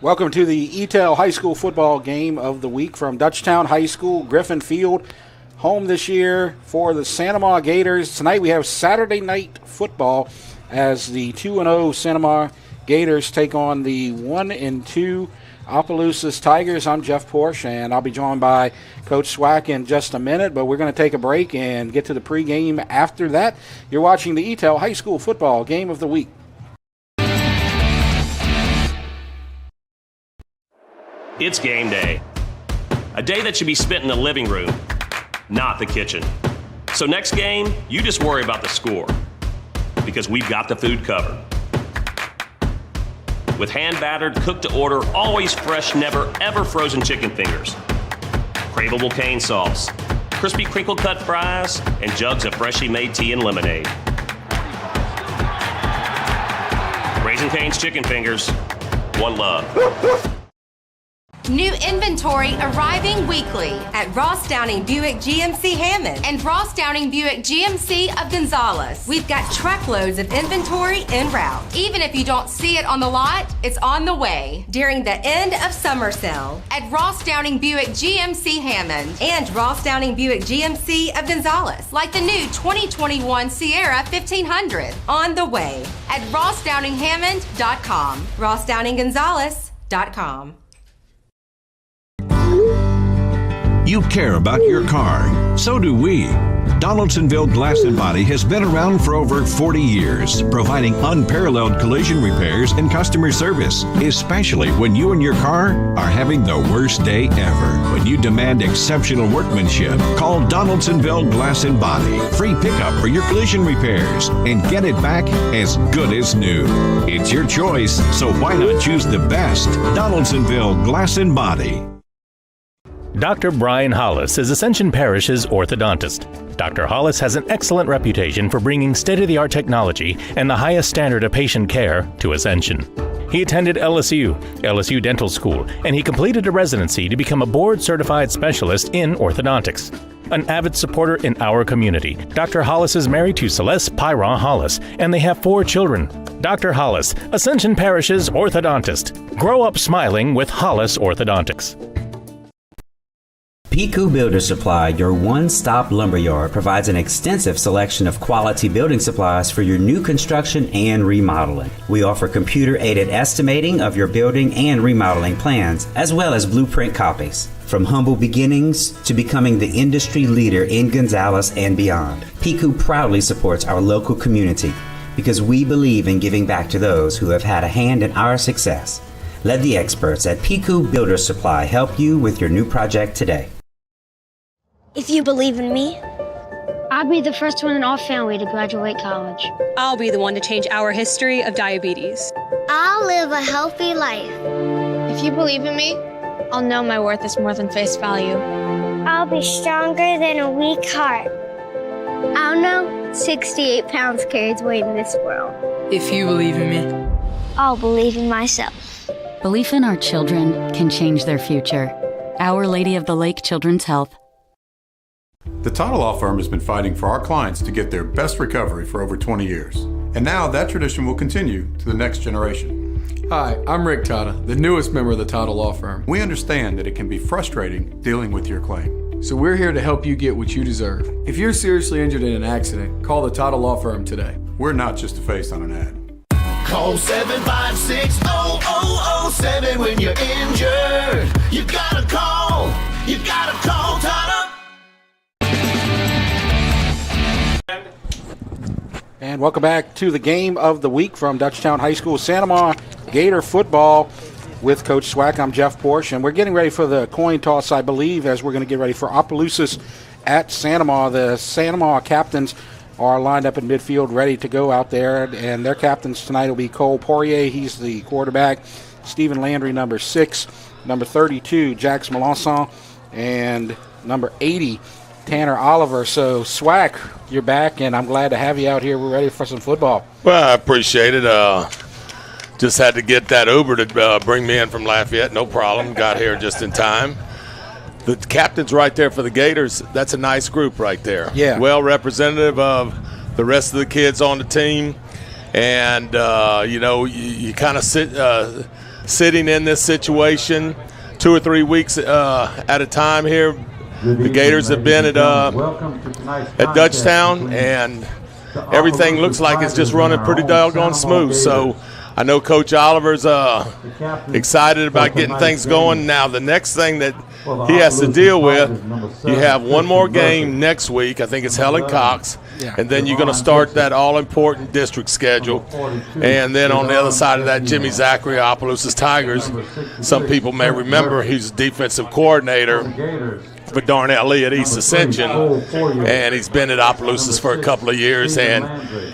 Welcome to the Eatel High School football game of the week from Dutchtown High School, Griffin Field. Home this year for the Santa Ma Gators. Tonight we have Saturday night football as the 2-0 Santa Ma Gators take on the 1-2 Opelousas Tigers. I'm Jeff Porsche, and I'll be joined by Coach Swack in just a minute, but we're going to take a break and get to the pregame after that. You're watching the Eatel High School football game of the week. It's game day. A day that should be spent in the living room, not the kitchen. So next game, you just worry about the score, because we've got the food covered. With hand-battered, cooked-to-order, always fresh, never-ever frozen chicken fingers, craveable cane sauce, crispy crinkle-cut fries, and jugs of freshly made tea and lemonade. Raising Cane's Chicken Fingers, one love. New inventory arriving weekly at Ross Downing Buick GMC Hammond and Ross Downing Buick GMC of Gonzales. We've got truckloads of inventory en route. Even if you don't see it on the lot, it's on the way during the end of summer sale at Ross Downing Buick GMC Hammond and Ross Downing Buick GMC of Gonzales, like the new 2021 Sierra 1500 on the way at rossdowninghammond.com, rossdowninggonzales.com. You care about your car. So do we. Donaldsonville Glass and Body has been around for over 40 years, providing unparalleled collision repairs and customer service, especially when you and your car are having the worst day ever. When you demand exceptional workmanship, call Donaldsonville Glass and Body. Free pickup for your collision repairs and get it back as good as new. It's your choice, so why not choose the best? Donaldsonville Glass and Body. Dr. Brian Hollis is Ascension Parish's orthodontist. Dr. Hollis has an excellent reputation for bringing state-of-the-art technology and the highest standard of patient care to Ascension. He attended LSU Dental School, and he completed a residency to become a board-certified specialist in orthodontics. An avid supporter in our community, Dr. Hollis is married to Celeste Pyron Hollis, and they have 4 children. Dr. Hollis, Ascension Parish's orthodontist. Grow up smiling with Hollis Orthodontics. Piku Builder Supply, your one-stop lumberyard, provides an extensive selection of quality building supplies for your new construction and remodeling. We offer computer-aided estimating of your building and remodeling plans, as well as blueprint copies. From humble beginnings to becoming the industry leader in Gonzales and beyond, Piku proudly supports our local community because we believe in giving back to those who have had a hand in our success. Let the experts at Piku Builder Supply help you with your new project today. If you believe in me, I'll be the first one in our family to graduate college. I'll be the one to change our history of diabetes. I'll live a healthy life. If you believe in me, I'll know my worth is more than face value. I'll be stronger than a weak heart. I'll know 68 pounds carries weight in this world. If you believe in me, I'll believe in myself. Belief in our children can change their future. Our Lady of the Lake Children's Health. The title law firm has been fighting for our clients to get their best recovery for over 20 years. And now that tradition will continue to the next generation. Hi, I'm Rick Tata, the newest member of the title law firm. We understand that it can be frustrating dealing with your claim. So we're here to help you get what you deserve. If you're seriously injured in an accident, call the title law firm today. We're not just a face on an ad. Call 756-0007 when you're injured. You gotta call Tata. And welcome back to the game of the week from Dutchtown High School, Santa Ma Gator football with Coach Swack. I'm Jeff Porsche, and we're getting ready for the coin toss, I believe, as we're going to get ready for Opelousas at Santa Ma. The Santa Ma captains are lined up in midfield, ready to go out there, and their captains tonight will be Cole Poirier. He's the quarterback. Stephen Landry, number 6. Number 32, Jax Melanson, and number 80, Tanner Oliver. So, Swack, you're back, and I'm glad to have you out here. We're ready for some football. Well, I appreciate it. Just had to get that Uber to bring me in from Lafayette. No problem. Got here just in time. The captain's right there for the Gators. That's a nice group right there. Yeah. Well representative of the rest of the kids on the team. And, you kind of sitting in this situation 2 or 3 weeks at a time here. The Gators have been at Dutchtown, and everything looks like it's just running pretty doggone smooth. So I know Coach Oliver's excited about getting things going. Now the next thing that he has to deal with, you have one more game next week. I think it's Helen Cox. And then you're going to start that all-important district schedule. And then on the other side of that, Jimmy Zachary, Opelousas Tigers. Some people may remember he's defensive coordinator for Darnell Lee at East Ascension, and he's been at Opelousas for a couple of years. And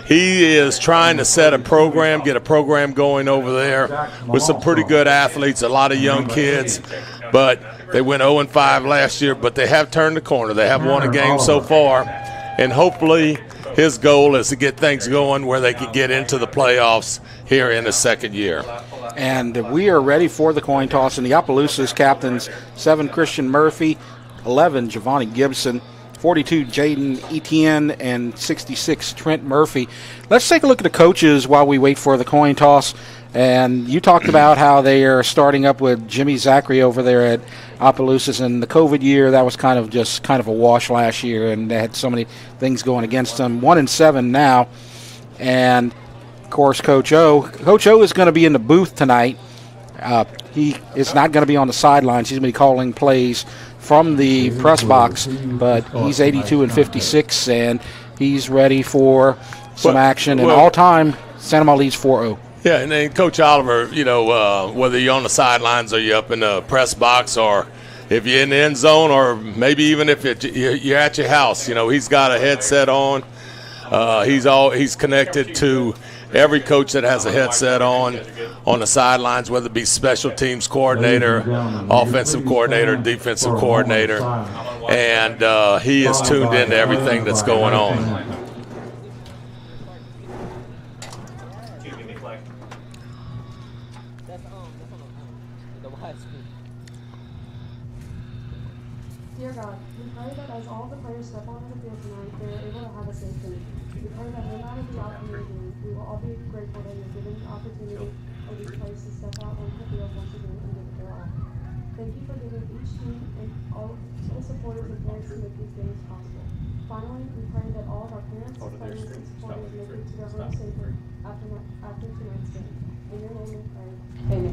he is trying to set a program, get a program going over there with some pretty good athletes, a lot of young kids. But they went 0-5 last year, but they have turned the corner. They have won a game so far. And hopefully his goal is to get things going where they can get into the playoffs here in the second year. And we are ready for the coin toss. And the Opelousas captains, 7, Christian Murphy, 11, Giovanni Gibson, 42, Jaden Etienne, and 66, Trent Murphy. Let's take a look at the coaches while we wait for the coin toss. And you talked about how they are starting up with Jimmy Zachary over there at Opelousas. In the COVID year, that was kind of a wash last year, and they had so many things going against them. 1-7 now. And, of course, Coach O. Coach O is going to be in the booth tonight. He is not going to be on the sidelines. He's going to be calling plays from the press box, but he's 82-56, and he's ready for some action. And all-time, Santa Maria leads 4-0. Yeah, and then Coach Oliver, whether you're on the sidelines or you're up in the press box or if you're in the end zone or maybe even if you're at your house, he's got a headset on. He's connected to every coach that has a headset on the sidelines, whether it be special teams coordinator, offensive coordinator, defensive coordinator, and he is tuned into everything that's going on. Dear God, we pray that as all the players step onto the field tonight, they are able to have a safe finish. We pray that no matter the outcome of the game, we will all be grateful that you're given the opportunity of these players to step out onto the field once again and give it their all. Thank you for giving each team and all the supporters and parents to make these games possible. Finally, we pray that all of our parents, players, and supporters make it to their home safely after tonight's game. In your name we pray. Amen.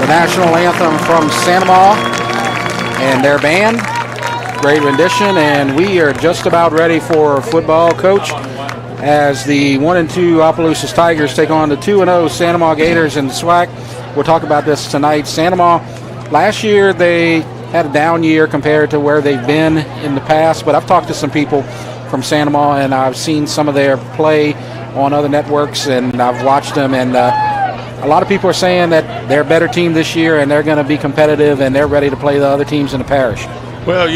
National anthem from Santa Maria and their band. Great rendition, and we are just about ready for football, Coach, as the 1-2 Opelousas Tigers take on the 2-0 Santa Maria Gators in the SWAC. We'll talk about this tonight. Santa Maria, last year they had a down year compared to where they've been in the past, but I've talked to some people from Santa Maria, and I've seen some of their play on other networks, and I've watched them, and a lot of people are saying that they're a better team this year and they're going to be competitive and they're ready to play the other teams in the parish. Well,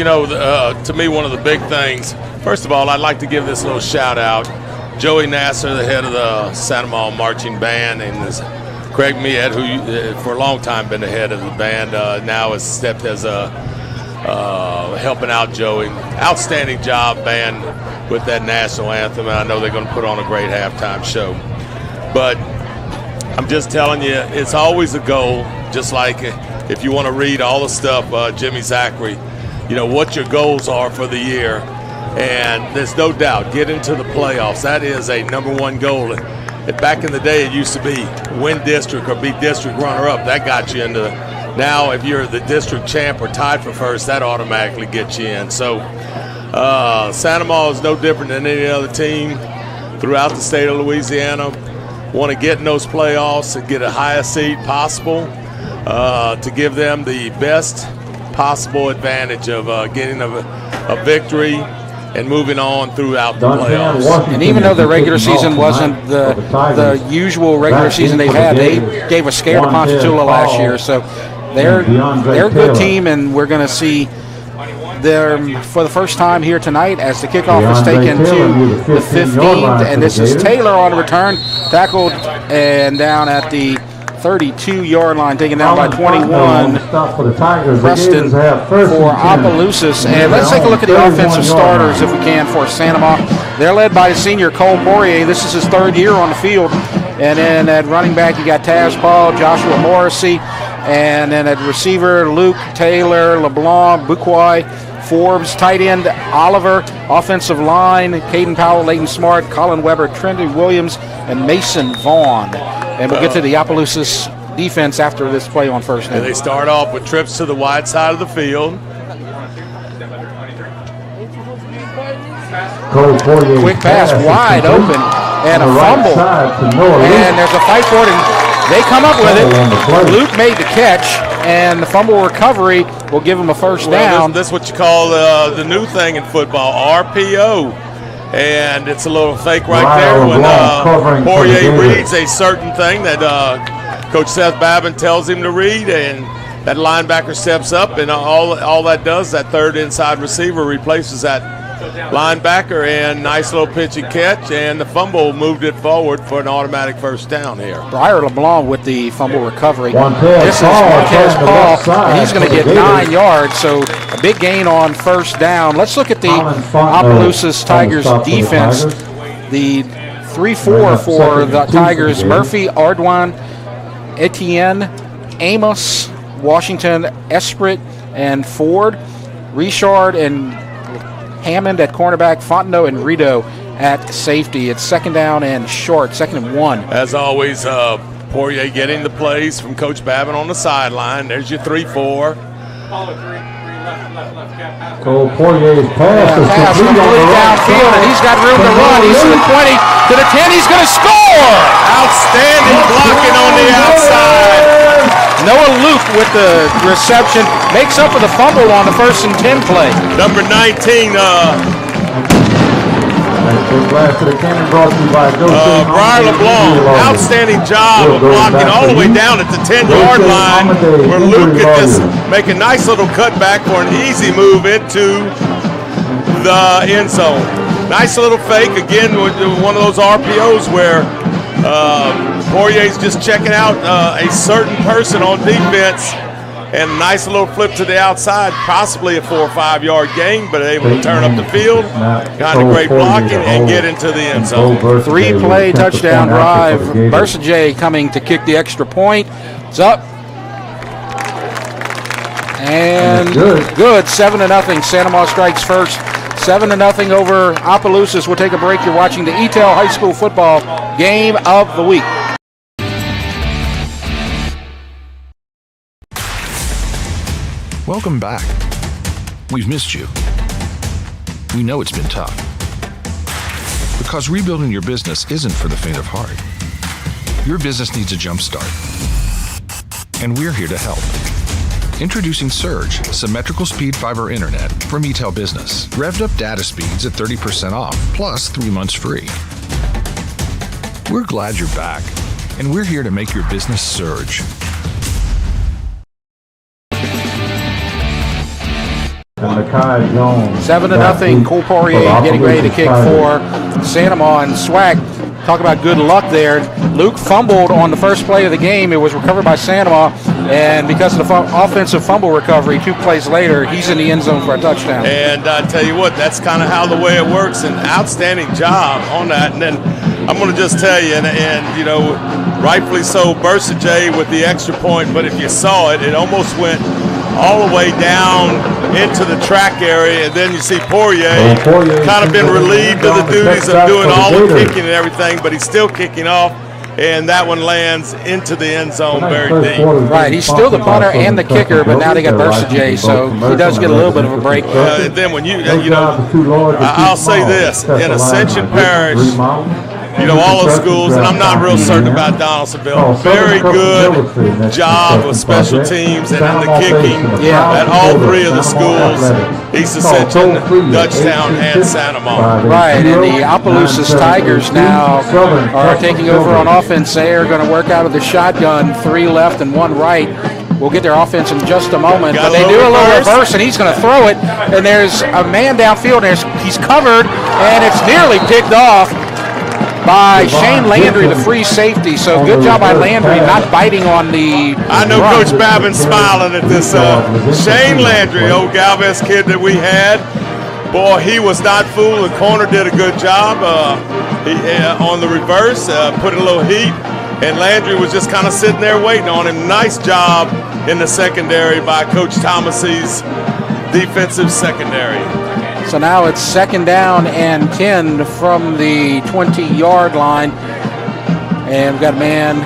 to me, one of the big things, first of all, I'd like to give this little shout out. Joey Nasser, the head of the Santa Maria Marching Band, and Craig Miet, who for a long time been the head of the band, now has stepped as helping out Joey. Outstanding job, band, with that national anthem, and I know they're going to put on a great halftime show. But I'm just telling you, it's always a goal, just like if you want to read all the stuff, Jimmy Zachary, what your goals are for the year. And there's no doubt, get into the playoffs. That is a number one goal. Back in the day, it used to be win district or be district runner-up. That got you into now, if you're the district champ or tied for first, that automatically gets you in. So Santa Maria is no different than any other team throughout the state of Louisiana. Want to get in those playoffs and get a highest seed possible to give them the best possible advantage of getting a victory and moving on throughout the playoffs. And even though the regular season wasn't the usual regular season they've had, they gave a scare to Ponchatoula last year. So they're a good team, and we're going to see them for the first time here tonight as the kickoff is taken to the 15th. And this is Taylor on the return, tackled and down at the 32-yard line, taken down by 21. Preston for Opelousas. And let's take a look at the offensive starters, if we can, for Santa Maria. They're led by senior Cole Poirier. This is his third year on the field. And then at running back, you got Taz Paul, Joshua Morrissey. And then at receiver, Luke, Taylor, LeBlanc, Buquoy, Forbes. Tight end, Oliver. Offensive line, Caden Powell, Leighton Smart, Colin Weber, Trendy Williams, and Mason Vaughn. And we'll get to the Opelousas defense after this play on first down. They start off with trips to the wide side of the field. Quick pass, wide open, and a fumble. And there's a fight for it, and they come up with it. Luke made the catch, and the fumble recovery will give him a first down. This is what you call the new thing in football, RPO. And it's a little fake right there when Poirier reads a certain thing that Coach Seth Babin tells him to read, and that linebacker steps up, and all that does, that third inside receiver replaces that linebacker, and nice little pitch and catch, and the fumble moved it forward for an automatic first down here. Briar LeBlanc with the fumble recovery. This is Montez Paul, and he's going to get 9 yards, so a big gain on first down. Let's look at the Opelousas Tigers defense. The 3-4 for the Tigers: Murphy, Ardoin, Etienne, Amos, Washington, Esprit, and Ford, Richard, and Hammond at cornerback, Fontenot and Rito at safety. It's second down and short, 2nd and 1. As always, Poirier getting the plays from Coach Babin on the sideline. There's your 3-4. So Poirier's pass is complete downfield, and he's got room to run. He's to the 20, to the 10. He's going to score! Outstanding blocking on the outside. Noah Luke with the reception makes up for the fumble on the 1st and 10 play. Number 19. Briar LeBlanc, outstanding job of blocking all the way down at the 10-yard line, where Luke could just make a nice little cutback for an easy move into the end zone. Nice little fake, again, with one of those RPOs where Poirier's just checking out a certain person on defense, and a nice little flip to the outside, possibly a 4 or 5 yard gain, but able to turn up the field, kind of great blocking, and get into the end zone. 3-play touchdown drive. Bersaje coming to kick the extra point. It's up. And good. 7-0. Santa Maria strikes first. 7-0 over Opelousas. We'll take a break. You're watching the Eatel High School football game of the week. Welcome back. We've missed you. We know it's been tough. Because rebuilding your business isn't for the faint of heart. Your business needs a jump start. And we're here to help. Introducing Surge, symmetrical speed fiber internet from Eatel Business. Revved up data speeds at 30% off, plus 3 months free. We're glad you're back, and we're here to make your business surge. 7-0. Cole Poirier getting ready to kick for Santa Ma, and Swag. Talk about good luck there. Luke fumbled on the first play of the game. It was recovered by Santa Ma, and because of the offensive fumble recovery, 2 plays later, he's in the end zone for a touchdown. And I tell you what, that's kind of how the way it works. An outstanding job on that. And then I'm going to just tell you, and you know, rightfully so, Bursa J with the extra point, but if you saw it, it almost went all the way down into the track area, and then you see Poirier kind of been relieved of the duties of doing all the kicking and everything, but he's still kicking off, and that one lands into the end zone very deep. Right, he's still the punter and the kicker, but now they got Bursa J, so he does get a little bit of a break. And then when you know, I'll say this, in Ascension Parish, you know, all those schools, and I'm not real certain about Donaldsonville, very good job with special teams and in the kicking at all 3 of the schools, East Ascension, Dutchtown, and Santa Ma. Right, and the Opelousas Tigers now are taking over on offense. They are going to work out of the shotgun, 3 left and 1 right. We'll get their offense in just a moment, but they do a little reverse, and he's going to throw it, and there's a man downfield, and he's covered, and it's nearly picked off by Shane Landry, the free safety. So good job by Landry not biting on the I know run. Coach Babin's smiling at this. Shane Landry, old Galvez kid that we had. Boy, he was not fooled. The corner did a good job on the reverse, put a little heat. And Landry was just kind of sitting there waiting on him. Nice job in the secondary by Coach Thomas's defensive secondary. So now it's 2nd down and 10 from the 20-yard line. And we've got a man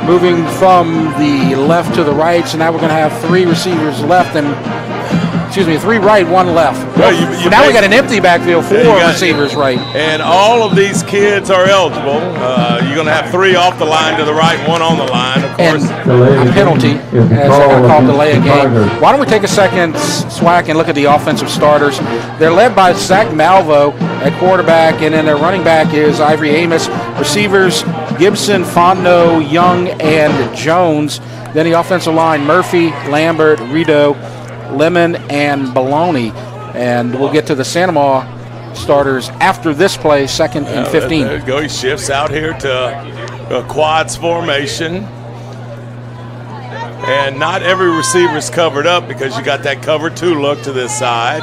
moving from the left to the right. So now we're going to have 3 receivers left and, 3 right, 1 left. Well, now we got an empty backfield, 4 receivers right. And all of these kids are eligible. You're going to have 3 off the line to the right, 1 on the line, of course. And a penalty, as they got called delay a game. Why don't we take a second, Swack, and look at the offensive starters. They're led by Zach Malvo at quarterback, and then their running back is Ivory Amos. Receivers, Gibson, Fondo, Young, and Jones. Then the offensive line, Murphy, Lambert, Rito, Lemon, and Baloney. And we'll get to the Santa Ma starters after this play, 2nd and 15. There you go. He shifts out here to a quads formation. And not every receiver is covered up because you got that cover 2 look to this side.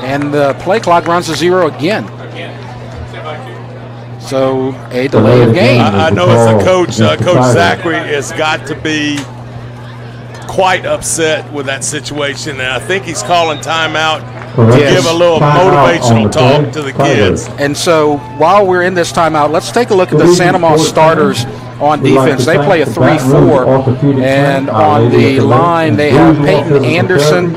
And the play clock runs to 0 again. So a delay of game. I know as a coach, Coach Zachary has got to be quite upset with that situation, and I think he's calling timeout to give a little motivational talk to the kids. And so while we're in this timeout, let's take a look at the Santa Ma starters on defense. They play a 3-4, and on the line they have Peyton Anderson,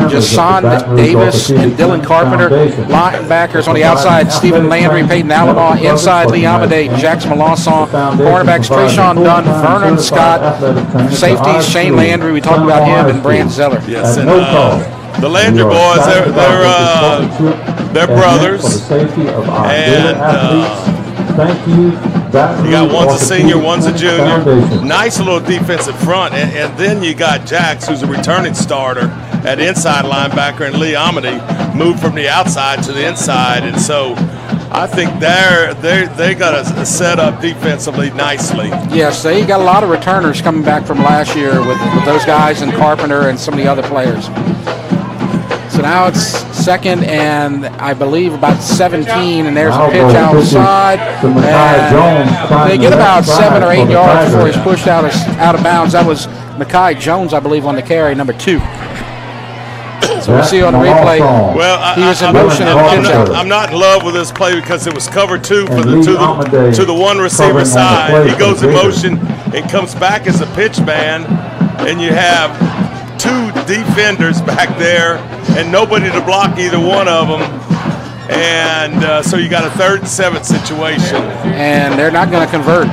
Jason Davis, and Dylan Carpenter. Linebackers on the outside, Stephen Landry, Peyton Alaba. Inside, Lee Amade, Jackson Melanson. Cornerbacks, Trayshawn Dunn, Vernon Scott. Safeties, Shane Landry, we talked about him, and Brant Zeller. Yes, and the Landry boys, they're brothers. And you got one's a senior, one's a junior. Nice little defensive front. And then you got Jax, who's a returning starter at inside linebacker, and Lee Amity moved from the outside to the inside. And so I think they got us set up defensively nicely. Yes, they got a lot of returners coming back from last year with those guys and Carpenter and some of the other players. So now it's 2nd and I believe about 17, and there's a pitch outside. And they get about 7 or 8 yards before he's pushed out of bounds. That was Nakai Jones, I believe, on the carry, number 2. So we'll see on the replay. Well, he was in motion and pitch out. I'm not in love with this play because it was cover 2 for to the one receiver side. He goes in motion and comes back as a pitch man, and you have 2 defenders back there and nobody to block either one of them. And so you got a 3rd and 7 situation. And they're not going to convert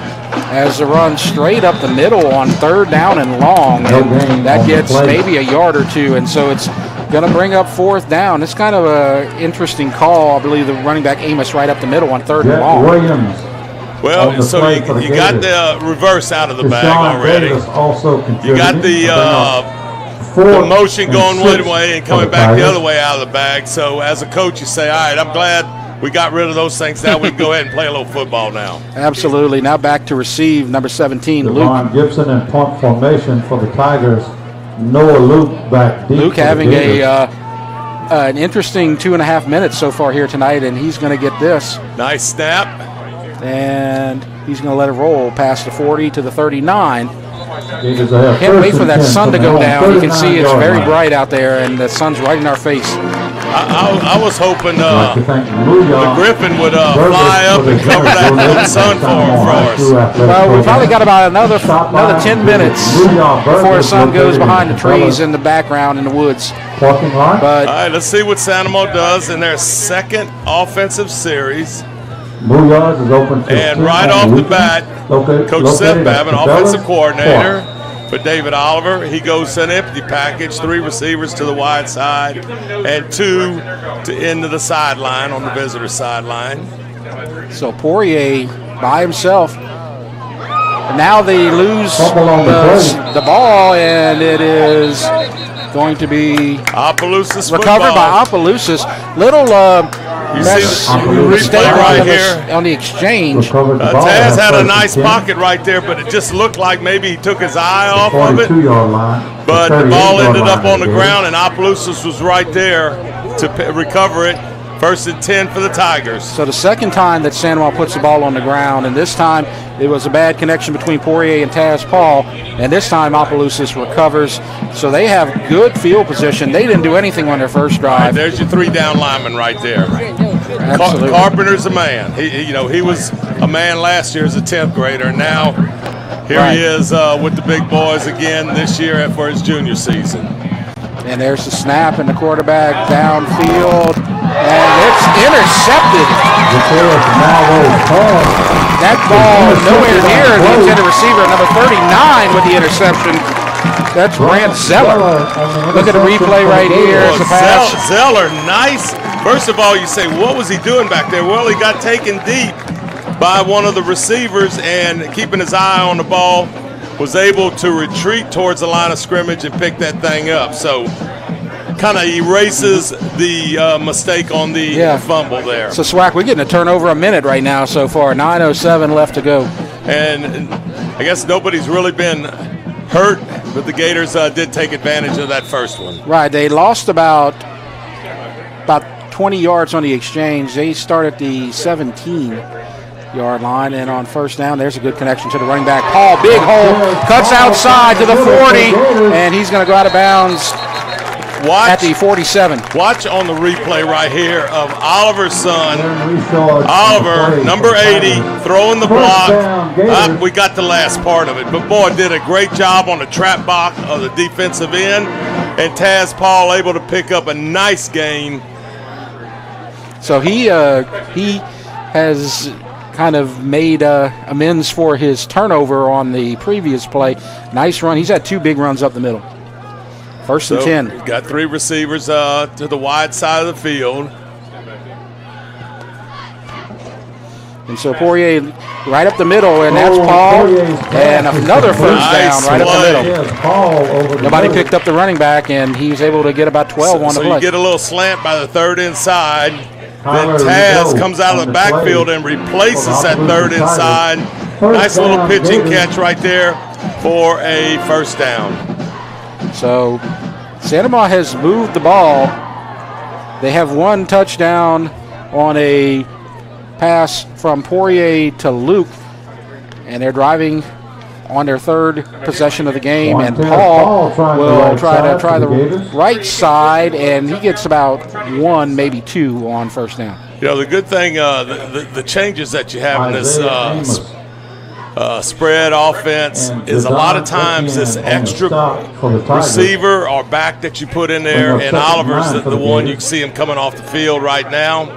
as the run straight up the middle on 3rd down and long. And that gets maybe a yard or 2. And so it's going to bring up 4th down. It's kind of an interesting call. I believe the running back Amos right up the middle on 3rd and long. Well, so you got the reverse out of the bag already. You got the the motion going one way and coming back the other way out of the bag. So as a coach, you say, all right, I'm glad we got rid of those things. Now we can go ahead and play a little football now. Absolutely. Now back to receive, number 17, Devon Luke. Gibson in punt formation for the Tigers. Noah Luke back deep. Luke having an interesting 2.5 minutes so far here tonight, and he's going to get this. Nice snap. And he's going to let it roll past the 40 to the 39. Can't wait for that sun to go down. You can see it's very bright out there, and the sun's right in our face. I was hoping the Griffin would fly up and cover that sun for us. Well, we've probably got about another 10 minutes before the sun goes behind the trees in the background in the woods. But all right, let's see what Sanamo does in their second offensive series. And right off the bat, Coach Seth Babin, offensive coordinator for David Oliver, he goes an empty package, 3 receivers to the wide side and 2 to into the sideline on the visitor sideline. So Poirier by himself. And now they lose the ball, and it is going to be Opelousas recovered by Opelousas. Little you see the replay right here on the exchange. Taz had a nice pocket right there, but it just looked like maybe he took his eye off of it. But the ball ended up on the ground, and Opelousas was right there to recover it. 1st and 10 for the Tigers. So the second time that Sandoval puts the ball on the ground, and this time it was a bad connection between Poirier and Taz Paul, and this time Opelousas recovers. So they have good field position. They didn't do anything on their first drive. Right, there's your 3 down linemen right there. Carpenter's a man. He was a man last year as a 10th grader, and now here he is with the big boys again this year for his junior season. And there's the snap, and the quarterback downfield. And it's intercepted. That ball is nowhere near the intended receiver, number 39 with the interception. That's Grant Zeller. Look at the replay right here. It's a pass. Zeller, nice. First of all, you say, what was he doing back there? Well, he got taken deep by one of the receivers, and keeping his eye on the ball, was able to retreat towards the line of scrimmage and pick that thing up. So kind of erases the mistake on the fumble there. So, Swack, we're getting a turnover a minute right now so far. 9:07 left to go. And I guess nobody's really been hurt, but the Gators did take advantage of that first one. Right. They lost about 20 yards on the exchange. They start at the 17-yard line, and on first down, there's a good connection to the running back. Paul, big hole, cuts outside to the 40, and he's going to go out of bounds. At the 47. Watch on the replay right here of Oliver's son. Oliver, number 80, throwing the block. We got the last part of it, but boy, did a great job on the trap block of the defensive end, and Taz Paul able to pick up a nice gain. So he has kind of made amends for his turnover on the previous play. Nice run. He's had 2 big runs up the middle. 1st and 10. Got 3 receivers to the wide side of the field. And so Poirier right up the middle, and that's Paul. And another first down right up the middle. Nobody picked up the running back, and he was able to get about 12 on the play. So you get a little slant by the 3rd inside. Then Taz comes out of the backfield and replaces that 3rd inside. Nice little pitching catch right there for a first down. So Sandoval has moved the ball. They have 1 touchdown on a pass from Poirier to Luke, and they're driving on their 3rd possession of the game. And Paul will try the right side, and he gets about 1, maybe 2 on first down. The good thing, the changes that you have in this spread offense is a lot of times this extra receiver or back that you put in there, and Oliver's the one. You can see him coming off the field right now.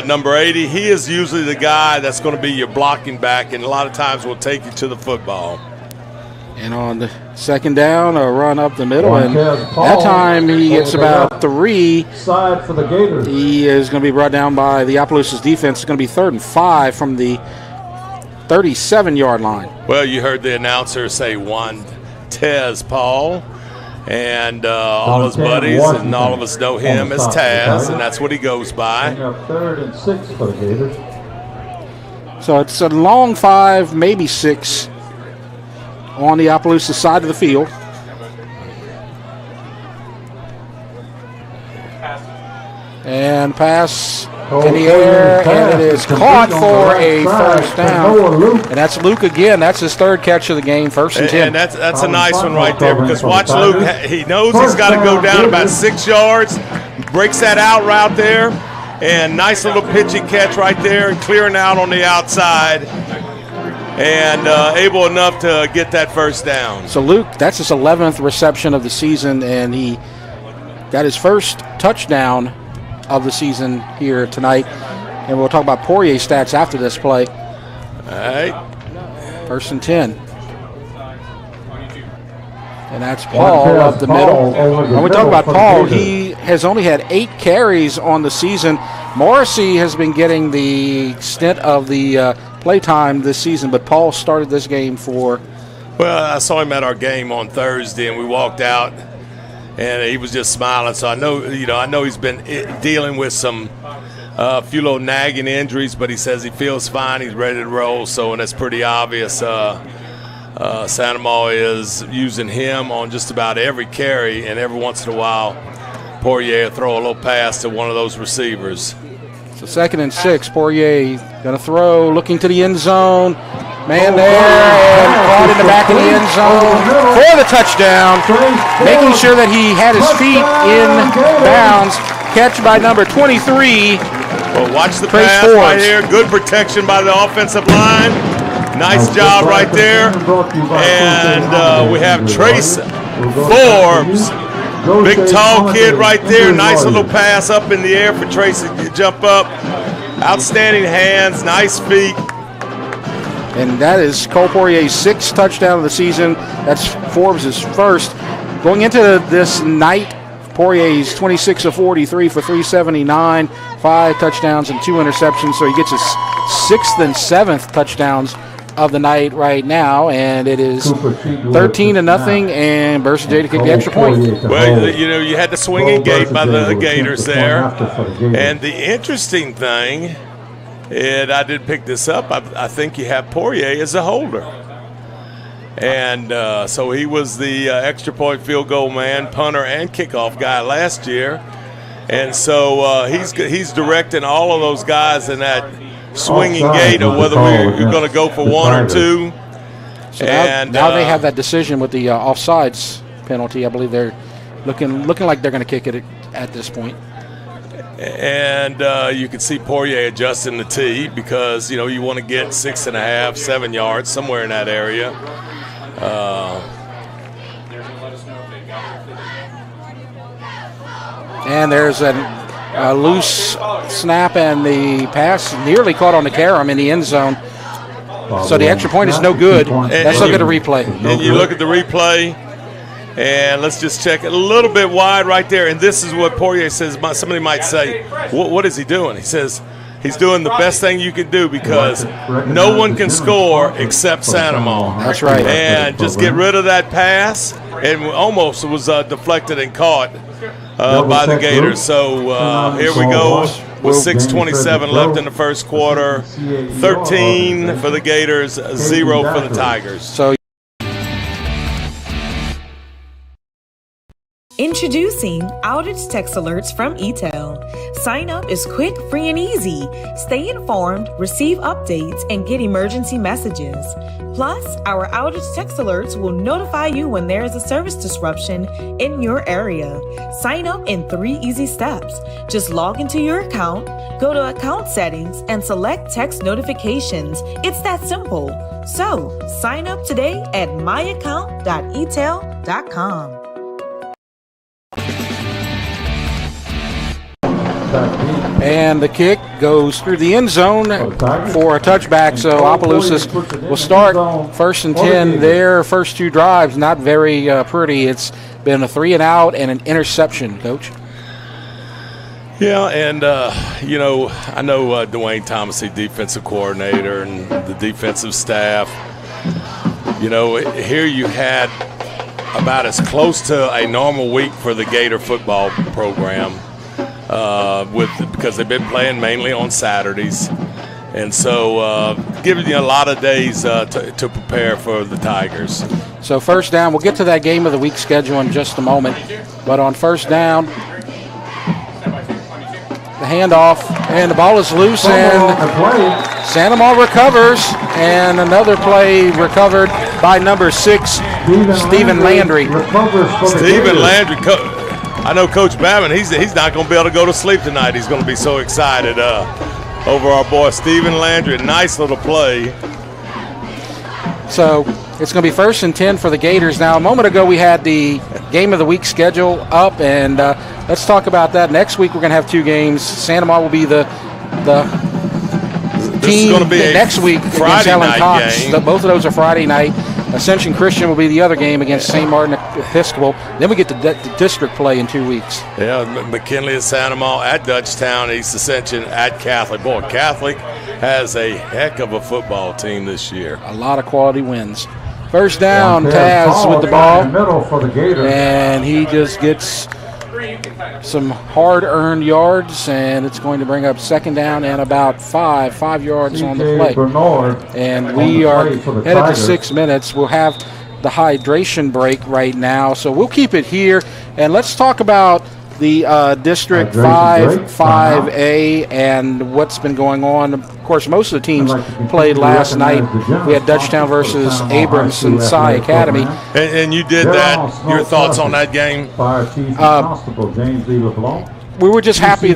Number 80, he is usually the guy that's going to be your blocking back, and a lot of times will take you to the football. And on the second down, a run up the middle, and that time he gets about 3. Side for the Gators. He is going to be brought down by the Opelousas defense. It's going to be 3rd and 5 from the 37-yard line. Well, you heard the announcer say Tez Paul. And all his buddies and all of us know him as Taz, and that's what he goes by. 3rd and 6 for the Gators. So it's a long 5, maybe 6 on the Opelousas side of the field. And pass in the air, and it is caught for a first down. And that's Luke again. That's his 3rd catch of the game, 1st and 10. And that's a nice one right there, because watch Luke. He knows he's got to go down about 6 yards, breaks that out route there, and nice little pitching catch right there and clearing out on the outside, and able enough to get that first down. So Luke, that's his 11th reception of the season, and he got his first touchdown of the season here tonight. And we'll talk about Poirier's stats after this play. All right. 1st and 10. And that's Paul up the middle. When we talk about Paul, he has only had 8 carries on the season. Morrissey has been getting the stint of the play time this season, but Paul started this game for... Well, I saw him at our game on Thursday, and we walked out, and he was just smiling. So I know he's been dealing with some few little nagging injuries, but he says he feels fine. He's ready to roll. So, and that's pretty obvious. Santa Ma is using him on just about every carry, and every once in a while, Poirier will throw a little pass to one of those receivers. So 2nd and 6, Poirier going to throw, looking to the end zone. Man there, and caught in the back of the end zone for the touchdown, making sure that he had his feet in bounds. Catch by number 23. Well, watch the pass right here. Good protection by the offensive line. Nice job right there. And we have Trace Forbes. Big tall kid right there. Nice little pass up in the air for Trace to jump up. Outstanding hands, nice feet. And that is Cole Poirier's 6th touchdown of the season. That's Forbes' 1st. Going into this night, Poirier's 26 of 43 for 379, 5 touchdowns and 2 interceptions. So he gets his 6th and 7th touchdowns of the night right now, and it is 13-0, and Bursa J to kick the extra point. Well, you had the swinging gate by the Gators there, and the interesting thing, and I did pick this up, I think you have Poirier as a holder. And so he was the extra point field goal man, punter, and kickoff guy last year. And so he's directing all of those guys in that swinging gate, or whether we're going to go for 1 or 2. So now they have that decision with the offsides penalty. I believe they're looking like they're going to kick it at this point. And you can see Poirier adjusting the tee, because you want to get 6.5, 7 yards, somewhere in that area. And there's a loose snap, and the pass nearly caught on the carom in the end zone. So the extra point is no good. Let's look at a replay. And you look at the replay, and let's just check it. A little bit wide right there. And this is what Poirier says. Somebody might say, what is he doing? He says he's doing the best thing you can do, because no one can score except Santa Ma. That's right. And just get rid of that pass. And almost was deflected and caught by the Gators. So here we go with 6:27 left in the first quarter. 13 for the Gators, 0 for the Tigers. So introducing outage text alerts from Eatel. Sign up is quick, free, and easy. Stay informed, receive updates, and get emergency messages. Plus, our outage text alerts will notify you when there is a service disruption in your area. Sign up in 3 easy steps. Just log into your account, go to account settings, and select text notifications. It's that simple. So, sign up today at myaccount.eatel.com. And the kick goes through the end zone for a touchback. So Opelousas will start 1st and 10. Their first 2 drives, not very pretty. It's been a 3 and out and an interception, Coach. Yeah, and, I know Dwayne Thomas, the defensive coordinator, and the defensive staff. Here you had about as close to a normal week for the Gator football program because they've been playing mainly on Saturdays. And so giving you a lot of days to prepare for the Tigers. So first down, we'll get to that game of the week schedule in just a moment. But on first down, the handoff, and the ball is loose, and Santa Maria recovers, and another play recovered by number 6, Stephen Landry. Stephen Landry, I know Coach Babin, he's not going to be able to go to sleep tonight. He's going to be so excited over our boy Stephen Landry. Nice little play. So it's going to be 1st and 10 for the Gators. Now, a moment ago we had the game of the week schedule up, and let's talk about that. Next week we're going to have 2 games. Santa Maria will be the team next week against Ellen Cox. Both of those are Friday night. Ascension Christian will be the other game against St. Martin Episcopal. Then we get the district play in 2 weeks. Yeah, McKinley and Santa Maria at Dutchtown, East Ascension at Catholic. Boy, Catholic has a heck of a football team this year. A lot of quality wins. First down, Taz with the ball, and he just gets some hard-earned yards, and it's going to bring up 2nd down and about 5 yards on the play. And we are headed to 6 minutes. We'll have the hydration break right now, so we'll keep it here, and let's talk about the District 5A and what's been going on. Of course, most of the teams played last night. We had Dutchtown versus Abramson Psi Academy. And you did that. Your thoughts on that game? We were just happy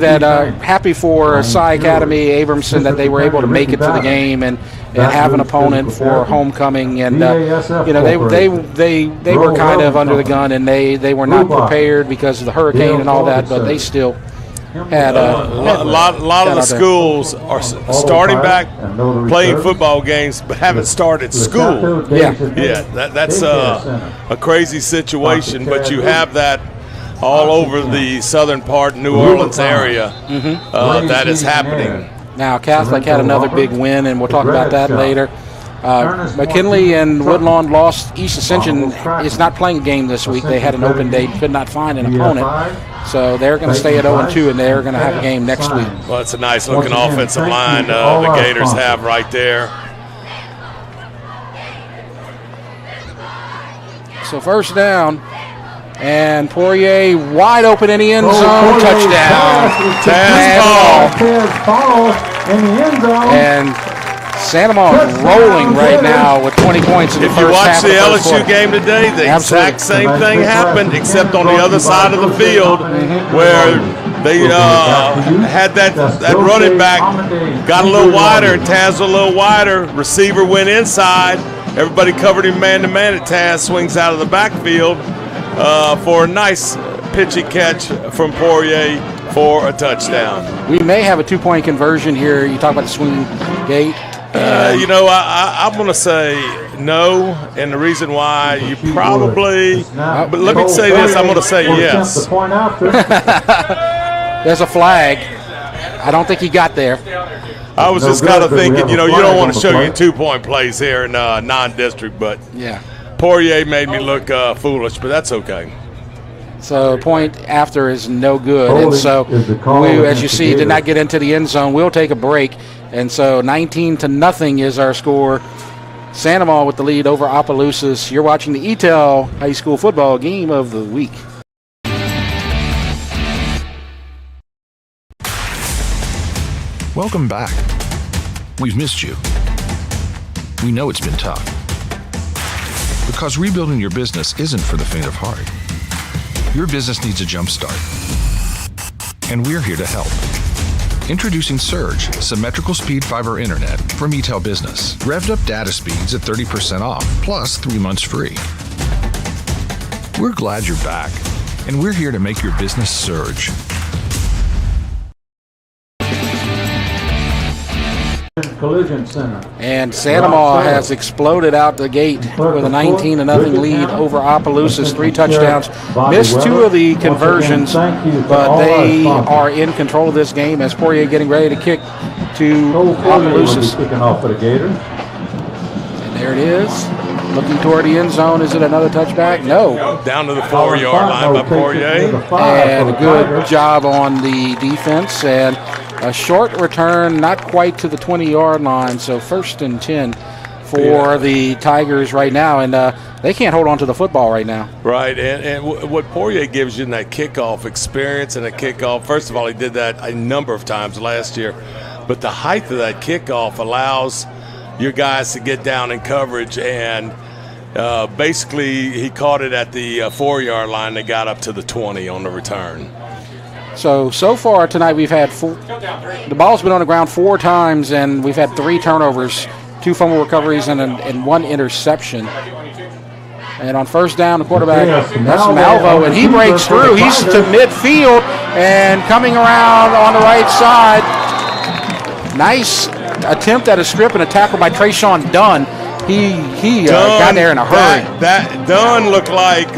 for Psi Academy, Abramson, that they were able to make it to the game and have an opponent for homecoming. And they were kind of under the gun, and they were not prepared because of the hurricane and all that, but they still had a lot of the schools are starting back playing football games, but haven't started school. That's a crazy situation, but you have that all over the southern part, New Orleans area, that is happening. Now, Catholic had another big win, and we'll talk about that later. McKinley and Woodlawn lost. East Ascension is not playing a game this week. They had an open date, could not find an opponent. So they're going to stay at 0-2, and they're going to have a game next week. Well, it's a nice-looking offensive line the Gators have right there. So first down. And Poirier wide open in the end zone. Touchdown. Taz Paul in the end zone. And Santa Maria is rolling right now with 20 points in the first half. If you watch the LSU game today, the exact same thing happened, except on the other side of the field where they had that running back got a little wider, and Taz a little wider. Receiver went inside. Everybody covered him man-to-man, and Taz swings out of the backfield for a nice pitchy catch from Poirier for a touchdown. We may have a 2-point conversion here. You talk about the swing gate. I'm going to say no, and the reason why you probably – but let me say this. I'm going to say yes. There's a flag. I don't think he got there. I was just kind of thinking, you don't want to show you 2-point plays here in non-district, but yeah. Poirier made me look foolish, but that's okay. So point after is no good. And so we, as you see, did not get into the end zone. We'll take a break. And so 19-0 is our score. Santa Maria with the lead over Opelousas. You're watching the Eatel High School football game of the week. Welcome back. We've missed you. We know it's been tough. Because rebuilding your business isn't for the faint of heart. Your business needs a jump start. And we're here to help. Introducing Surge, symmetrical speed fiber internet from Eatel Business. Revved up data speeds at 30% off, plus 3 months free. We're glad you're back, and we're here to make your business surge. Collision Center. And Santa Maria has exploded out the gate with a 19-0 lead over Opelousas. 3 touchdowns. Missed 2 of the conversions, but they are in control of this game as Poirier getting ready to kick to Opelousas. Kicking off for the Gators. And there it is. Looking toward the end zone. Is it another touchback? No. Down to the 4-yard line by Poirier. And a good job on the defense. And a short return, not quite to the 20-yard line. So 1st and 10 for the Tigers right now. And they can't hold on to the football right now. Right. And what Poirier gives you in that kickoff experience and a kickoff, first of all, he did that a number of times last year. But the height of that kickoff allows your guys to get down in coverage, and basically he caught it at the 4-yard line. They got up to the 20 on the return. So far tonight we've had the ball's been on the ground 4 times, and we've had 3 turnovers, 2 fumble recoveries, and 1 interception. And on first down, the quarterback, that's Malvo, and he breaks through. He's to midfield and coming around on the right side. Nice attempt at a strip and a tackle by Trayshawn Dunn. He got there in a hurry. That Dunn looked like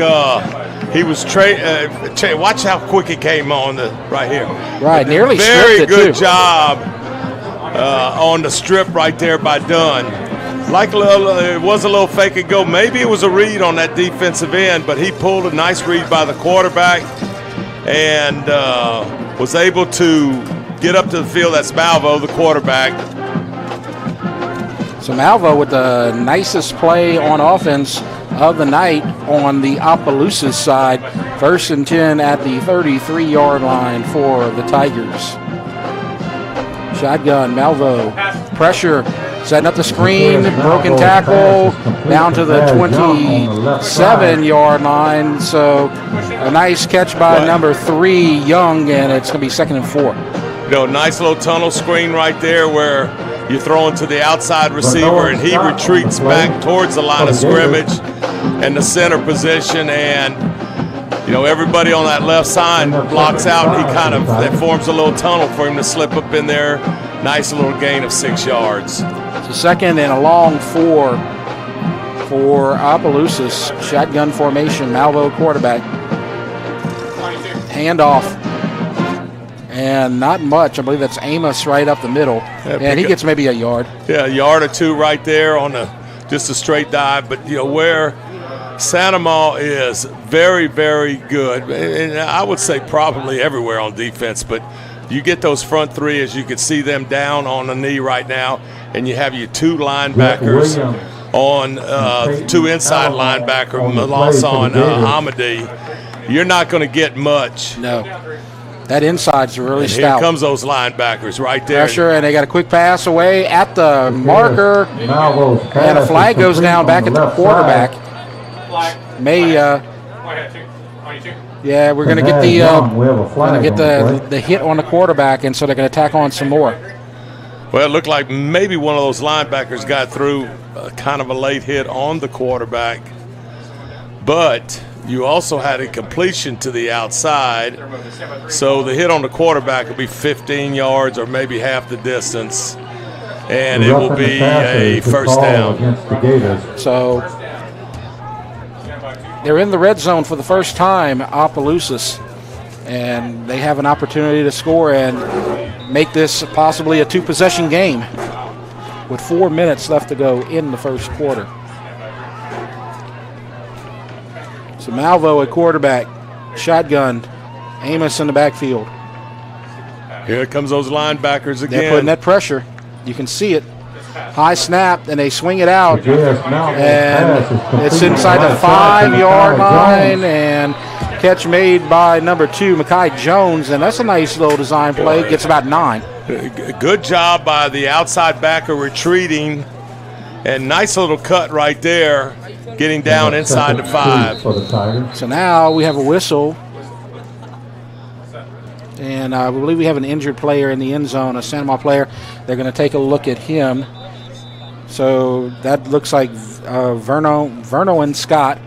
he was watch how quick he came on right here. Right, nearly very stripped it good too. Job on the strip right there by Dunn. It was a little fake and go. Maybe it was a read on that defensive end, but he pulled a nice read by the quarterback and was able to get up to the field. That's Malvo, the quarterback. So Malvo with the nicest play on offense of the night on the Opelousas side. 1st and 10 at the 33-yard line for the Tigers. Shotgun, Malvo, pressure, setting up the screen, broken tackle, down to the 27-yard line. So a nice catch by number 3, Young, and it's going to be 2nd and 4. Nice little tunnel screen right there where you're throwing to the outside receiver, and he retreats back towards the line of scrimmage and the center position, and everybody on that left side blocks out. He that forms a little tunnel for him to slip up in there. Nice little gain of 6 yards. So 2nd and a long 4 for Opelousas. Shotgun formation, Malvo quarterback. Handoff. And not much. I believe that's Amos right up the middle. And he gets maybe a yard. Yeah, a yard or 2 right there on just a straight dive. But, where Santa Ma is very, very good. And I would say probably everywhere on defense. But you get those front 3, as you can see them down on the knee right now. And you have your 2 linebackers on 2 inside linebacker, Melanson, Amadi. You're not going to get much. No. That inside's really stout. Here comes those linebackers right there. Pressure, and they got a quick pass away at the marker. And a flag goes down back at the quarterback. We're going to get the hit on the quarterback, and so they're going to tack on some more. Well, it looked like maybe one of those linebackers got through kind of a late hit on the quarterback. But you also had a completion to the outside, so the hit on the quarterback will be 15 yards or maybe half the distance, and it will be a first down. So they're in the red zone for the first time, Opelousas, and they have an opportunity to score and make this possibly a 2-possession game with 4 minutes left to go in the first quarter. So Malvo at quarterback, shotgun, Amos in the backfield. Here comes those linebackers again. They're putting that pressure. You can see it. High snap, and they swing it out. And it's inside the 5-yard line, and catch made by number 2, Mekhi Jones, and that's a nice little design play. Gets about 9. Good job by the outside backer retreating, and nice little cut right there, getting down inside the 5. So now we have a whistle, and I believe we have an injured player in the end zone, a Santa Ma player. They're going to take a look at him. So that looks like Verno and Scott,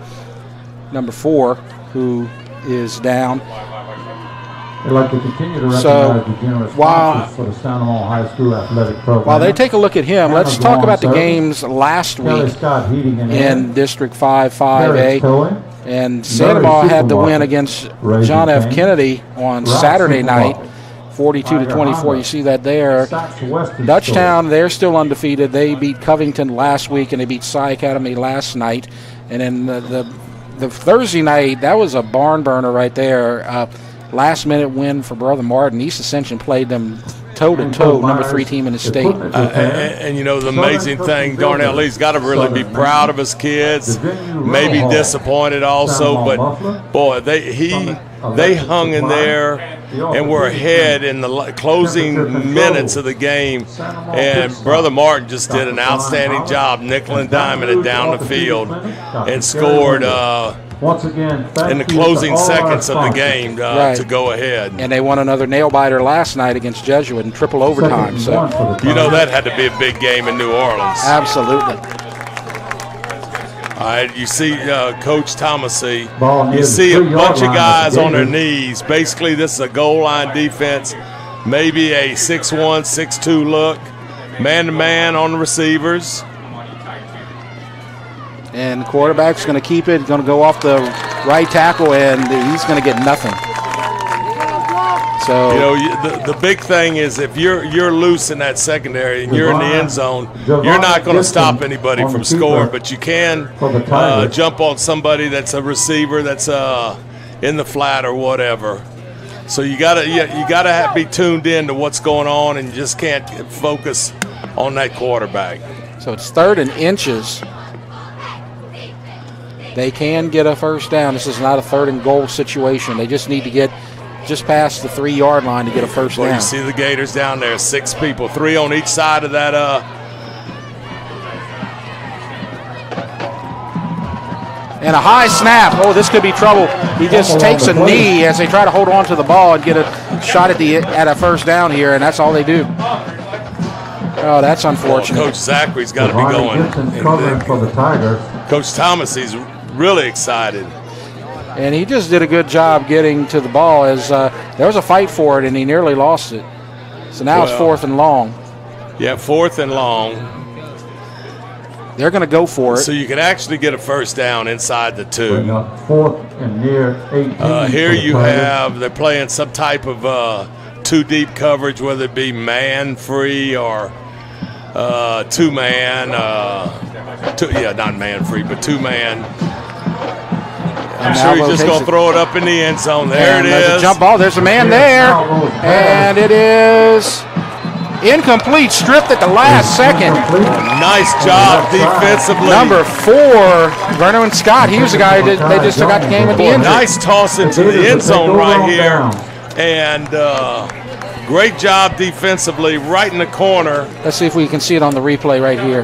number 4, who is down. I'd like to continue to recognize the generous sponsors for the Santa Ma High School athletic program. While they take a look at him, let's talk about the games last week in District 5-5A. And Santa Ma had the win against John F. Kennedy on Saturday night, 42-24. You see that there. Dutchtown, they're still undefeated. They beat Covington last week, and they beat Cy Academy last night. And then the Thursday night, that was a barn burner right there. Last-minute win for Brother Martin. East Ascension played them toe-to-toe, number 3 team in the state. And you know, the amazing thing, Darnell Lee's got to really be proud of his kids, maybe disappointed also, but, boy, they hung in there and were ahead in the closing minutes of the game. And Brother Martin just did an outstanding job, nickel and diming it down the field, and scored once again, in the closing seconds of the game to go ahead. And they won another nail-biter last night against Jesuit in triple overtime. So you know that had to be a big game in New Orleans. Absolutely. All right, you see Coach Thomasy. You see a bunch of guys on their knees. Basically, this is a goal line defense, maybe a 6-1, 6-2 look, man-to-man on the receivers. And the quarterback's going to keep it, going to go off the right tackle, and he's going to get nothing. So you know, the big thing is if you're loose in that secondary and you're in the end zone, you're not going to stop anybody from scoring, but you can jump on somebody that's a receiver that's in the flat or whatever. So you gotta be tuned in to what's going on, and you just can't focus on that quarterback. So it's 3rd and inches. They can get a first down. This is not a 3rd and goal situation. They just need to get just past the 3-yard line to get a first down. You see the Gators down there, 6 people, 3 on each side of that. And a high snap. Oh, this could be trouble. He just takes a knee as they try to hold on to the ball and get a shot at a first down here, and that's all they do. Oh, that's unfortunate. Well, Coach Zachary's got to be going. Covering for the Tigers. Coach Thomas, he's really excited. And he just did a good job getting to the ball as there was a fight for it, and he nearly lost it. So now it's 4th and long. Yeah, 4th and long. They're going to go for it. So you can actually get a first down inside the 2. 4th and near 18. Here you have, they're playing some type of 2-deep coverage, whether it be man-free or 2-man. Not man-free, but 2-man. I'm sure he's just going to throw it up in the end zone. There it is. There's a jump ball. There's a man there. And it is incomplete. Stripped at the last second. Nice job defensively. Number 4, Vernon Scott. He was the guy that they just got the game at the end. Nice toss into the end zone right here. And great job defensively right in the corner. Let's see if we can see it on the replay right here.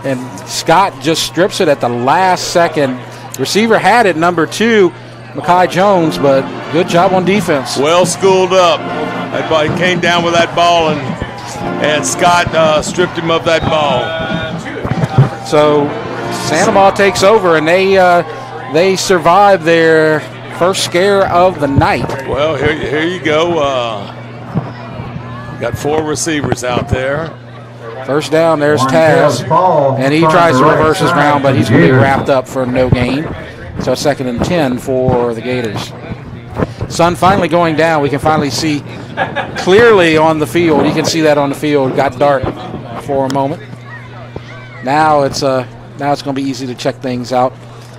And Scott just strips it at the last second. Receiver had it, number 2, Makai Jones, but good job on defense. Well schooled up. That ball, he came down with that ball, and Scott stripped him of that ball. So Santa Maria takes over, and they survive their first scare of the night. Well, here you go. Got 4 receivers out there. First down, there's Taz, and he tries to reverse his ground, but he's going to be wrapped up for no gain. So 2nd and 10 for the Gators. Sun finally going down. We can finally see clearly on the field. You can see that on the field. Got dark for a moment. Now it's going to be easy to check things out.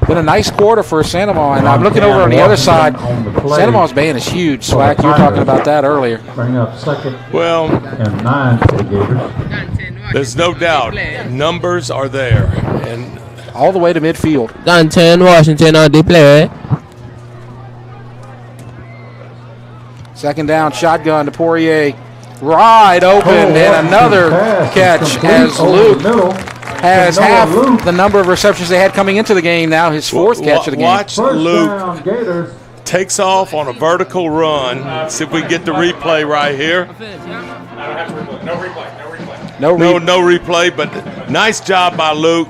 Been a nice quarter for Santa Maria, and I'm looking over on the other side. Santa Maria's band is huge. Swack, you were talking about that earlier. Bring up 2nd well, and 9 for the Gators. There's no doubt. Numbers are there. And all the way to midfield. Down 10, Washington on the play. 2nd down, shotgun to Poirier. Wide open, and another catch as Luke has half the number of receptions they had coming into the game. Now his 4th catch of the game. Watch Luke takes off on a vertical run. See if we can get the replay right here. No replay, but nice job by Luke.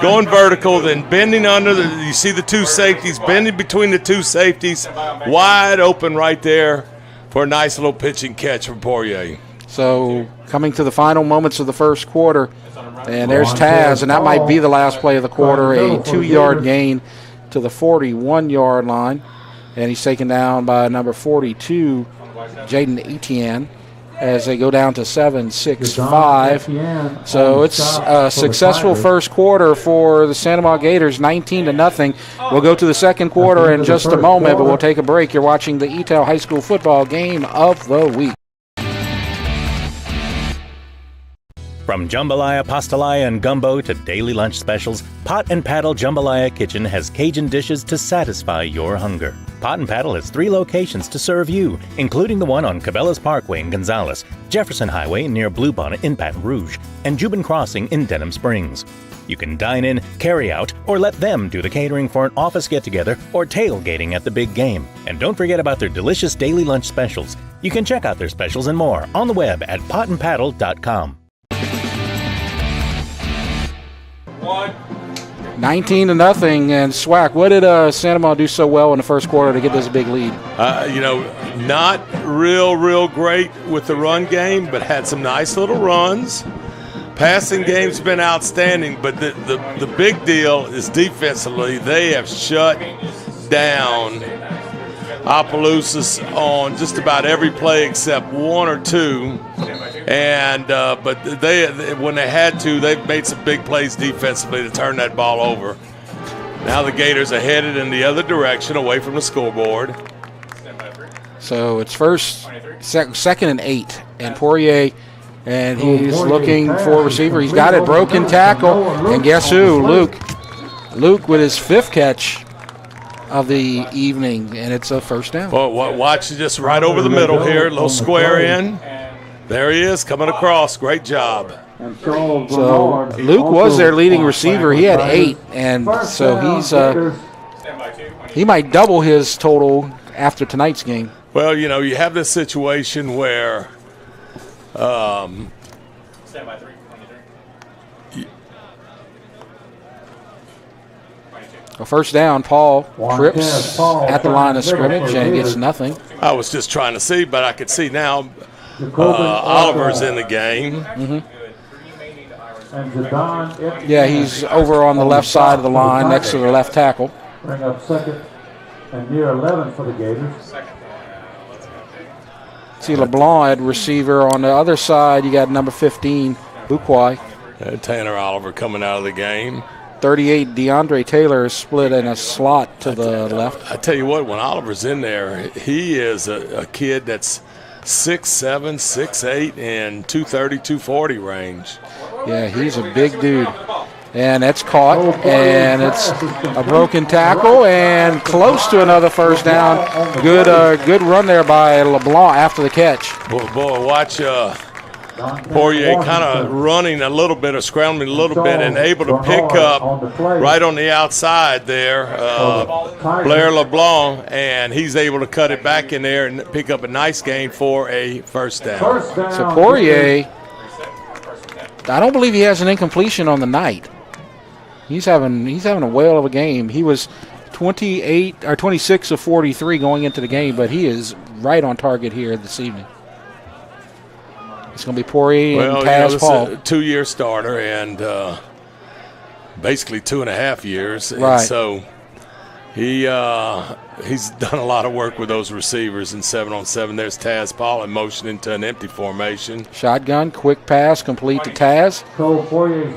Going vertical, then bending under. You see the 2 safeties, bending between the 2 safeties. Wide open right there for a nice little pitch and catch from Poirier. So coming to the final moments of the first quarter, and there's Taz, and that might be the last play of the quarter, a 2-yard gain to the 41-yard line. And he's taken down by number 42, Jaden Etienne, as they go down to 7-6-5. So it's a successful first quarter for the Santa Maria Gators, 19-0. We'll go to the second quarter in just a moment, but we'll take a break. You're watching the Eatel High School football game of the week. From jambalaya, pastalaya, and gumbo to daily lunch specials, Pot and Paddle Jambalaya Kitchen has Cajun dishes to satisfy your hunger. Pot and Paddle has 3 locations to serve you, including the one on Cabela's Parkway in Gonzales, Jefferson Highway near Bluebonnet in Baton Rouge, and Jubin Crossing in Denham Springs. You can dine in, carry out, or let them do the catering for an office get-together or tailgating at the big game. And don't forget about their delicious daily lunch specials. You can check out their specials and more on the web at potandpaddle.com. 19-0, and Swack, what did Santa Maria do so well in the first quarter to get this big lead? Not real great with the run game, but had some nice little runs. Passing game's been outstanding, but the big deal is defensively. They have shut down Opelousas on just about every play except 1 or 2. And but they when they had to, they've made some big plays defensively to turn that ball over. Now the Gators are headed in the other direction, away from the scoreboard. So it's second and 8, and Poirier, and he's looking for a receiver. He's got it, broken tackle, and guess who? Luke with his 5th catch of the evening, and it's a first down. Well, watch just right over the middle here, little square in. There he is, coming across. Great job. So Luke was their leading receiver. He had 8, and so he might double his total after tonight's game. Well, you have this situation where a first down, Paul trips at the line of scrimmage and gets nothing. I was just trying to see, but I could see now Oliver's in the game. Mm-hmm. Yeah, he's over on the left side of the line next to the left tackle. Bring up second and near 11 for the Gators. See LeBlanc at receiver. On the other side, you got number 15, Buquay. Tanner Oliver coming out of the game. 38, DeAndre Taylor is split in a slot to the left. I tell you what, when Oliver's in there, he is a kid that's 6'7", 6'8", and 230, 240 range. Yeah, he's a big dude. And that's caught, and it's a broken tackle, and close to another first down. Good run there by LeBlanc after the catch. Boy, watch Poirier kind of running a little bit or scrambling a little bit and able to pick up right on the outside there, Blair LeBlanc, and he's able to cut it back in there and pick up a nice gain for a first down. So Poirier, I don't believe he has an incompletion on the night. He's having a whale of a game. He was 26 of 43 going into the game, but he is right on target here this evening. It's going to be Poirier and Taz Paul. This is a 2-year starter and basically 2.5 years. Right. And so he's done a lot of work with those receivers in 7-on-7. There's Taz Paul in motion into an empty formation. Shotgun, quick pass, complete to Taz.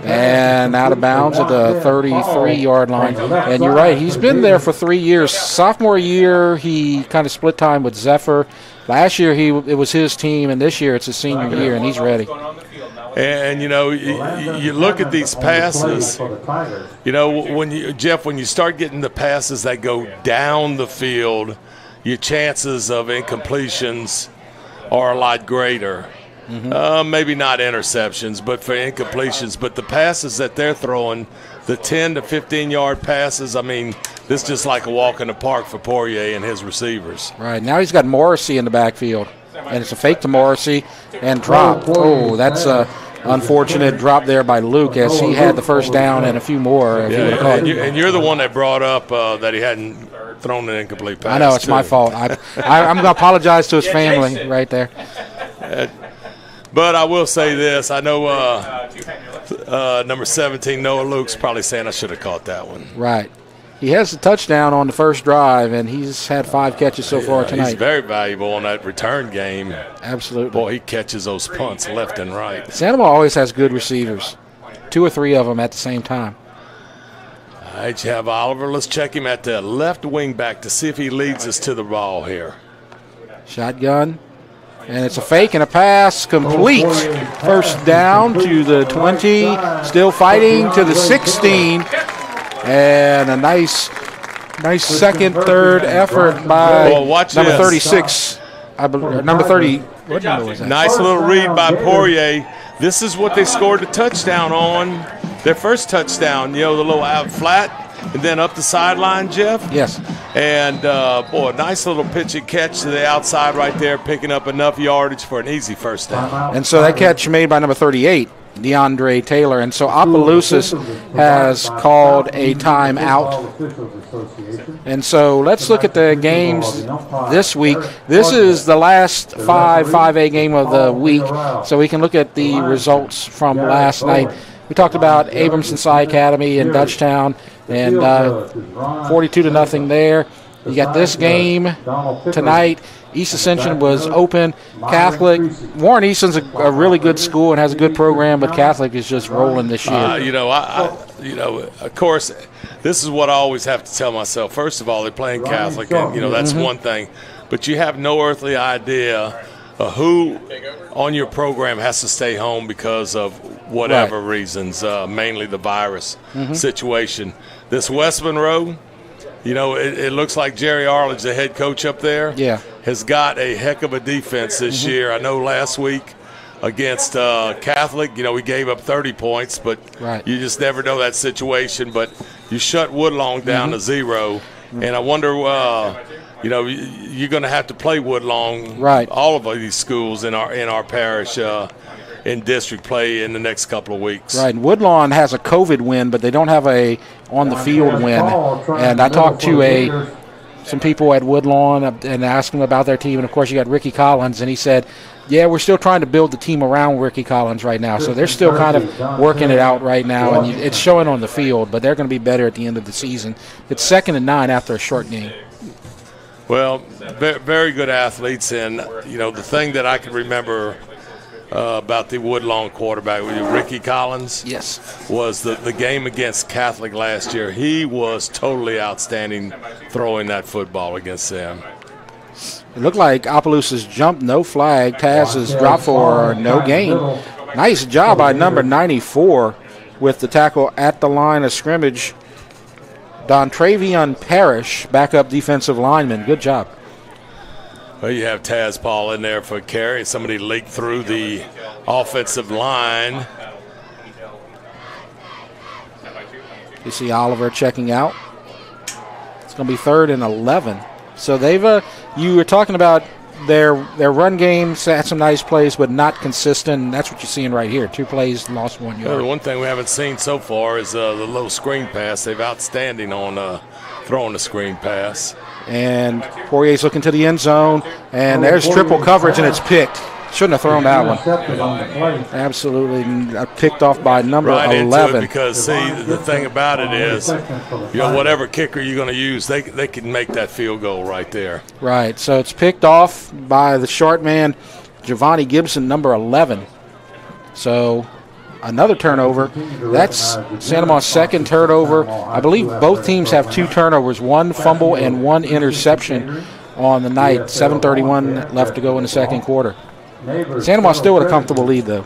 And out of bounds at the 33-yard line. And you're right, he's been there for 3 years. Sophomore year, he kind of split time with Zephyr. Last year, it was his team, and this year it's his senior year, and he's ready. And, you look at these passes, when you start getting the passes that go down the field, your chances of incompletions are a lot greater. Mm-hmm. Maybe not interceptions, but for incompletions. But the passes that they're throwing, the 10 to 15-yard passes, this is just like a walk in the park for Poirier and his receivers. Right. Now he's got Morrissey in the backfield. And it's a fake to Morrissey and drop. Oh, that's a unfortunate drop there by Luke as he had the first down and a few more. And you're the one that brought up that he hadn't thrown an incomplete pass. I know, it's my fault. I'm going to apologize to his family right there. But I will say this. I know number 17, Noah Luke's probably saying I should have caught that one. Right. He has the touchdown on the first drive, and he's had 5 catches so far tonight. He's very valuable on that return game. Absolutely. Boy, he catches those punts left and right. Santamar always has good receivers, 2 or 3 of them at the same time. All right, you have Oliver. Let's check him at the left wing back to see if he leads us to the ball here. Shotgun. And it's a fake and a pass complete. First down to the 20. Still fighting to the 16. And a nice second, third effort by number 36. Number 30. What number was that? Nice little read by Poirier. This is what they scored the touchdown on. Their first touchdown, the little out flat and then up the sideline, Jeff. Yes. And, boy, nice little pitch and catch to the outside right there, picking up enough yardage for an easy first down. And so that catch made by number 38, DeAndre Taylor. And so Opelousas has called a timeout. And so let's look at the games this week. This is the last 5A game of the week, so we can look at the results from last night. We talked about Abramson Sci Academy and Dutchtown, and 42-0 there. You got this game tonight. East Ascension was open. Catholic, Warren Easton's a really good school and has a good program, but Catholic is just rolling this year. Of course, this is what I always have to tell myself. First of all, they're playing Catholic, and that's one thing. But you have no earthly idea who on your program has to stay home because of whatever reasons, mainly the virus situation. This West Monroe, it looks like Jerry Arledge, the head coach up there, has got a heck of a defense this year. I know last week against Catholic, we gave up 30 points, but you just never know that situation. But you shut Woodlawn down to 0, and I wonder you're going to have to play Woodlawn, all of these schools in our parish in district play in the next couple of weeks. Right, and Woodlawn has a COVID win, but they don't have a on-the-field win. And I talked to some people at Woodlawn and asked them about their team, and, of course, you got Ricky Collins, and he said, yeah, we're still trying to build the team around Ricky Collins right now. So they're still kind of working it out right now, and it's showing on the field, but they're going to be better at the end of the season. It's 2nd and 9 after a short game. Well, very good athletes, and, the thing that I can remember about the Woodlawn quarterback, Ricky Collins, was the game against Catholic last year. He was totally outstanding throwing that football against them. It looked like Opelousas jumped, no flag. Taz is dropped for no gain. Nice job by number 94 with the tackle at the line of scrimmage. Dontravion Parrish, backup defensive lineman. Good job. Well, you have Taz Paul in there for a carry. Somebody leaked through the offensive line. You see Oliver checking out. It's going to be 3rd and 11. So they've you were talking about their run game had some nice plays, but not consistent. And that's what you're seeing right here. 2 plays, lost 1 yard. The one thing we haven't seen so far is the low screen pass. They've outstanding on throwing the screen pass. And Poirier's looking to the end zone, and there's triple coverage, and it's picked. Shouldn't have thrown that one. Absolutely picked off by number 11. Because, see, the thing about it is, whatever kicker you're going to use, they can make that field goal right there. Right, so it's picked off by the short man, Giovanni Gibson, number 11. So another turnover. That's Santamar's 2nd turnover. I believe both teams have 2 turnovers, 1 fumble and 1 interception on the night. 7:31 left to go in the second quarter. Santamar still with a comfortable lead, though.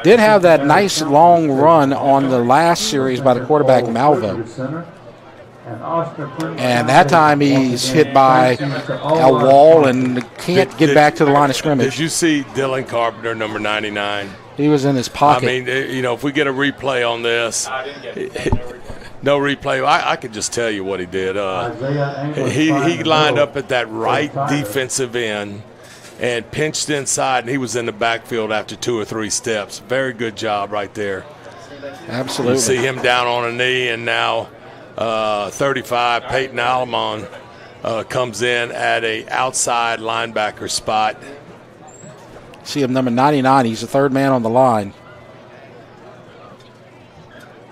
Did have that nice long run on the last series by the quarterback, Malvo. And that time he's hit by a wall and can't get back to the line of scrimmage. Did you see Dylan Carpenter, number 99? He was in his pocket. I mean, if we get a replay on this, no replay. I could just tell you what he did. He lined up at that right defensive end and pinched inside, and he was in the backfield after 2 or 3 steps. Very good job right there. Absolutely. You see him down on a knee, and now 35, Peyton Alamon comes in at a outside linebacker spot. See him, number 99. He's the 3rd man on the line.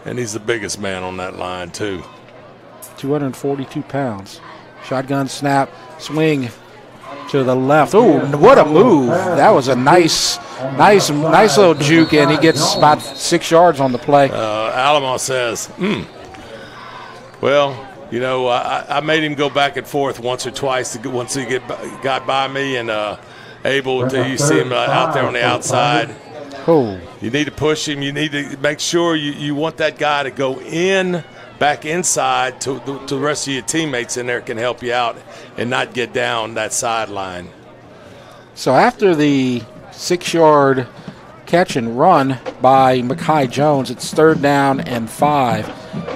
And he's the biggest man on that line, too. 242 pounds. Shotgun snap, swing to the left. Oh, what a move. That was a nice little juke, and he gets about 6 yards on the play. Alamo says, well, you know, I made him go back and forth once or twice once he got by me and able to, you see him out there on the outside. Cool. You need to push him. You need to make sure you want that guy to go back inside to the rest of your teammates in there can help you out and not get down that sideline. So after the 6-yard catch and run by Mekhi Jones, it's 3rd down and 5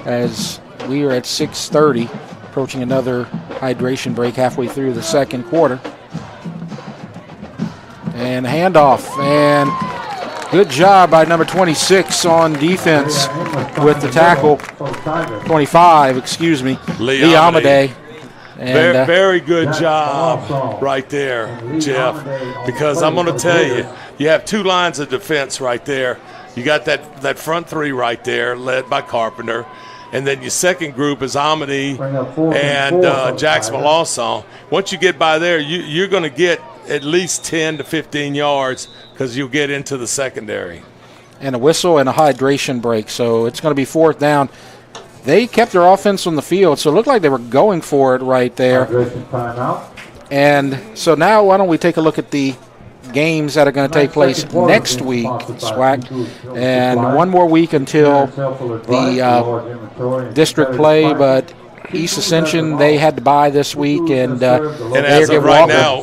as we are at 6:30, approaching another hydration break halfway through the second quarter. And handoff, and good job by number 26 on defense with the tackle. 25, excuse me. Lee Amadei. And, very good job right there, Jeff, because I'm going to tell you, you have 2 lines of defense right there. You got that front 3 right there led by Carpenter. And then your second group is Amadei and Jackson Lawson. Once you get by there, you're going to get at least 10 to 15 yards because you'll get into the secondary. And a whistle and a hydration break, so it's going to be 4th down. They kept their offense on the field, so it looked like they were going for it right there. And so now why don't we take a look at the games that are going to take place next week, Swack, and one more week until the district play, but East Ascension, they had to bye this week, and as of right now,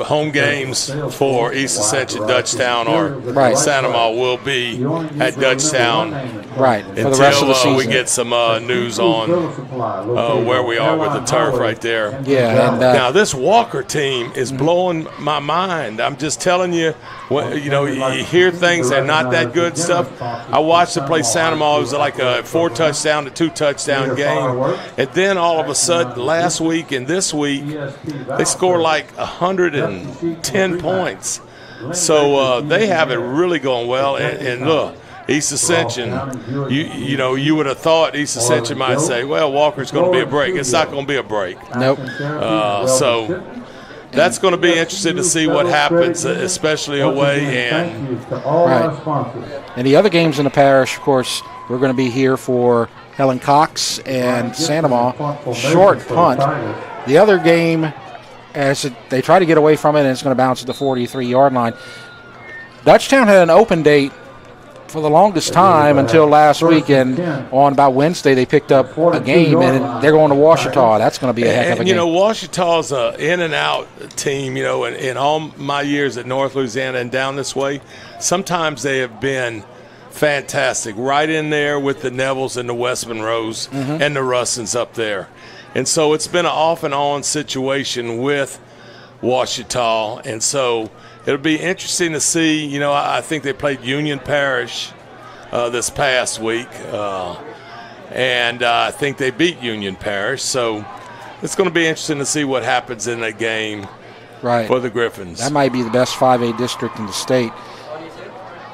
home games for East Ascension, Dutchtown, or Santa Ma will be at Dutchtown. Right, for the rest of the season. We get some news on where we are with the turf right there. Yeah. And, now, this Walker team is blowing my mind. I'm just telling you, you hear things that are not that good stuff. I watched them play Santa Ma. It was like a 4-touchdown to 2-touchdown game. And then all of a sudden, last week and this week, they score like 110 points. So they have it really going well. And look, East Ascension, you would have thought East Ascension might say, well, Walker's going to be a break. It's not going to be a break. Nope. So that's going to be interesting to see what happens, especially away. And the other games in the parish, of course, we're going to be here for Helen Cox and Santa Ma. Short punt. The other game, as they try to get away from it, and it's going to bounce at the 43-yard line. Dutchtown had an open date for the longest time until last week, and on about Wednesday they picked up a game, and they're going to Ouachita. That's going to be a heck of a game. Ouachita's an in-and-out team. In all my years at North Louisiana and down this way, sometimes they have been fantastic, right in there with the Nevilles and the West Monroes and the Russins up there. And so it's been an off-and-on situation with Ouachita, and so it'll be interesting to see. I think they played Union Parish this past week, and I think they beat Union Parish. So it's going to be interesting to see what happens in that game for the Griffins. That might be the best 5A district in the state,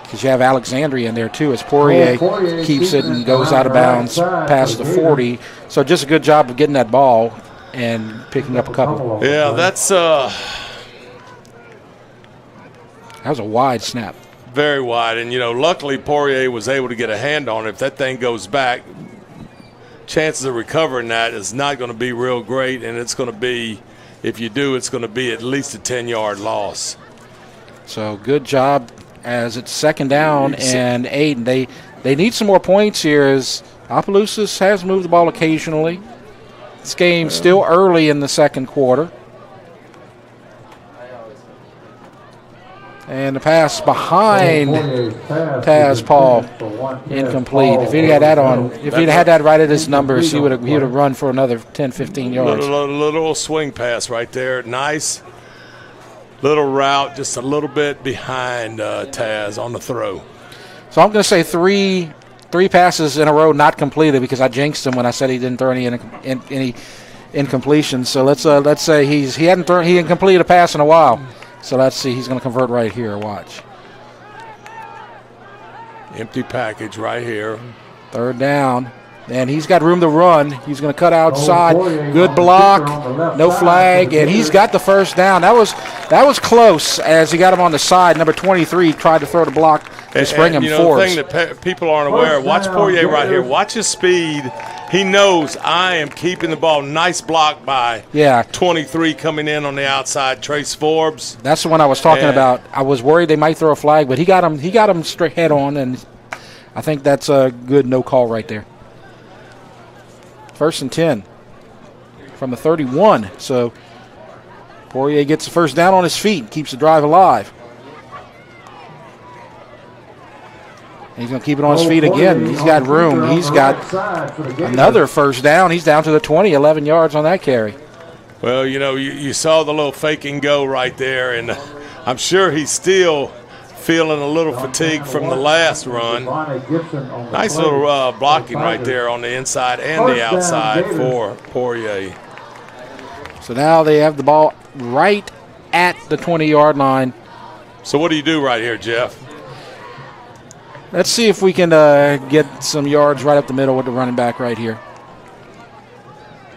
because you have Alexandria in there too, as Poirier keeps it and goes out of bounds past the 40. So just a good job of getting that ball and picking up a couple. Yeah, that's that was a wide snap. Very wide. And, luckily Poirier was able to get a hand on it. If that thing goes back, chances of recovering that is not going to be real great. And it's going to be, if you do, it's going to be at least a 10-yard loss. So good job as it's 2nd down and 8. And they need some more points here, as Opelousas has moved the ball occasionally. This game's still early in the second quarter. And the pass behind Taz Paul, incomplete. If he'd had that right at his numbers, he would have run for another 10, 15 yards. Little swing pass right there. Nice little route, just a little bit behind Taz on the throw. So I'm going to say three passes in a row not completed, because I jinxed him when I said he didn't throw any incompletions. So let's say he hadn't completed a pass in a while. So let's see, he's going to convert right here. Watch. Empty package right here. Third down. And he's got room to run. He's going to cut outside. Good block. No flag. And he's got the first down. That was close as he got him on the side. Number 23 tried to throw the block to spring him forward. The thing that people aren't aware of, watch Poirier right here. Watch his speed. He knows I am keeping the ball. Nice block by 23 coming in on the outside. Trace Forbes. That's the one I was talking about. I was worried they might throw a flag, but he got him straight head on, and I think that's a good no call right there. 1st and 10 from the 31. So Poirier gets the first down on his feet, keeps the drive alive. He's going to keep it on his feet again. He's got room. He's got another first down. He's down to the 20, 11 yards on that carry. Well, you saw the little fake and go right there, and I'm sure he's still feeling a little fatigue from the last run. Nice little blocking right there on the inside and the outside for Poirier. So now they have the ball right at the 20-yard line. So what do you do right here, Jeff? Let's see if we can get some yards right up the middle with the running back right here.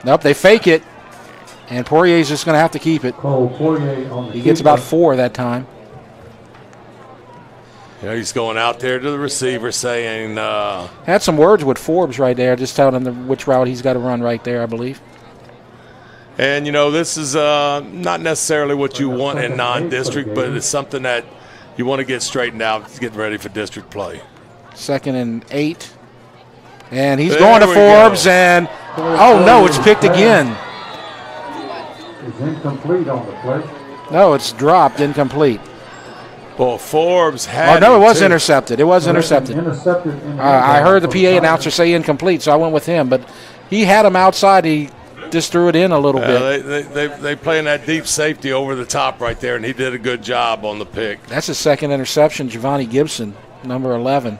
Nope, they fake it, and Poirier's just going to have to keep it. He gets about 4 that time. He's going out there to the receiver saying... Had some words with Forbes right there, just telling him which route he's got to run right there, I believe. And, this is not necessarily what you want in non-district, but it's something that you want to get straightened out, getting ready for district play. 2nd and 8. And he's going to Forbes, and, oh, no, it's picked again. It's incomplete on the play. No, it's dropped, incomplete. Well, Forbes had. Oh, no, it was intercepted. It was intercepted. I heard the PA announcer say incomplete, so I went with him. But he had him outside. He just threw it in a little bit. They playing that deep safety over the top right there, and he did a good job on the pick. That's his second interception, Giovanni Gibson, number 11.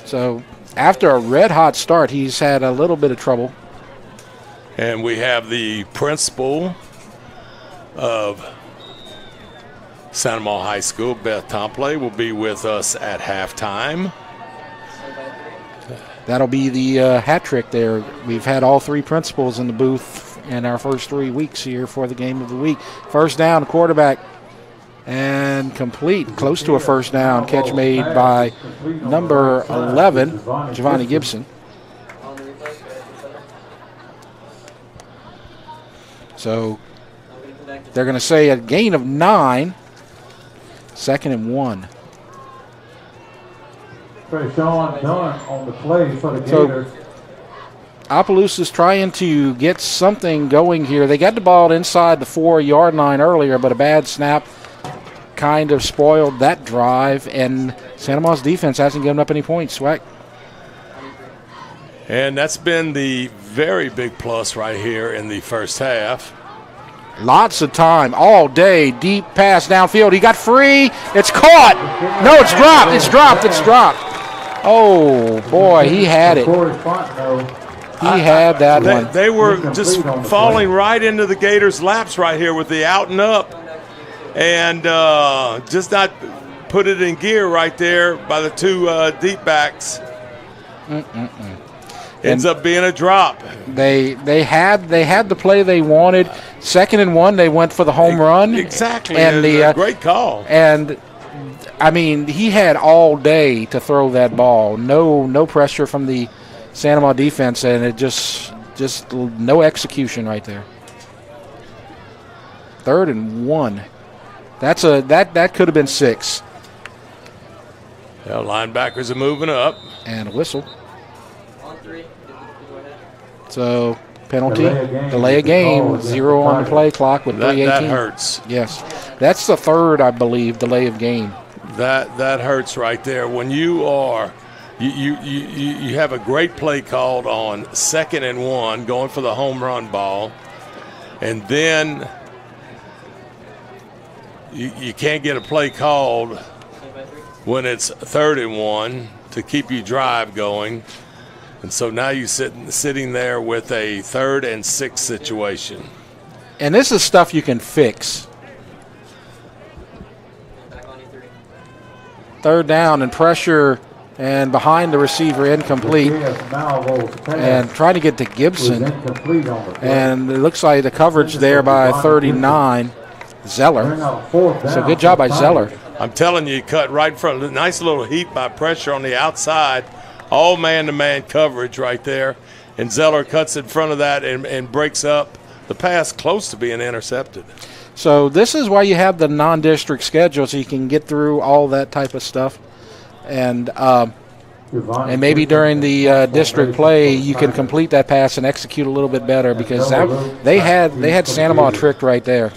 So after a red-hot start, he's had a little bit of trouble. And we have the principal of Santa Maria High School, Beth Tomplay, will be with us at halftime. That'll be the hat trick there. We've had all 3 principals in the booth in our first 3 weeks here for the game of the week. First down, quarterback, and complete. Close to a first down. Catch made by number 11, Giovanni Gibson. So they're going to say a gain of 9. 2nd and 1. Sean Dunn on the play for the Gators. Opelousas trying to get something going here. They got the ball inside the 4-yard line earlier, but a bad snap kind of spoiled that drive, and Santa Maria's defense hasn't given up any points. Swack. And that's been the very big plus right here in the first half. Lots of time all day. Deep pass downfield. He got free. It's caught. No, it's dropped. It's dropped. It's dropped. Oh, boy, he had it. He had that one. They were just falling right into the Gators' laps right here with the out and up, and just not put it in gear right there by the 2 deep backs. Ends up being a drop. They had the play they wanted. 2nd and 1, they went for the home run. Exactly. And a great call. And I mean, he had all day to throw that ball. No pressure from the Santa Maria defense, and it just no execution right there. 3rd and 1. That could have been 6. Well, linebackers are moving up. And a whistle. So, penalty, delay a game, 0 on the play clock with 3:18. That hurts. Yes. That's the 3rd, I believe, delay of game. That hurts right there. When you are you have a great play called on 2nd and 1, going for the home run ball, and then you can't get a play called when it's 3rd and 1 to keep your drive going. And so now you're sitting there with a 3rd and 6 situation. And this is stuff you can fix. Third down and pressure and behind the receiver, incomplete. And trying to get to Gibson. And it looks like the coverage there by 39, Zeller. So good job by Zeller. I'm telling you, he cut right in front. Nice little heat by pressure on the outside. All man-to-man coverage right there. And Zeller cuts in front of that and breaks up the pass close to being intercepted. So this is why you have the non-district schedule, so you can get through all that type of stuff. And maybe during the district play, you can complete that pass and execute a little bit better, because they had Santa Maria tricked right there.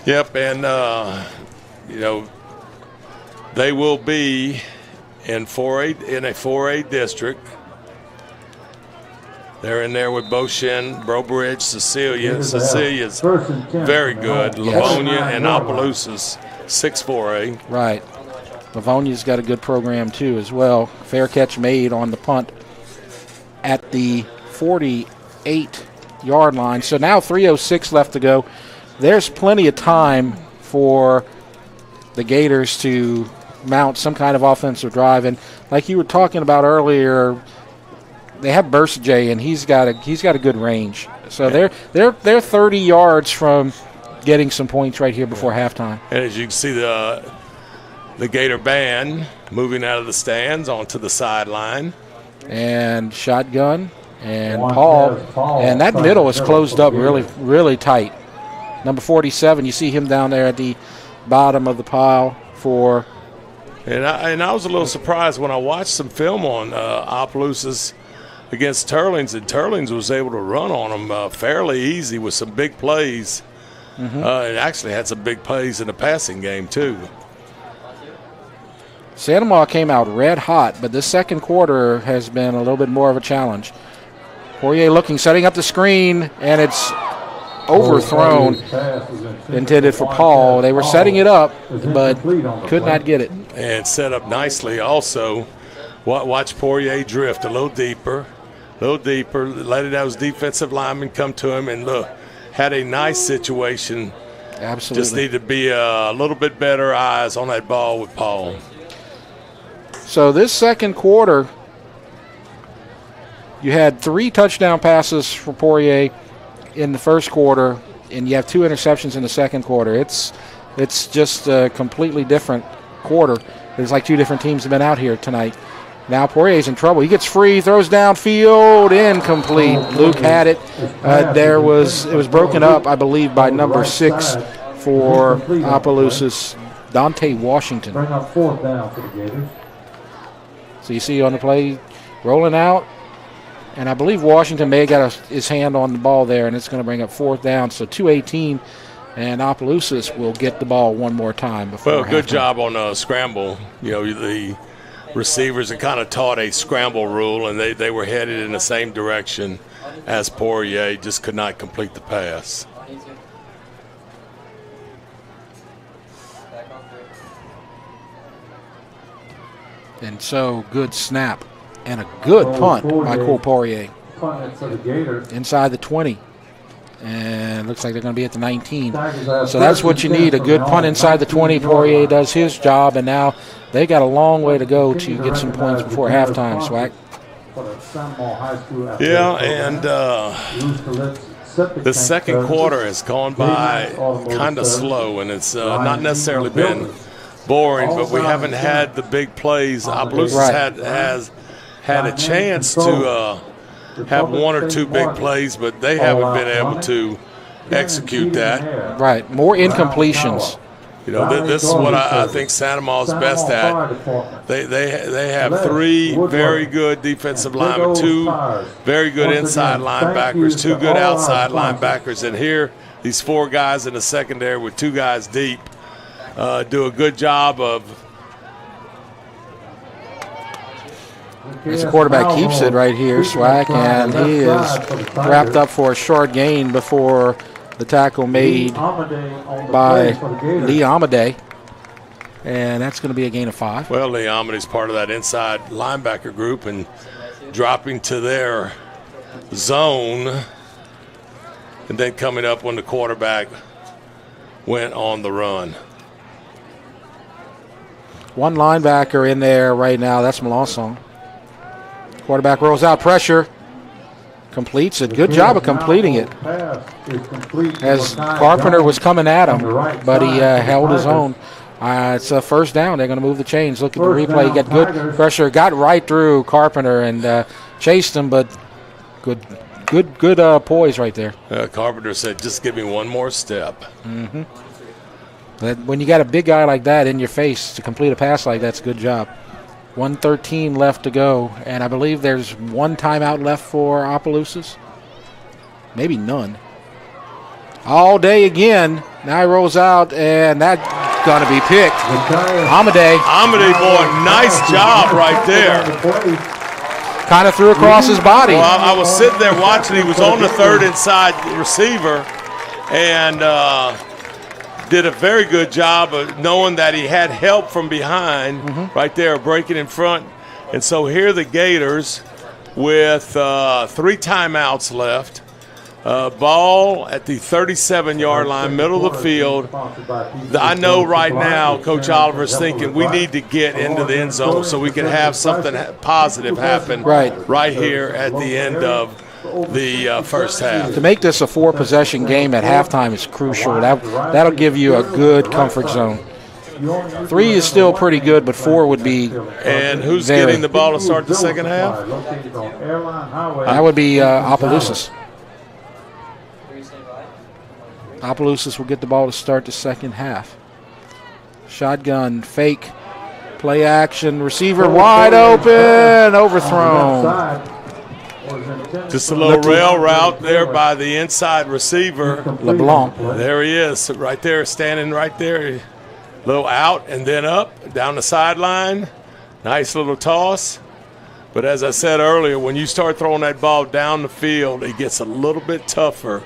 Yep, and they will be in a 4A district. They're in there with Beauchene, Brobridge, Cecilia. Cecilia's very good. Livonia and Opelousas, 6-4A. Right. Livonia's got a good program too as well. Fair catch made on the punt at the 48-yard line. So now 3:06 left to go. There's plenty of time for the Gators to mount some kind of offensive drive. And like you were talking about earlier, they have Burst J, and he's got a good range. So they're 30 yards from getting some points right here before halftime. And as you can see, the Gator band moving out of the stands onto the sideline. And shotgun and Paul. And that middle is closed up really, really tight. Number 47, you see him down there at the bottom of the pile for. And I was a little surprised when I watched some film on Opelousas against Turlings, and Turlings was able to run on them fairly easy with some big plays. It actually had some big plays in the passing game too. Santa Maria came out red hot, but this second quarter has been a little bit more of a challenge. Poirier looking, setting up the screen, and it's overthrown, intended for Paul. They were setting it up, but could not get it. And set up nicely also. Watch Poirier drift a little deeper, letting those defensive linemen come to him, and look, had a nice situation. Absolutely. Just need to be a little bit better eyes on that ball with Paul. So this second quarter, you had 3 touchdown passes for Poirier in the first quarter, and you have 2 interceptions in the second quarter. It's just a completely different quarter. It's like 2 different teams have been out here tonight. Now Poirier's in trouble. He gets free, throws downfield, incomplete. Luke had it. It was broken up, I believe, by number 6 for Opelousas, Dante Washington. Bring up 4th down for the Gators. So you see on the play, rolling out, and I believe Washington may have got his hand on the ball there, and it's going to bring up 4th down. So 2:18, and Opelousas will get the ball one more time before halftime. Good job on a scramble. The receivers had kind of taught a scramble rule, and they were headed in the same direction as Poirier, just could not complete the pass. And so good snap and a good punt by Cole Poirier. Inside the 20. And looks like they're going to be at the 19. So that's what you need, a good punt inside the 20. Poirier does his job, and now they got a long way to go to get some points before halftime, Swag. Yeah, and the second quarter has gone by kind of slow, and it's not necessarily been boring, but we haven't had the big plays. Opelousas has had a chance to have 1 or 2 big plays, but they haven't been able to execute that. Right, more incompletions. This is what I think Santa Maria's best at. They have 3 very good defensive linemen, 2 very good inside linebackers, 2 good outside linebackers, and here these 4 guys in the secondary with 2 guys deep do a good job of. As the quarterback keeps it right here, Swack, and he is wrapped up for a short gain before the tackle made by Lee Amadei. And that's going to be a gain of 5. Well, Lee Amadei's part of that inside linebacker group, and dropping to their zone, and then coming up when the quarterback went on the run. One linebacker in there right now. That's Melanson. Quarterback rolls out, pressure. Completes it. Good job of completing it. As Carpenter was coming at him, but he held his own. It's a first down. They're going to move the chains. Look at the replay. Got good pressure. Got right through Carpenter and chased him, but good poise right there. Carpenter said, just give me one more step. Mm-hmm. But when you got a big guy like that in your face to complete a pass like that's a good job. 1:13 left to go, and I believe there's one timeout left for Opelousas. Maybe none. All day again. Now he rolls out, and that's going to be picked. Amade, boy, nice job right there. Kind of threw across his body. Well, I was sitting there watching. He was on the third inside receiver, and did a very good job of knowing that he had help from behind right there, breaking in front. And so here are the Gators with 3 timeouts left. Ball at the 37-yard line, middle of the field. I know right now Coach Oliver's thinking we need to get into the end zone so we can have something positive happen right here at the end of the first half. To make this a 4-possession game at halftime is crucial. That'll give you a good comfort zone. 3 is still pretty good, but 4 would be. And who's getting the ball to start the second half? That would be Opelousas. Opelousas will get the ball to start the second half. Shotgun, fake, play action, receiver wide open, overthrown. Just a little rail route there by the inside receiver. LeBlanc. There he is, right there, standing right there. Little out and then up, down the sideline. Nice little toss. But as I said earlier, when you start throwing that ball down the field, it gets a little bit tougher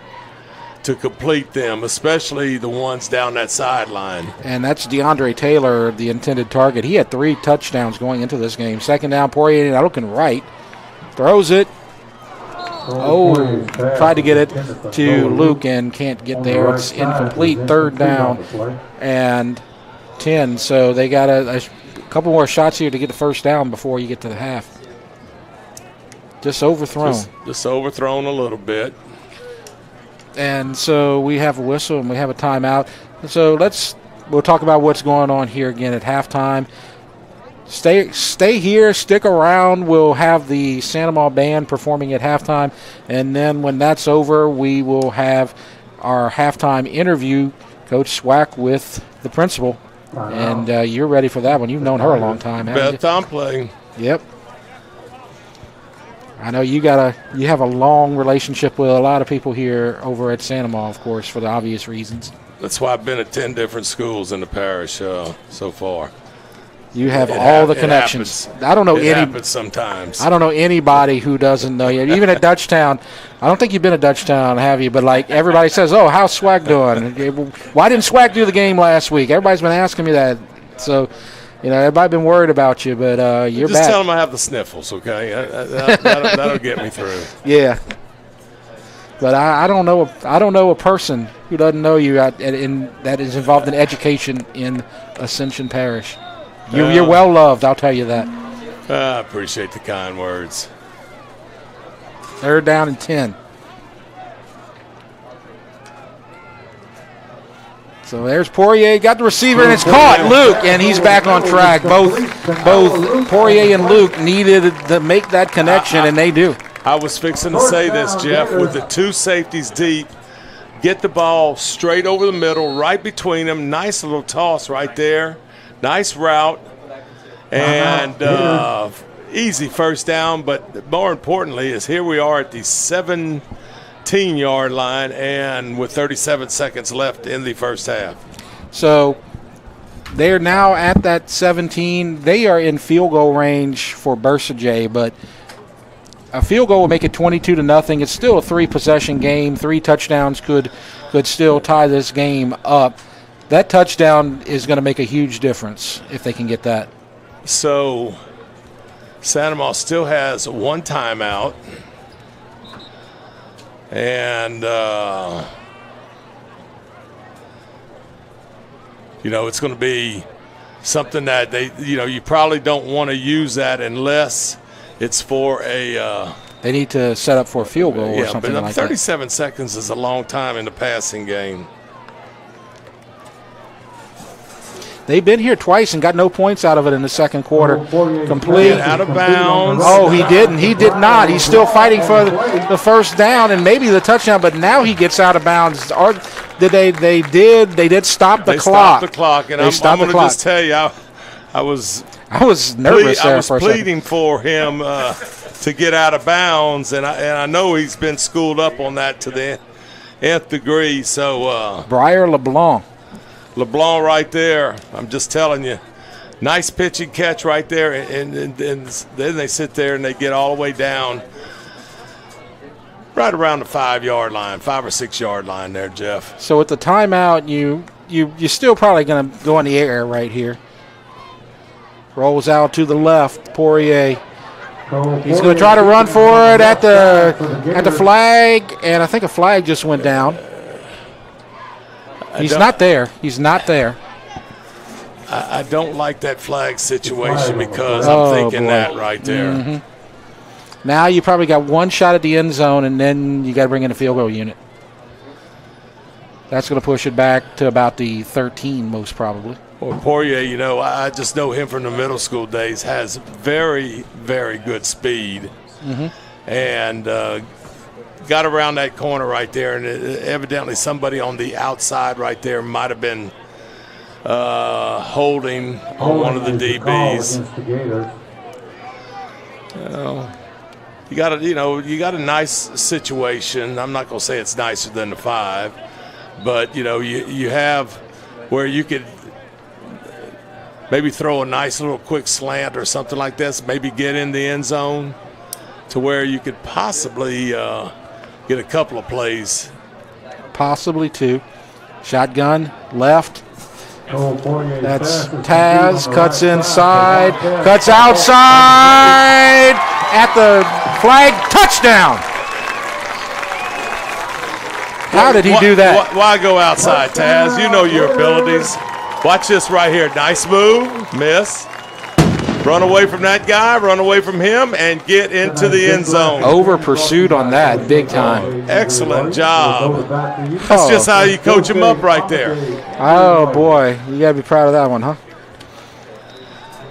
to complete them, especially the ones down that sideline. And that's DeAndre Taylor, the intended target. He had 3 touchdowns going into this game. Second down, Poirier now looking right. Throws it. Oh, tried to get it to Luke and can't get there. It's incomplete. Third down and 10. So they got a couple more shots here to get the first down before you get to the half. Just overthrown. Just overthrown a little bit. And so we have a whistle and we have a timeout. So we'll talk about what's going on here again at halftime. Stay here, stick around. We'll have the Santa Ma band performing at halftime. And then when that's over, we will have our halftime interview, Coach Swack with the principal. And you're ready for that one. You've known her a long time, haven't you? Beth playing. Yep. I know you have a long relationship with a lot of people here over at Santa Ma, of course, for the obvious reasons. That's why I've been at 10 different schools in the parish so far. You have all the connections. I don't know it happens sometimes. I don't know anybody who doesn't know you. Even at Dutchtown, I don't think you've been at Dutchtown, have you? But like everybody says, "Oh, how's Swag doing? Why didn't Swag do the game last week?" Everybody's been asking me that. So, everybody's been worried about you, but you're back. Just tell them I have the sniffles, okay? That'll get me through. Yeah. But I don't know a person who doesn't know you that is involved in education in Ascension Parish. You're well loved, I'll tell you that. I appreciate the kind words. Third down and 10. So there's Poirier, got the receiver, and it's caught. Luke, and he's back on track. Both Poirier and Luke needed to make that connection, and they do. I was fixing to say this, Jeff, with the 2 safeties deep, get the ball straight over the middle, right between them. Nice little toss right there. Nice route, and easy first down. But more importantly is here we are at the 17-yard line and with 37 seconds left in the first half. So they're now at that 17. They are in field goal range for Bursajay, but a field goal will make it 22-0. It's still a 3-possession game. 3 touchdowns could still tie this game up. That touchdown is going to make a huge difference if they can get that. So Santa Ma still has 1 timeout. And, it's going to be something that you probably don't want to use that unless it's for a. They need to set up for a field goal or something but like that. 37 seconds is a long time in the passing game. They've been here twice and got no points out of it in the second quarter. Complete. Out of bounds. Oh, he didn't. He did not. He's still fighting for the first down and maybe the touchdown, but now he gets out of bounds. Or did they did stop the clock. Stopped the clock, and I'm going to just tell you, I was nervous there for a second. pleading for him to get out of bounds, and I know he's been schooled up on that to the nth degree. So Briar LeBlanc right there. I'm just telling you, nice pitch and catch right there, and then they sit there and they get all the way down right around the 5 or 6 yard line there, Jeff. So with the timeout, you're still probably going to go in the air right here. Rolls out to the left, Poirier. He's going to try to run for it at the flag, and I think a flag just went down. He's not there. I don't like that flag situation because I'm thinking that right there. Mm-hmm. Now you probably got one shot at the end zone, and then you got to bring in a field goal unit. That's going to push it back to about the 13, most probably. Well, Poirier, I just know him from the middle school days, has very, very good speed. Mm-hmm. And got around that corner right there, and evidently somebody on the outside right there might have been holding on one of the DBs. You got a nice situation. I'm not going to say it's nicer than the 5, but you have where you could maybe throw a nice little quick slant or something like this, maybe get in the end zone to where you could possibly get a couple of plays. Possibly two. Shotgun left. That's Taz. Cuts inside. Cuts outside. At the flag. Touchdown. How did he do that? Why go outside, Taz? You know your abilities. Watch this right here. Nice move. Miss. Run away from that guy, run away from him, and get into the end zone. Over pursuit on that, big time. Excellent job. That's just how you coach him up right there. Oh, boy. You got to be proud of that one, huh?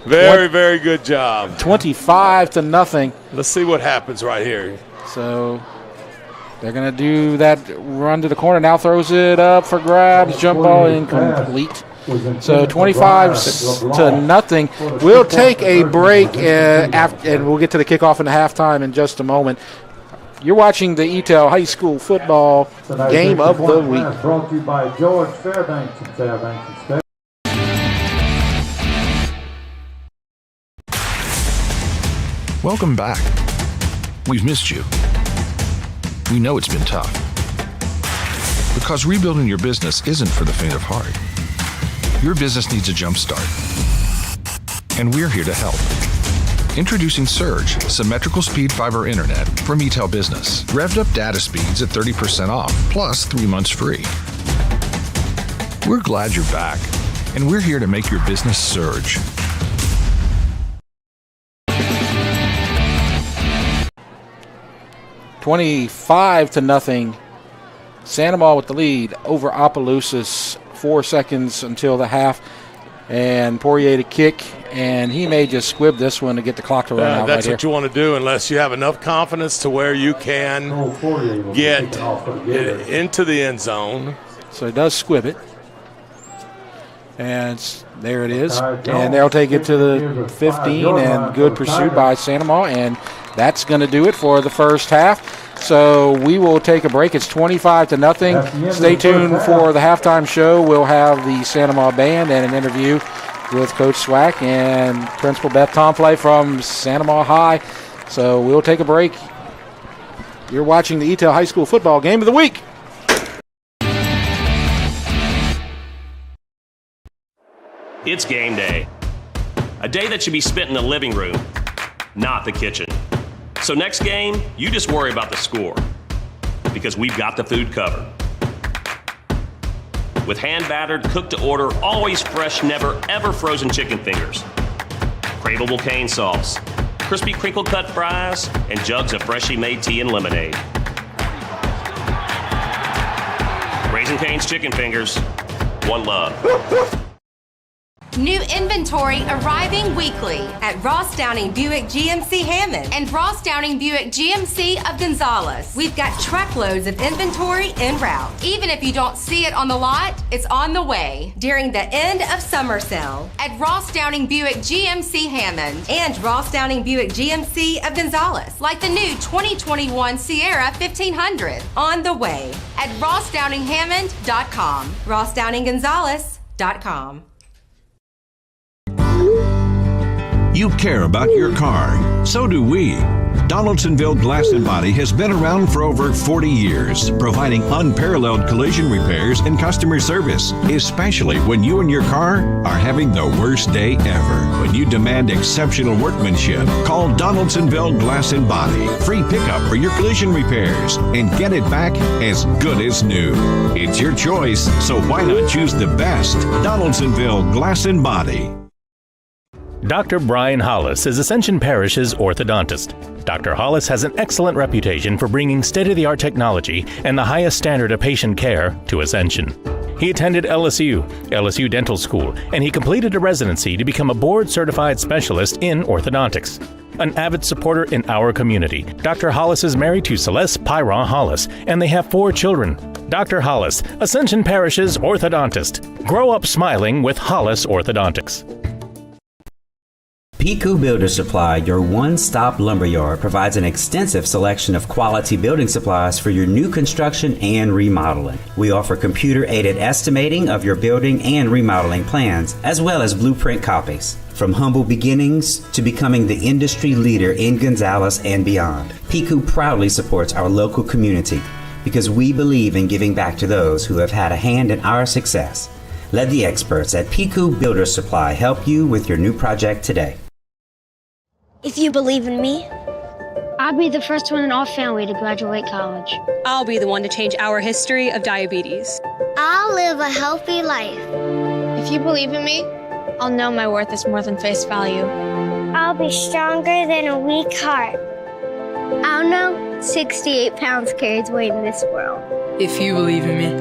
Very, very good job. 25-0. Let's see what happens right here. So they're going to do that run to the corner. Now throws it up for grabs. Jump ball incomplete. So 25-0. We'll take a break and we'll get to the kickoff and the halftime in just a moment. You're watching the Eatel High School football game of the week. Brought to you by George Fairbanks and Fairbanks Inspector. Welcome back. We've missed you. We know it's been tough. Because rebuilding your business isn't for the faint of heart. Your business needs a jump start. And we're here to help. Introducing Surge, symmetrical speed fiber internet from Eatel Business. Revved up data speeds at 30% off, plus 3 months free. We're glad you're back, and we're here to make your business surge. $25-0. Santa Maria with the lead over Opelousas. 4 seconds until the half, and Poirier to kick, and he may just squib this one to get the clock to run out. That's right what you want to do unless you have enough confidence to where you can get into the end zone. So he does squib it, and there it is, and they'll take it to the 15, and good pursuit by Santa Maria, and that's going to do it for the first half. So we will take a break. It's 25-0. Stay tuned for the halftime show. We'll have the Santa Maria Band and an interview with Coach Swack and Principal Beth Tomplay from Santa Maria High. So we'll take a break. You're watching the Eatel High School football game of the week. It's game day. A day that should be spent in the living room, not the kitchen. So next game, you just worry about the score because we've got the food covered. with hand-battered, cooked-to-order, always fresh, never ever frozen chicken fingers, craveable cane sauce, crispy crinkle-cut fries, and jugs of freshly made tea and lemonade. Raising Cane's Chicken Fingers, one love. New inventory arriving weekly at Ross Downing Buick GMC Hammond and Ross Downing Buick GMC of Gonzales. We've got truckloads of inventory en route. Even if you don't see it on the lot, it's on the way during the end of summer sale at Ross Downing Buick GMC Hammond and Ross Downing Buick GMC of Gonzales, like the new 2021 Sierra 1500 on the way at rossdowninghammond.com, rossdowninggonzales.com. You care about your car. So do we. Donaldsonville Glass and Body has been around for over 40 years, providing unparalleled collision repairs and customer service, especially when you and your car are having the worst day ever. When you demand exceptional workmanship, call Donaldsonville Glass and Body. Free pickup for your collision repairs and get it back as good as new. It's your choice, so why not choose the best? Donaldsonville Glass and Body. Dr. Brian Hollis is Ascension Parish's orthodontist. Dr. Hollis has an excellent reputation for bringing state-of-the-art technology and the highest standard of patient care to Ascension. He attended LSU Dental School, and he completed a residency to become a board-certified specialist in orthodontics. An avid supporter in our community, Dr. Hollis is married to Celeste Pyron Hollis, and they have 4 children. Dr. Hollis, Ascension Parish's orthodontist. Grow up smiling with Hollis Orthodontics. Piku Builder Supply, your one-stop lumberyard, provides an extensive selection of quality building supplies for your new construction and remodeling. We offer computer-aided estimating of your building and remodeling plans, as well as blueprint copies. From humble beginnings to becoming the industry leader in Gonzales and beyond, Piku proudly supports our local community because we believe in giving back to those who have had a hand in our success. Let the experts at Piku Builder Supply help you with your new project today. If you believe in me, I'll be the first one in our family to graduate college. I'll be the one to change our history of diabetes. I'll live a healthy life. If you believe in me, I'll know my worth is more than face value. I'll be stronger than a weak heart. I'll know 68 pounds carries weight in this world. If you believe in me,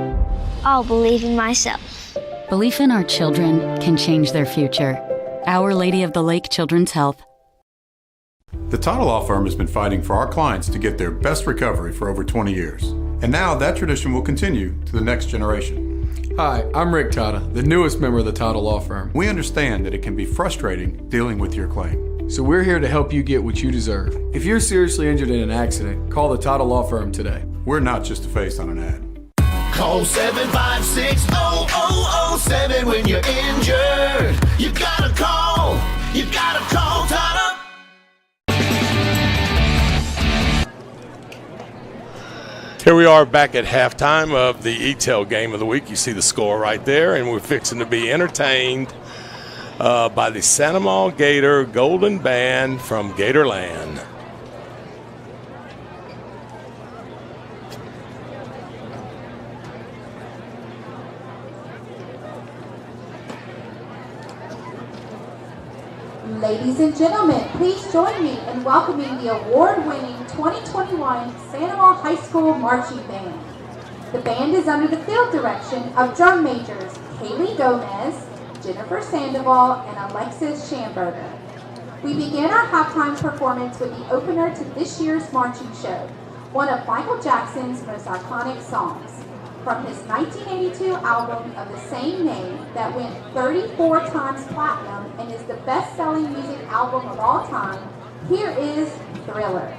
I'll believe in myself. Belief in our children can change their future. Our Lady of the Lake Children's Health. The Title Law Firm has been fighting for our clients to get their best recovery for over 20 years. And now that tradition will continue to the next generation. Hi, I'm Rick Tata, the newest member of the Title Law Firm. We understand that it can be frustrating dealing with your claim. So we're here to help you get what you deserve. If you're seriously injured in an accident, call the Title Law Firm today. We're not just a face on an ad. Call 756-0007 when you're injured. You gotta call Title. Here we are back at halftime of the Eatel game of the week. You see the score right there, and we're fixing to be entertained by the Santa Maria Gator Golden Band from Gatorland. Ladies and gentlemen, please join me in welcoming the award-winning 2021 Santa Maria High School Marching Band. The band is under the field direction of drum majors Kaylee Gomez, Jennifer Sandoval, and Alexis Schamberger. We began our halftime performance with the opener to this year's marching show, one of Michael Jackson's most iconic songs. From his 1982 album of the same name that went 34 times platinum and is the best-selling music album of all time, here is Thriller.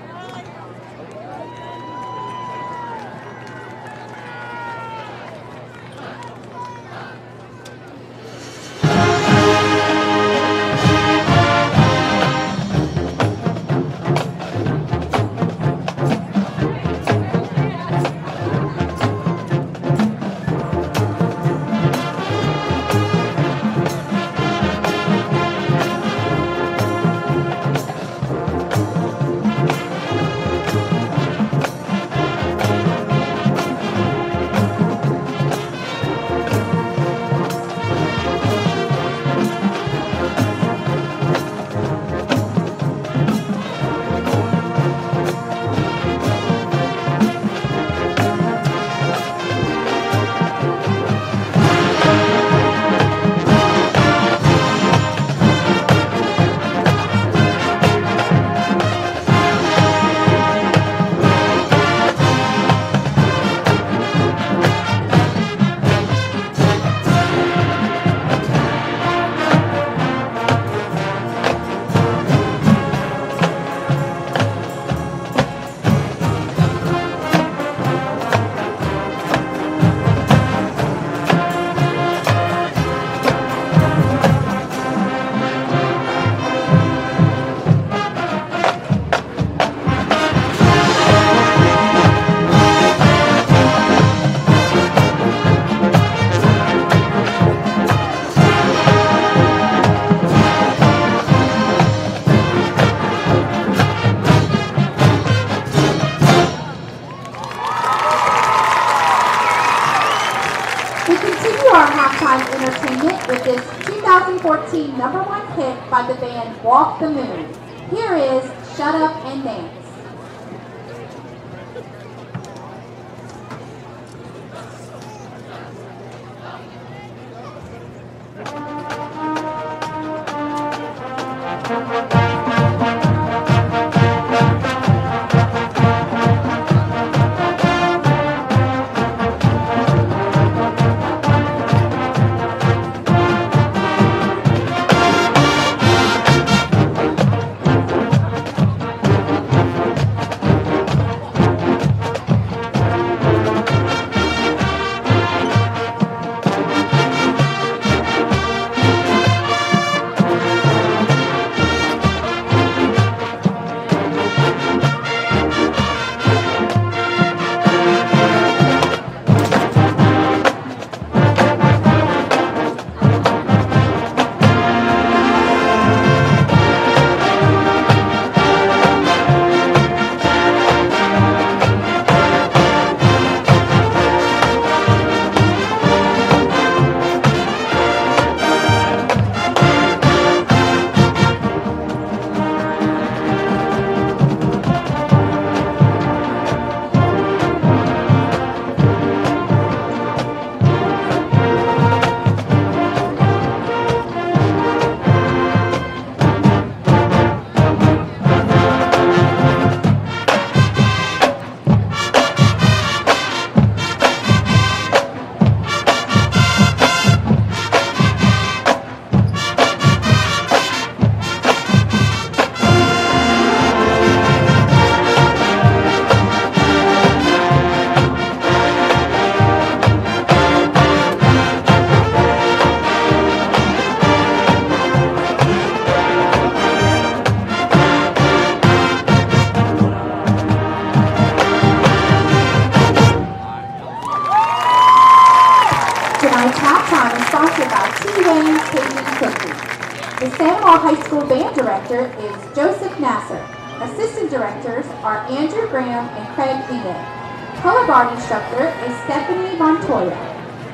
hit by the band Walk the Moon. Here is Shut Up and Dance. High School Band Director is Joseph Nasser. Assistant Directors are Andrew Graham and Craig Enid. Color Guard Instructor is Stephanie Montoya.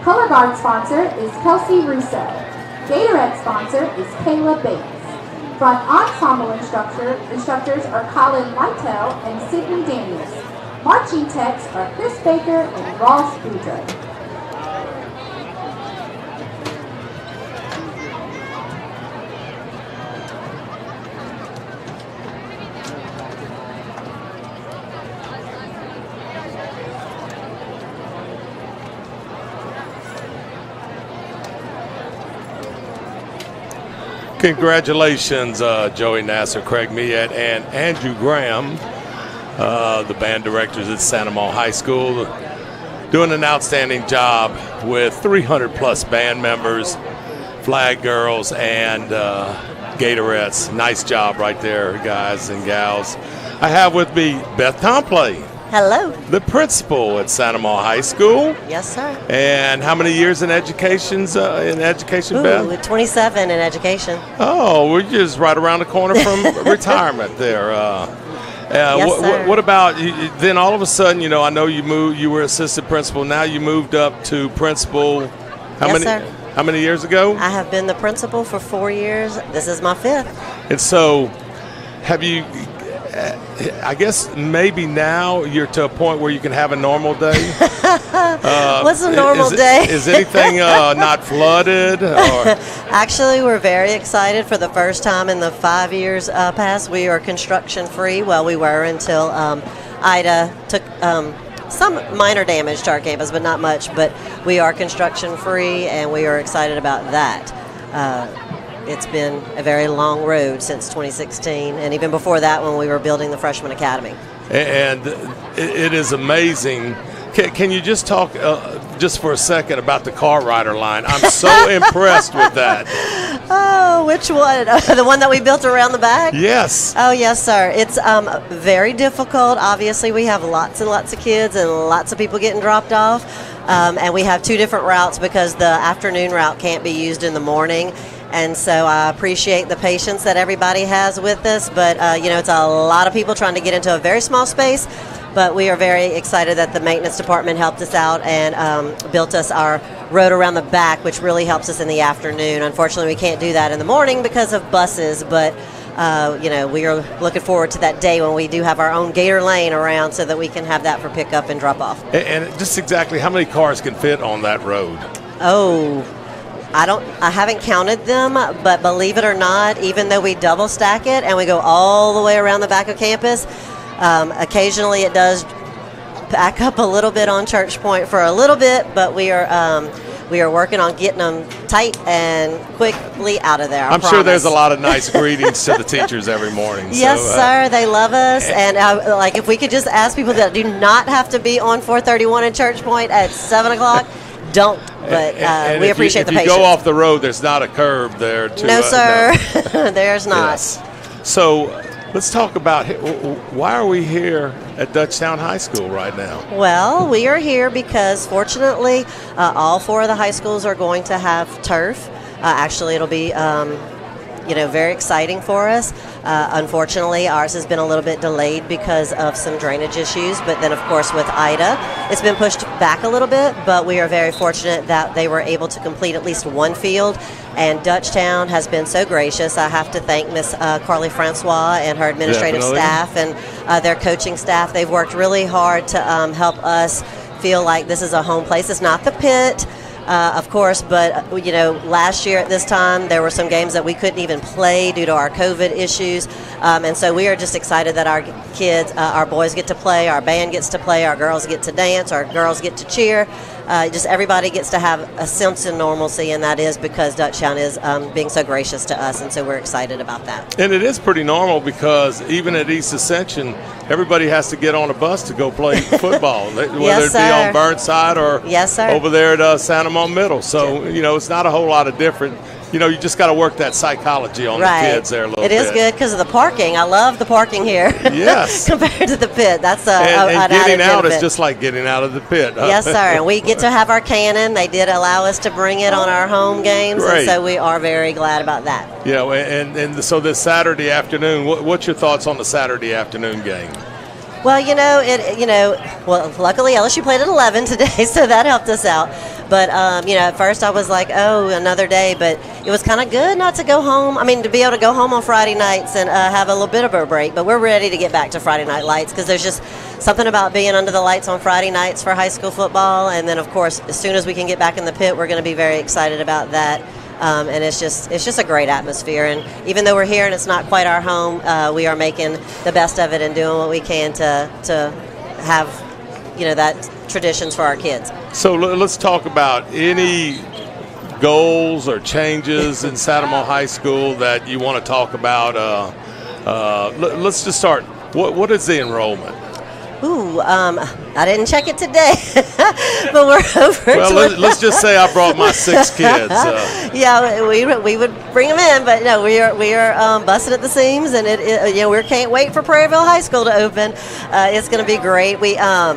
Color Guard Sponsor is Kelsey Russo. Gatorette Sponsor is Kayla Bates. Front Ensemble Instructors are Colin Lytell and Sydney Daniels. Marching Techs are Chris Baker and Ross Boudreaux. Congratulations, Joey Nasser, Craig Miet, and Andrew Graham, the band directors at Santa Monica High School, doing an outstanding job with 300-plus band members, flag girls, and Gatorettes. Nice job right there, guys and gals. I have with me Beth Tomplay. Hello. The principal at Santa Monica High School. Yes, sir. And how many years in education, Beth? 27 in education. Oh, we're just right around the corner from retirement there. Yes, sir. What about then? All of a sudden, I know you moved. You were assistant principal. Now you moved up to principal. How many years ago? I have been the principal for 4 years. This is my 5th. And so, have you? I guess maybe now you're to a point where you can have a normal day. What's a normal day? Is anything not flooded? Or? Actually, we're very excited. For the first time in the 5 years past, we are construction free. Well, we were until Ida took some minor damage to our campus, but not much. But we are construction free, and we are excited about that. It's been a very long road since 2016, and even before that when we were building the Freshman Academy. And it is amazing. Can you just talk just for a second about the car rider line? I'm so impressed with that. Oh, which one? The one that we built around the back? Yes. Oh, yes, sir. It's very difficult. Obviously, we have lots and lots of kids and lots of people getting dropped off. And we have 2 different routes because the afternoon route can't be used in the morning. And so I appreciate the patience that everybody has with us. But, it's a lot of people trying to get into a very small space. but we are very excited that the maintenance department helped us out and built us our road around the back, which really helps us in the afternoon. Unfortunately, we can't do that in the morning because of buses, but we are looking forward to that day when we do have our own Gator lane around so that we can have that for pickup and drop off. And just exactly how many cars can fit on that road? Oh, I haven't counted them, but believe it or not, even though we double stack it and we go all the way around the back of campus, occasionally it does back up a little bit on Church Point for a little bit, but we are working on getting them tight and quickly out of there. I'm sure there's a lot of nice greetings to the teachers every morning. Yes, sir. They love us. And if we could just ask people that do not have to be on 431 in Church Point at 7 o'clock, don't. But we appreciate the patience. If you go off the road, there's not a curb there. No, sir. No. There's not. Yes. So let's talk about why are we here at Dutchtown High School right now? Well, we are here because fortunately all 4 of the high schools are going to have turf. Actually, it'll be very exciting for us. Unfortunately, ours has been a little bit delayed because of some drainage issues, but then of course with Ida, it's been pushed back a little bit, but we are very fortunate that they were able to complete at least one field, and Dutchtown has been so gracious. I have to thank Miss Carly Francois and her administrative staff and their coaching staff. They've worked really hard to help us feel like this is a home place. It's not the pit, of course, but last year at this time there were some games that we couldn't even play due to our COVID issues, and so we are just excited that our kids, our boys get to play, our band gets to play, our girls get to dance, our girls get to cheer. Just everybody gets to have a sense of normalcy, and that is because Dutchtown is being so gracious to us, and so we're excited about that. And it is pretty normal because even at East Ascension, everybody has to get on a bus to go play football, whether Yes, it be on Burnside or over there at Santa Monica Middle. So, it's not a whole lot of different. You just got to work that psychology on the kids there a little bit. It is good because of the parking. I love the parking here. Yes. Compared to the pit. That's and getting out is just like getting out of the pit. Huh? Yes, sir. And we get to have our cannon. They did allow us to bring it on our home games, and so we are very glad about that. Yeah, and so this Saturday afternoon, what's your thoughts on the Saturday afternoon game? Well, luckily LSU played at 11 today, so that helped us out. But, at first I was like, oh, another day. But it was kind of good not to go home. To be able to go home on Friday nights and have a little bit of a break. But we're ready to get back to Friday Night Lights because there's just something about being under the lights on Friday nights for high school football. And then, of course, as soon as we can get back in the pit, we're going to be very excited about that. And it's just a great atmosphere. And even though we're here and it's not quite our home, we are making the best of it and doing what we can to have, that traditions for our kids. So let's talk about any goals or changes in Santa Monica High School that you want to talk about. Let's just start. What is the enrollment? Ooh, I didn't check it today, but we're over. Well, let's just say I brought my 6 kids. Yeah, we would bring them in, but no, we are busted at the seams, and we can't wait for Prairieville High School to open. It's going to be great. We are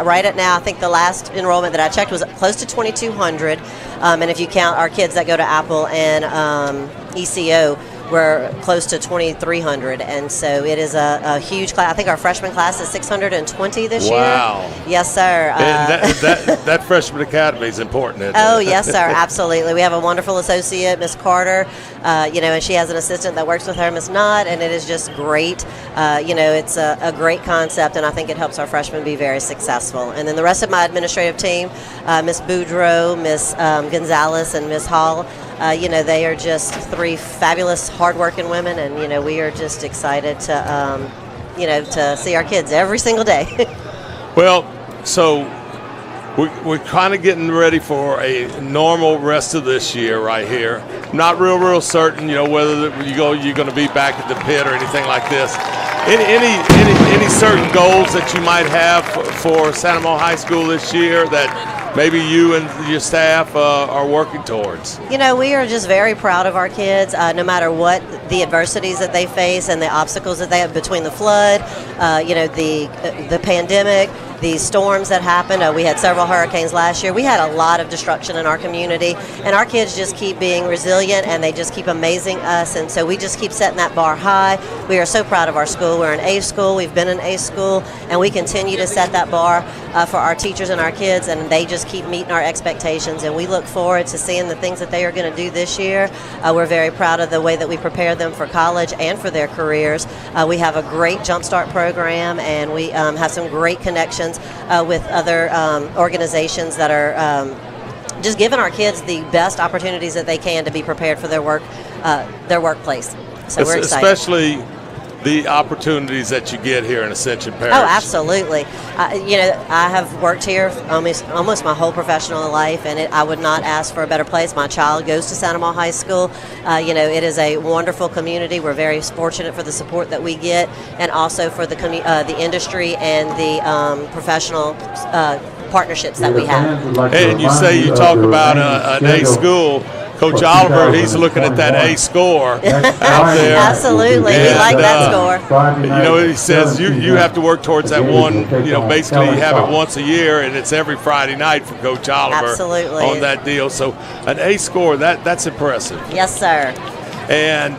right at now. I think the last enrollment that I checked was close to 2,200, and if you count our kids that go to Apple and ECO, we're close to 2,300, and so it is a huge class. I think our freshman class is 620 this year. Wow. Yes, sir. And that freshman academy is important, isn't it? Oh, yes, sir, absolutely. We have a wonderful associate, Miss Carter, and she has an assistant that works with her, Miss Knott, and it is just great. It's a great concept, and I think it helps our freshmen be very successful. And then the rest of my administrative team, Miss Boudreau, Miss Gonzalez, and Miss Hall, they are just 3 fabulous, hardworking women, and we are just excited to see our kids every single day. Well, so we're kind of getting ready for a normal rest of this year right here. Not real certain, whether you're going to be back at the pit or anything like this. Any certain goals that you might have for Santa Monica High School this year that maybe you and your staff are working towards? We are just very proud of our kids, no matter what the adversities that they face and the obstacles that they have between the flood, the pandemic, the storms that happened. We had several hurricanes last year. We had a lot of destruction in our community, and our kids just keep being resilient, and they just keep amazing us, and so we just keep setting that bar high. We are so proud of our school. We're an A school. We've been an A school, and we continue to set that bar for our teachers and our kids, and they just keep meeting our expectations, and we look forward to seeing the things that they are going to do this year. We're very proud of the way that we prepare them for college and for their careers. We have a great Jumpstart program, and we have some great connections with other organizations that are just giving our kids the best opportunities that they can to be prepared for their workplace. So we're excited. Especially the opportunities that you get here in Ascension Parish. Oh, absolutely. I have worked here almost my whole professional life, and I would not ask for a better place. My child goes to Santa Maria High School. It is a wonderful community. We're very fortunate for the support that we get, and also for the industry and the professional partnerships that we have. And you say you talk about an A school. Coach Oliver, he's looking at that A score out there. Absolutely, we like that score. He says you have to work towards that one. Basically you have it once a year, and it's every Friday night for Coach Oliver. Absolutely. On that deal. So an A score, that's impressive. Yes, sir. And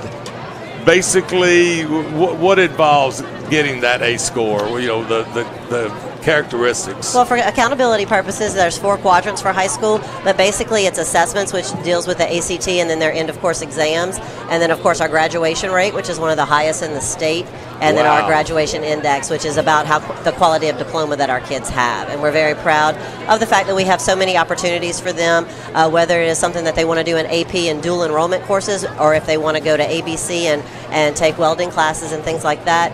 basically, what involves getting that A score? The characteristics. Well, for accountability purposes, there's 4 quadrants for high school, but basically it's assessments, which deals with the ACT and then their end of course exams, and then of course our graduation rate, which is one of the highest in the state, and then our graduation index, which is about how the quality of diploma that our kids have. And we're very proud of the fact that we have so many opportunities for them, whether it is something that they want to do in AP and dual enrollment courses, or if they want to go to ABC and take welding classes and things like that.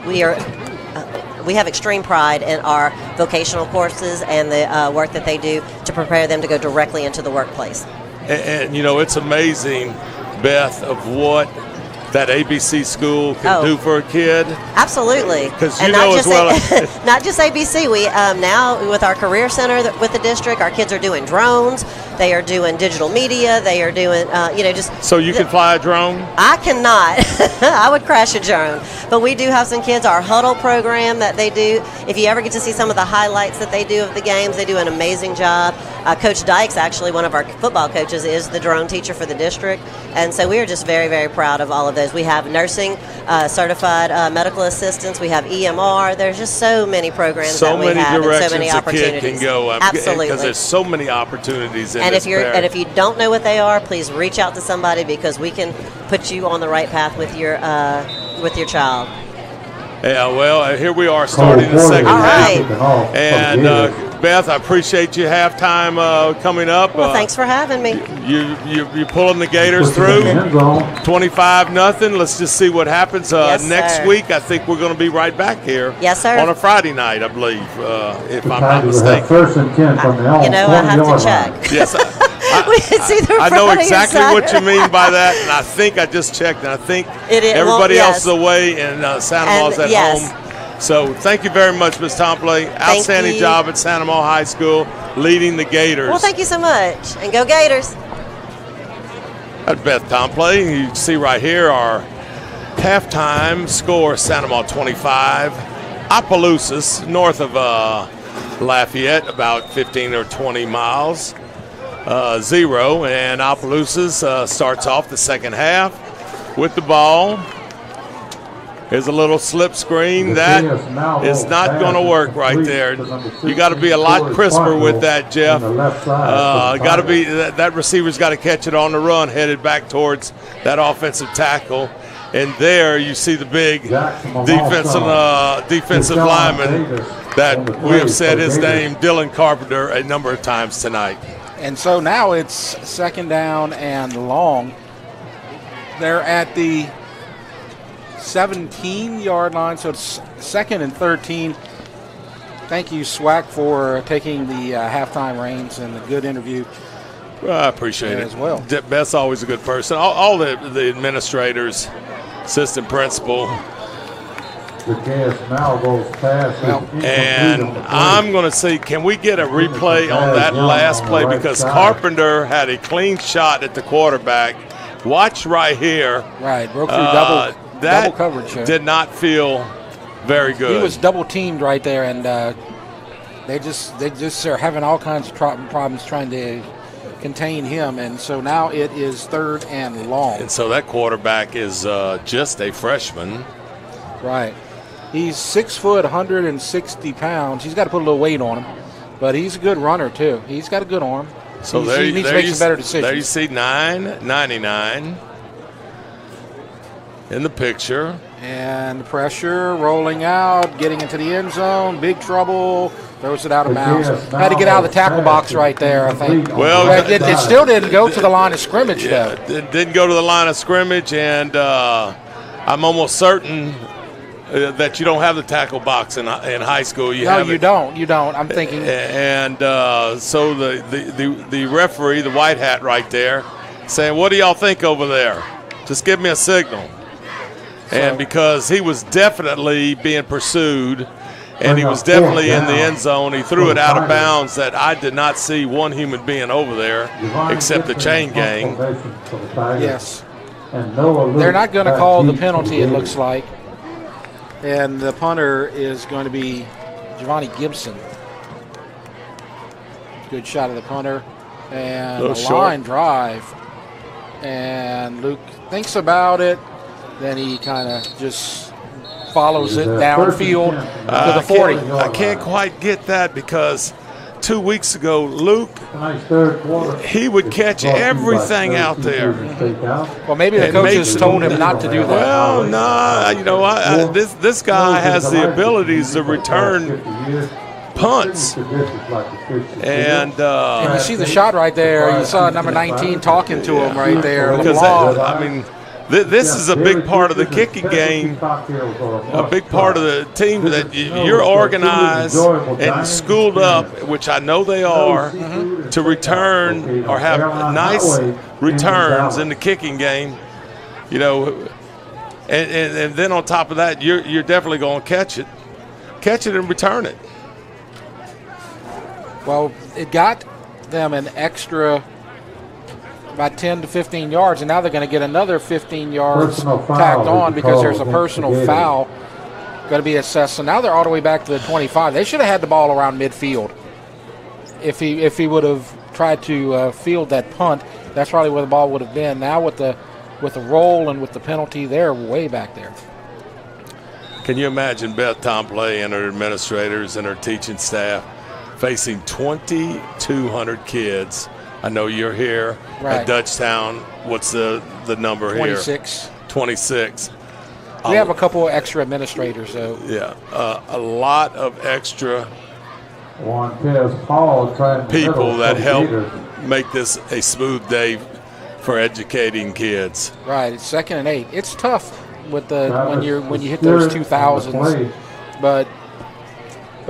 We have extreme pride in our vocational courses and the work that they do to prepare them to go directly into the workplace. And it's amazing, Beth, of what that ABC school can do for a kid. Absolutely. Because not just ABC. We now with our career center with the district, our kids are doing drones. They are doing digital media. They are doing So you can fly a drone? I cannot. I would crash a drone. But we do have some kids. Our huddle program that they do. If you ever get to see some of the highlights that they do of the games, they do an amazing job. Coach Dykes, actually one of our football coaches, is the drone teacher for the district, and so we are just very, very proud of all of those. We have nursing, certified medical assistants. We have EMR. There's just so many programs that we have, and so many opportunities. A kid can go. Absolutely, because there's so many opportunities in and this parish. And if you don't know what they are, please reach out to somebody, because we can put you on the right path with your child. Yeah, well, here we are starting the second half. And Beth, I appreciate you halftime coming up. Well, thanks for having me. You're pulling the Gators through 25-0. Let's just see what happens next week. I think we're going to be right back here. Yes, sir. On a Friday night, I believe, if I'm not mistaken. First and 10 from the I have to check. Yes, I know exactly what you mean by that, and I think I just checked, and I think everybody else is away, and Santa Ma's at home. So thank you very much, Ms. Tompley. Outstanding job at Santa Maria High School, leading the Gators. Well, thank you so much, and go Gators. That's Beth Tompley. You can see right here our halftime score: Santa Maria 25, Opelousas, north of Lafayette, about 15 or 20 miles. 0, and Opelousas starts off the second half with the ball. Here's a little slip screen. That is not going to work right there. You got to be a lot crisper with that, Jeff. Got to be that receiver's got to catch it on the run, headed back towards that offensive tackle. And there you see the big defensive lineman that we have said his name, Dylan Carpenter, a number of times tonight. And so now it's second down and long. They're at the 17-yard line, so it's second and 13. Thank you, Swack, for taking the halftime reins and the good interview. Well, I appreciate it as well. Beth's always a good person. All the administrators, assistant principal. And I'm going to see, can we get a replay on that last play? Because Carpenter had a clean shot at the quarterback. Watch right here. Right, broke through double coverage. Did not feel Very good. He was double teamed right there, and they just are having all kinds of problems trying to contain him, and so now it is 3rd and long. And so that quarterback is just a freshman. Right. He's 6 foot, 160 pounds. He's got to put a little weight on him, but he's a good runner too. He's got a good arm. So he needs to make some better decisions. There you see 9.99 in the picture. And pressure, rolling out, getting into the end zone, big trouble, throws it out of bounds. Had to get out of the tackle box right there, I think. Well, it still didn't go to the line of scrimmage, though. It didn't go to the line of scrimmage, and I'm almost certain that you don't have the tackle box in high school. You don't. I'm thinking. And so the referee, the white hat right there, saying, "What do y'all think over there? Just give me a signal." And because he was definitely being pursued, and he was definitely in the end zone, he threw it out of bounds that I did not see one human being over there except the chain gang. Yes. They're not going to call the penalty, it looks like. And the punter is going to be Giovanni Gibson. Good shot of the punter. And a line drive. And Luke thinks about it. Then he kind of just follows it downfield to the 40. I can't quite get that because 2 weeks ago, Luke, he would catch everything out there. Well, maybe the coaches told him not to do that. Well, no, you know what? This guy has the abilities to return punts. And you see the shot right there. You saw number 19 talking to him right there. Because, this is a big part of the kicking game, a big part of the team that you're organized and schooled up, which I know they are, to return or have nice returns in the kicking game. You know, and then on top of that, you're definitely going to catch it and return it. Well, it got them an extra about 10 to 15 yards, and now they're going to get another 15 yards tacked on because there's a personal foul going to be assessed. So now they're all the way back to the 25. They should have had the ball around midfield. If he would have tried to field that punt, that's probably where the ball would have been. Now with the roll and with the penalty, they're way back there. Can you imagine Beth Tomplay and her administrators and her teaching staff facing 2,200 kids? I know you're here at Dutchtown. What's the number 26. here? 26. We have a couple of extra administrators, though. Yeah, a lot of extra people that help make this a smooth day for educating kids. Right, it's 2nd and 8. It's tough with when you hit those 2000s, but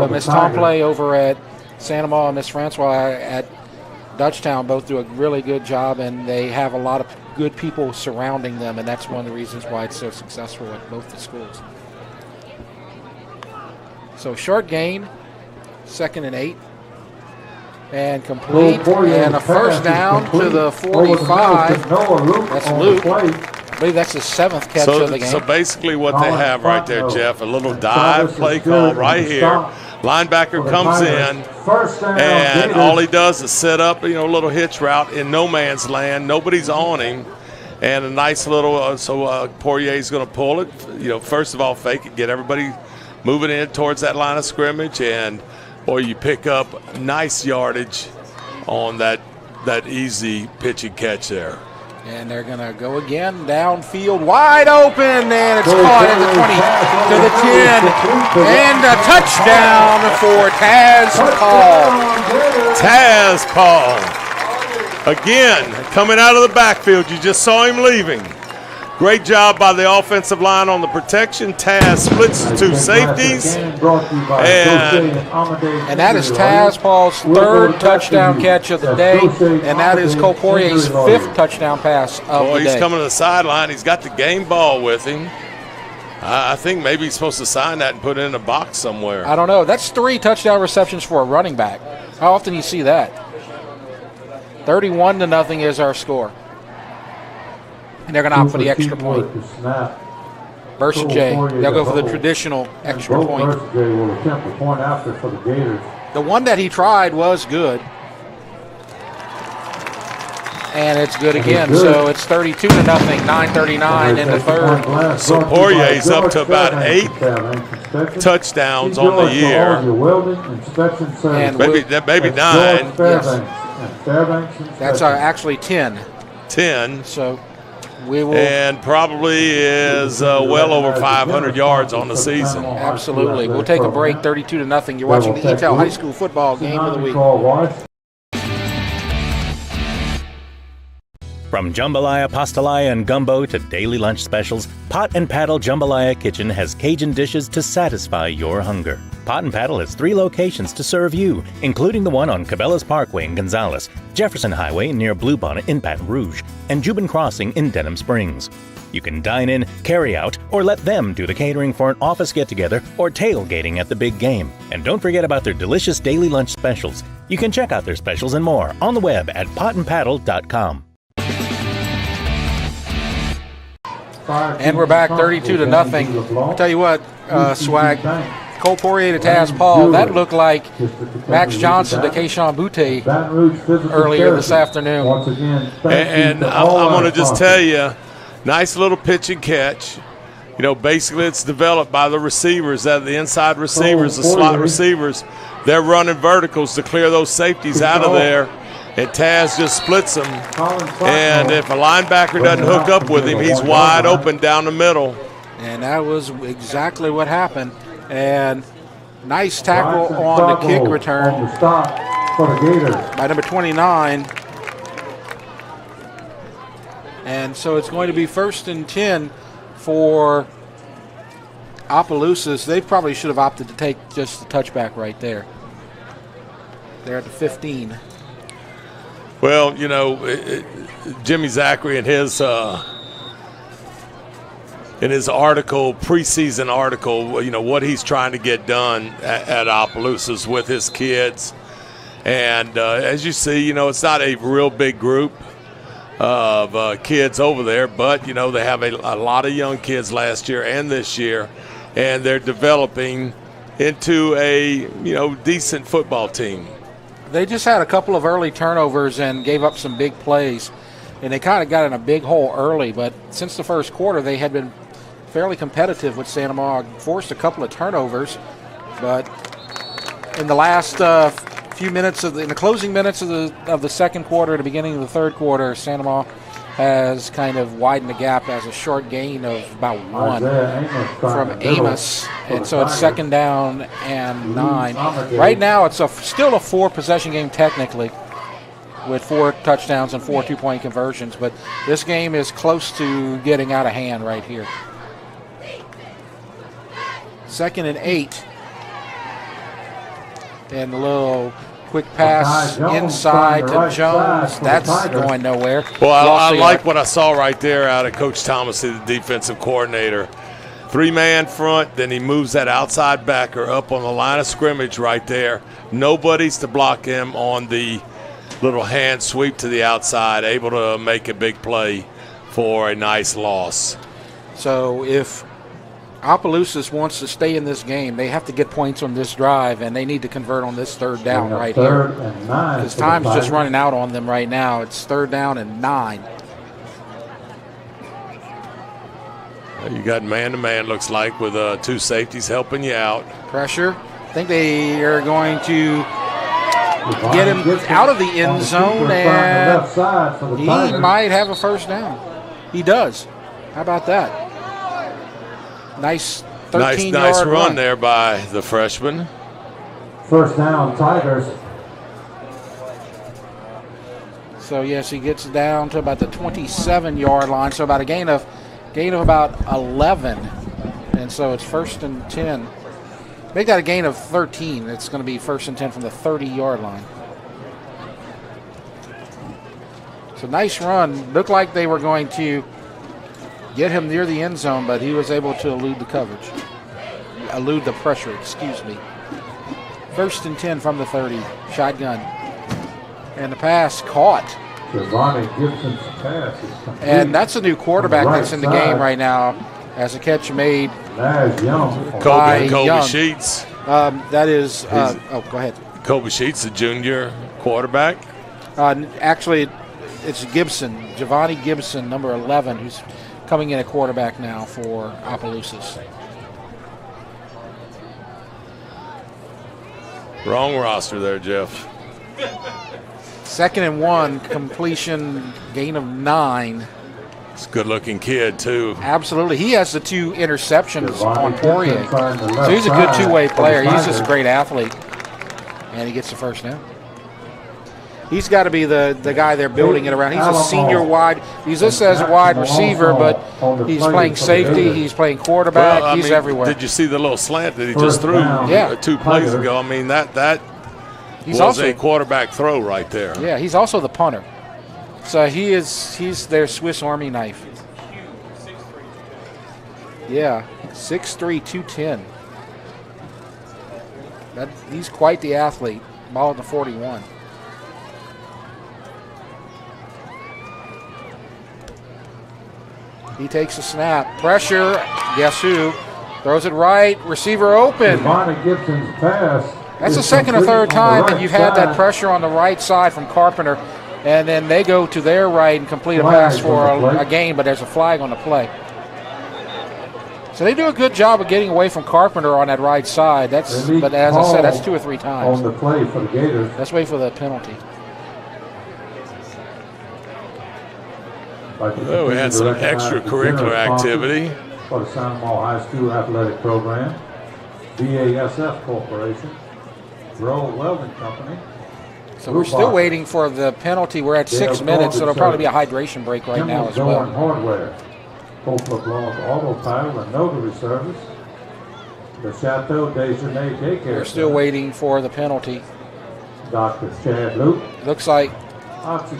Miss Tomplay over at Santa Ma and Miss Francois at Dutchtown both do a really good job, and they have a lot of good people surrounding them, and that's one of the reasons why it's so successful at both the schools. So short gain, 2nd and 8, and complete, and a first down to the 45. That's Luke. I believe that's his 7th catch of the game. So basically what they have right there, Jeff, a little dive play call right here. Linebacker comes in, and all he does is set up, a little hitch route in no man's land. Nobody's on him, and a nice little. So Poirier's going to pull it. First of all, fake it, get everybody moving in towards that line of scrimmage, and boy, you pick up nice yardage on that easy pitch and catch there. And they're going to go again downfield, wide open, and it's caught at the 20 to the 10, and a touchdown for Taz Paul. Taz Paul, again, coming out of the backfield. You just saw him leaving. Great job by the offensive line on the protection. Taz splits the 2 safeties. And that is Taz Paul's 3rd touchdown catch of the day, and that is Cole Poirier's 5th touchdown pass of the day. He's coming to the sideline. He's got the game ball with him. I think maybe he's supposed to sign that and put it in a box somewhere. I don't know. That's 3 touchdown receptions for a running back. How often do you see that? 31-0 is our score. And they're going to opt for the extra point. Versus J. They'll go for the traditional extra point. Versus J will attempt a point after for the Gators. The one that he tried was good. And it's good again. So it's 32-0, 9:39 in the third. So Poirier's up to about 8 touchdowns on the year. And maybe 9. Yes. That's actually 10. 10. So we will. And probably is well over 500 yards on the season. Absolutely. We'll take a break, 32-0. You're watching the Eatel High School football game of the week. From jambalaya, pastalaya, and gumbo to daily lunch specials, Pot and Paddle Jambalaya Kitchen has Cajun dishes to satisfy your hunger. Pot and Paddle has 3 locations to serve you, including the one on Cabela's Parkway in Gonzales, Jefferson Highway near Bluebonnet in Baton Rouge, and Jubin Crossing in Denham Springs. You can dine in, carry out, or let them do the catering for an office get-together or tailgating at the big game. And don't forget about their delicious daily lunch specials. You can check out their specials and more on the web at potandpaddle.com. And we're back 32-0. I'll tell you what, Swag, Cole Poirier to Taz Paul, that looked like Max Johnson to Keyshawn Butte earlier this afternoon. And I want to just tell you, nice little pitch and catch. You know, basically it's developed by the receivers, the inside receivers, the slot receivers. They're running verticals to clear those safeties out of there. And Taz just splits them. And if a linebacker doesn't hook up with him, he's wide open down the middle. And that was exactly what happened. And nice tackle on the kick return by number 29. And so it's going to be 1st and 10 for Opelousas. They probably should have opted to take just the touchback right there. They're at the 15. Well, you know, Jimmy Zachary in his article, preseason article, you know, what he's trying to get done at Opelousas with his kids. And as you see, you know, it's not a real big group of kids over there, but, you know, they have a lot of young kids last year and this year, and they're developing into a, you know, decent football team. They just had a couple of early turnovers and gave up some big plays, and they kind of got in a big hole early. But since the first quarter, they had been fairly competitive with Santa Maria, forced a couple of turnovers. But in the last few minutes in the closing minutes of the second quarter, the beginning of the third quarter, Santa Maria has kind of widened the gap as a short gain of about 1 from Amos. And so it's 2nd down and 9. Right now it's still a 4-possession game technically with 4 touchdowns and 4 2-point conversions. But this game is close to getting out of hand right here. 2nd and 8. And a little quick pass inside to Jones. That's going nowhere. Well, I like what I saw right there out of Coach Thomas, the defensive coordinator. 3-man front, then he moves that outside backer up on the line of scrimmage right there. Nobody's to block him on the little hand sweep to the outside, able to make a big play for a nice loss. So if Opelousas wants to stay in this game, they have to get points on this drive, and they need to convert on this 3rd down right here. Because time's just running out on them right now. It's 3rd down and 9. You got man-to-man, looks like, with 2 safeties helping you out. Pressure. I think they are going to get him out of the end zone, and he might have a 1st down. He does. How about that? Nice 13-yard nice run there by the freshman. 1st down, Tigers. So yes, he gets down to about the 27-yard line. So about a gain of about 11, and so it's 1st and 10. They got a gain of 13. It's going to be 1st and 10 from the 30-yard line. So nice run. Looked like they were going to get him near the end zone, but he was able to elude the pressure, excuse me. 1st and 10 from the 30, shotgun. And the pass caught. Giovanni Gibson's pass is complete. And that's a new quarterback that's in the game right now. as a catch made Kobe Young. Sheets. That is, go ahead. Kobe Sheets, the junior quarterback. Actually, it's Gibson, Giovanni Gibson, number 11, who's coming in at quarterback now for Opelousas. Wrong roster there, Jeff. 2nd and 1, completion, gain of 9. It's a good-looking kid, too. Absolutely. He has the 2 interceptions on Poirier. So he's a good two-way player. He's just a great athlete. And he gets the first down. He's got to be the guy they're building it around. He's a senior wide. He's listed as a wide receiver, but he's playing safety. He's playing quarterback. Well, he's everywhere. Did you see the little slant that he just threw 2 plays ago? I mean, that was also a quarterback throw right there. Yeah, he's also the punter. So he's their Swiss Army knife. Yeah, 6'3", 210. He's quite the athlete. Ball at the 41. He takes a snap. Pressure. Guess who? Throws it right. Receiver open. Gibson's pass. That's the second or third time that you've had that pressure on the right side from Carpenter. And then they go to their right and complete a pass for a gain, but there's a flag on the play. So they do a good job of getting away from Carpenter on that right side. But as I said, that's 2 or 3 times. On the play for the Gators. Let's wait for the penalty. Well, we had some extracurricular activity for the San Amant High School athletic program. BASF Corporation, Roll Welding Company. So we're still waiting for the penalty. We're at 6 minutes, so it'll probably be a hydration break right now as well. Hardware, Opelousas Autopilot and Notary Service, the Chateau Déjeuner Daycare. We're still waiting for the penalty. Dr. Chad Luke. Looks like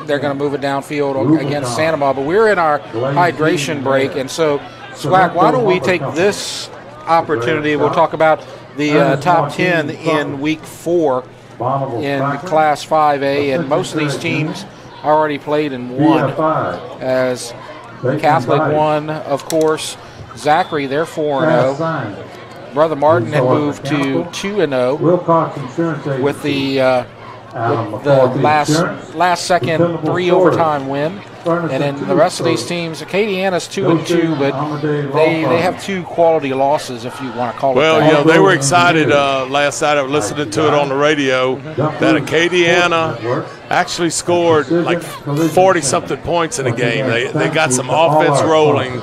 they're going to move it downfield against Santa Maria, but we're in our hydration break, and so Swack, why don't we take this opportunity? We'll talk about the top 10 in week 4 in Class 5A, and most of these teams already played and won. As Catholic won, of course. Zachary, they're 4-0. Brother Martin had moved to 2-0 with the last second 3 overtime win. And then the rest of these teams, Acadiana's 2-2, but they have 2 quality losses, if you want to call it that. Well, they were excited last night. I was listening to it on the radio that Acadiana actually scored like 40-something points in a game. They got some offense rolling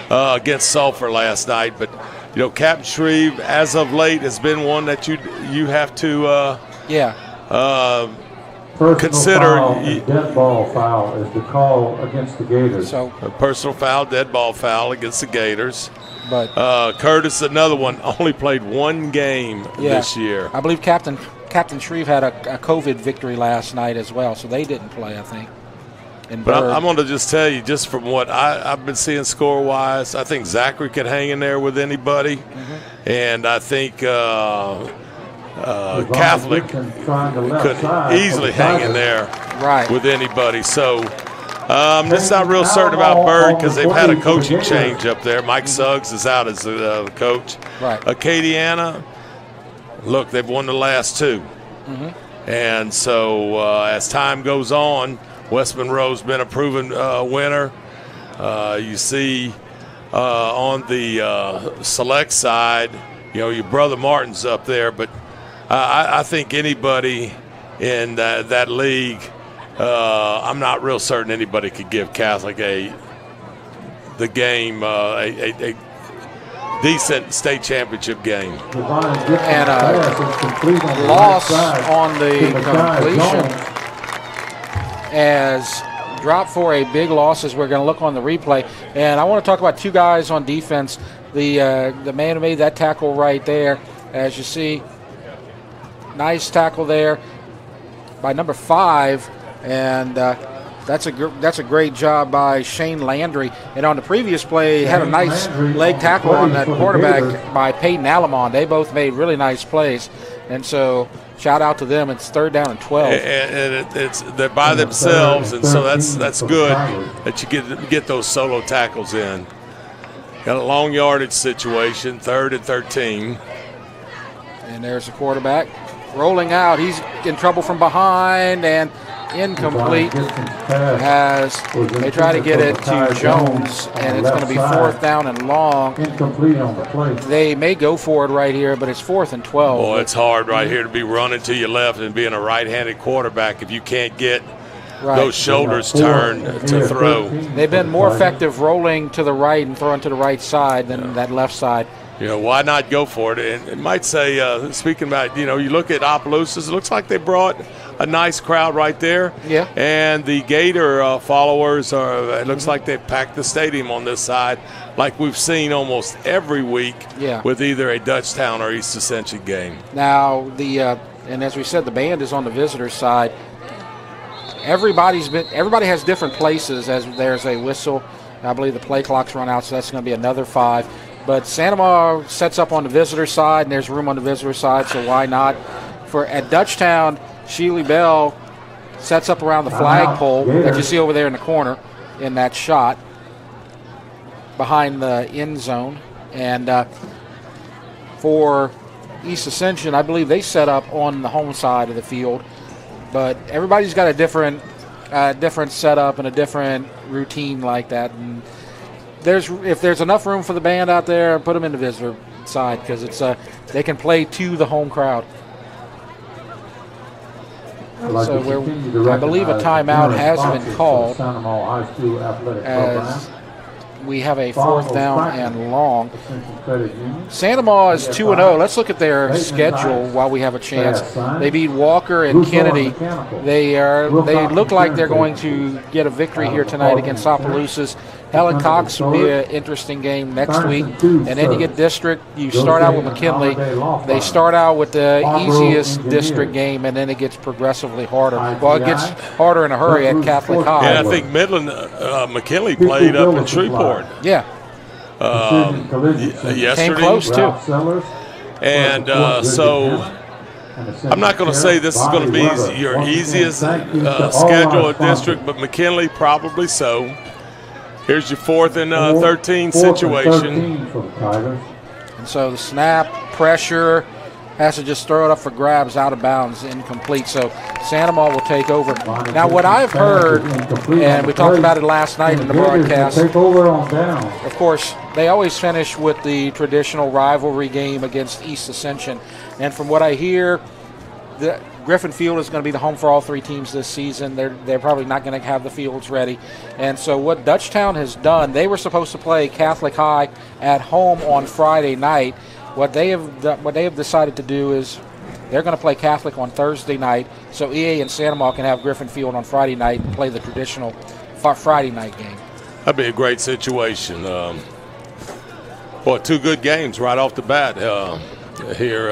against Sulphur last night. But, Captain Shreve, as of late, has been one that you have to consider. Dead ball foul is the call against the Gators. So a personal foul, dead ball foul against the Gators. But Curtis, another one, only played 1 game this year. I believe Captain Shreve had a COVID victory last night as well, so they didn't play, I think. But I'm going to just tell you, just from what I've been seeing score-wise, I think Zachary could hang in there with anybody, and I think Catholic could easily hang in there with anybody. So I'm just not real certain about Bird because they've had a coaching change up there. Mike Suggs is out as the coach. Right. Acadiana, look, they've won the last 2. And so as time goes on, West Monroe's been a proven winner. You see on the select side, your brother Martin's up there, but I think anybody in that league, I'm not real certain anybody could give Catholic a decent state championship game. And loss on the completion as dropped for a big loss as we're going to look on the replay. And I want to talk about 2 guys on defense. The man who made that tackle right there, as you see, nice tackle there by number 5, and that's a great job by Shane Landry. And on the previous play, had a nice leg tackle on that quarterback by Peyton Alamon. They both made really nice plays, and so shout out to them. It's 3rd down and 12. And they're by themselves, and so that's good that you get those solo tackles in. Got a long yardage situation, 3rd and 13. And there's the quarterback rolling out. He's in trouble from behind and incomplete. As they try to get it to Jones, and it's going to be 4th down and long. Incomplete on the play. They may go for it right here, but it's 4th and 12. Boy, it's hard right here to be running to your left and being a right-handed quarterback if you can't get those shoulders turned to throw. They've been more effective rolling to the right and throwing to the right side than that left side. Why not go for it? And it might say, speaking about, you look at Opelousas, it looks like they brought a nice crowd right there. Yeah. And the Gator followers it looks like they've packed the stadium on this side, like we've seen almost every week with either a Dutchtown or East Ascension game. Now, and as we said, the band is on the visitor side. Everybody has different places as there's a whistle. I believe the play clock's run out, so that's going to be another 5. But Santa Ma sets up on the visitor side, and there's room on the visitor side, so why not? At Dutchtown, Sheely Bell sets up around the flagpole that you see over there in the corner in that shot behind the end zone. And for East Ascension, I believe they set up on the home side of the field. But everybody's got a different setup and a different routine like that. And if there's enough room for the band out there, put them in the visitor side because they can play to the home crowd. So I believe a timeout has been called as we have a 4th down and long. Santa Ma is 2-0. Let's look at their schedule while we have a chance. They beat Walker and Kennedy. They look like they're going to get a victory here tonight against Opelousas. Helen Cox will be an interesting game next week. And then you get district. You start out with McKinley. They start out with the easiest district game, and then it gets progressively harder. Well, it gets harder in a hurry at Catholic High. Yeah, I think Midland, McKinley played up in Shreveport. Yeah. Yesterday. Came close, too. And so I'm not going to say this is going to be your easiest schedule at district, but McKinley probably so. Here's your 4th and 13 situation. And so the snap, pressure, has to just throw it up for grabs, out of bounds, incomplete. So Santa Ma will take over. Now what I've heard, and we talked about it last night in the broadcast, of course, they always finish with the traditional rivalry game against East Ascension. And from what I hear, Griffin Field is going to be the home for all 3 teams this season. They're probably not going to have the fields ready. And so what Dutchtown has done, they were supposed to play Catholic High at home on Friday night. What they have decided to do is they're going to play Catholic on Thursday night, so EA and Santa Ma can have Griffin Field on Friday night and play the traditional Friday night game. That'd be a great situation. 2 good games right off the bat here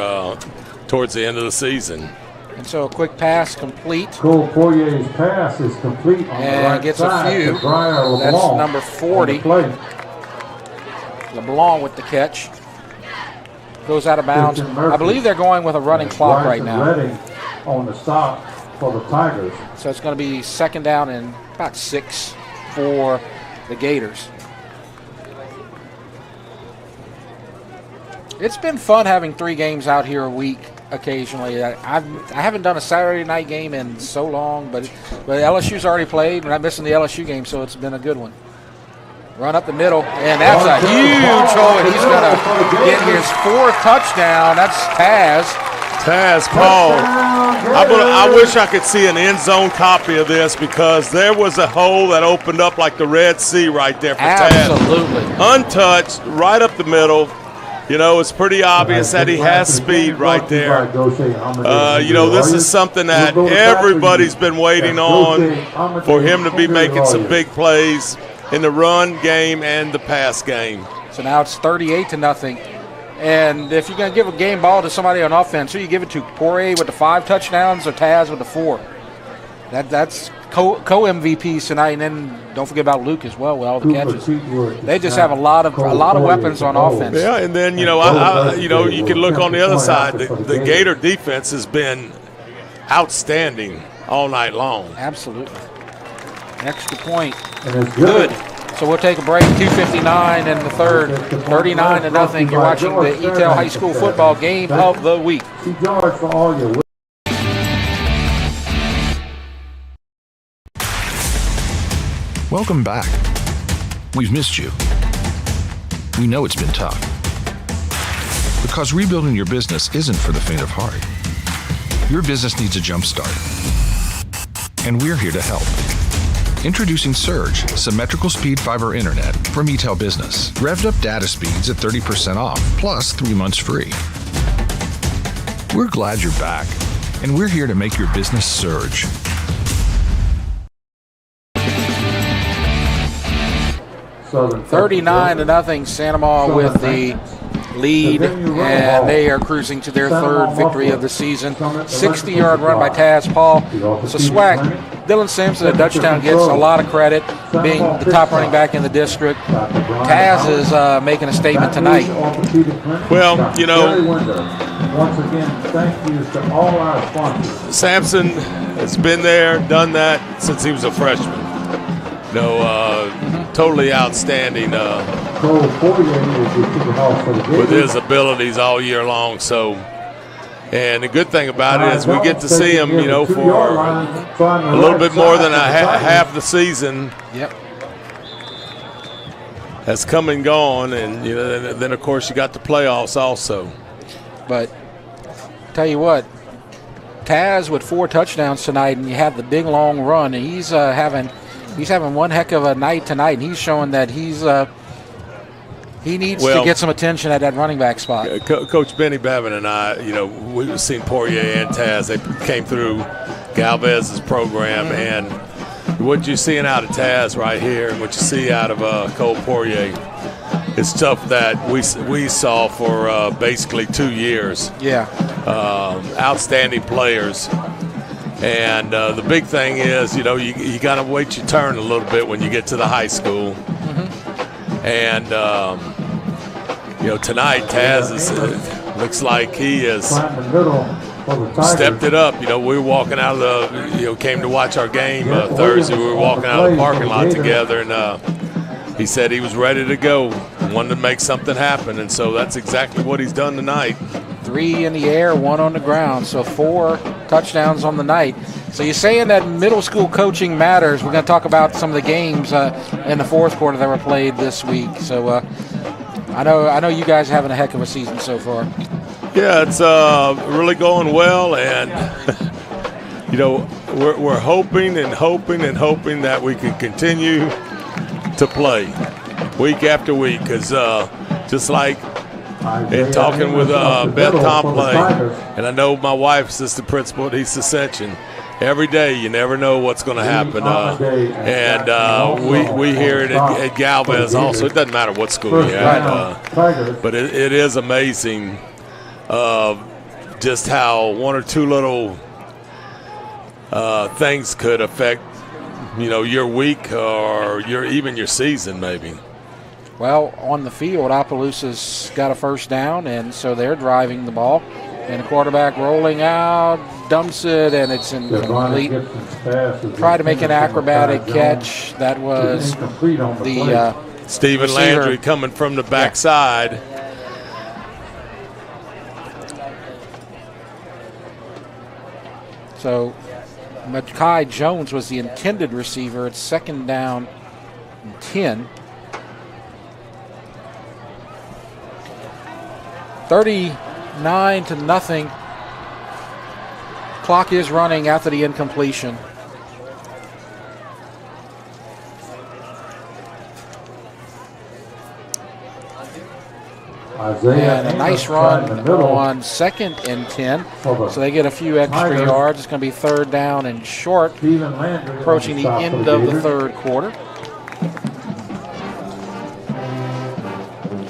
towards the end of the season. And so a quick pass complete. Cole Poirier's pass is complete on the right gets side a few. That's number 40. LeBlanc with the catch. Goes out of bounds. I believe they're going with a running clock right now. On the stop for the Tigers. So it's going to be 2nd down and about 6 for the Gators. It's been fun having 3 games out here a week occasionally. I haven't done a Saturday night game in so long, but LSU's already played. We're not missing the LSU game, so it's been a good one. Run up the middle, and that's a huge hole, and he's going to get his 4th touchdown. That's Taz Paul. I wish I could see an end zone copy of this because there was a hole that opened up like the Red Sea right there for Taz. Absolutely. Untouched, right up the middle. It's pretty obvious that he has speed right there. This is something that everybody's been waiting on for him to be making some big plays in the run game and the pass game. So now it's 38-0. And if you're going to give a game ball to somebody on offense, who you give it to? Poirier with the 5 touchdowns or Taz with the 4? That's co-MVPs tonight, and then don't forget about Luke as well with all the catches. They just have a lot of weapons on offense. Yeah, and then you can look on the other side. The Gator defense has been outstanding all night long. Absolutely. Extra point. And it's good. So we'll take a break. 2:59 in the third. 39-0. You're watching the Eatel High School football game of the week. See George for all your. Welcome back. We've missed you. We know it's been tough. Because rebuilding your business isn't for the faint of heart. Your business needs a jump start. And we're here to help. Introducing Surge, symmetrical speed fiber internet from Eatel Business. Revved up data speeds at 30% off, plus 3 months free. We're glad you're back, and we're here to make your business surge. Southern 39-0. Santa Ma with the lead, and they are cruising to their third victory of the season. 60-yard run by Taz Paul. So SWAC, Dylan Simpson at Dutchtown gets a lot of credit, being the top running back in the district. Taz is making a statement tonight. Well, you know, once again, thank you to all our sponsors. Sampson has been there, done that since he was a freshman. Totally outstanding with his abilities all year long. So, and the good thing about it is we get to see him, for a little bit more than half the season. Yep. Has come and gone, and then of course you got the playoffs also. But tell you what, Taz with 4 touchdowns tonight, and you have the big long run, and he's having one heck of a night tonight, and he's showing that he needs to get some attention at that running back spot. Coach Benny Bevan and I, we've seen Poirier and Taz. They came through Galvez's program, and what you're seeing out of Taz right here and what you see out of Cole Poirier is stuff that we saw for basically 2 years. Yeah. Outstanding players. And the big thing is, you got to wait your turn a little bit when you get to the high school. Mm-hmm. And, tonight Taz looks like he has stepped it up. We were walking out of came to watch our game Thursday. We were walking out of the parking lot together, and he said he was ready to go, wanted to make something happen. And so that's exactly what he's done tonight. 3 in the air, 1 on the ground, so 4 touchdowns on the night. So you're saying that middle school coaching matters. We're going to talk about some of the games in the fourth quarter that were played this week. So I know you guys are having a heck of a season so far. Yeah, it's really going well, and we're hoping and hoping and hoping that we can continue to play week after week, because just like in talking with Beth Tomplay, and I know my wife's assistant principal at East Ascension, every day you never know what's going to happen. And we hear it at Galvez also. It doesn't matter what school you're at. But it is amazing just how 1 or 2 little things could affect, your week or even your season maybe. Well, on the field, Opelousas got a first down, and so they're driving the ball. And the quarterback rolling out, dumps it, and it's incomplete. Tried to make an acrobatic catch. That was the Stephen receiver. Landry coming from the backside. Yeah. So Makai Jones was the intended receiver. It's 2nd down and 10. 39-0. Clock is running after the incompletion. And a nice run on 2nd and 10. So they get a few extra yards. It's going to be 3rd down and short, approaching the end of the third quarter.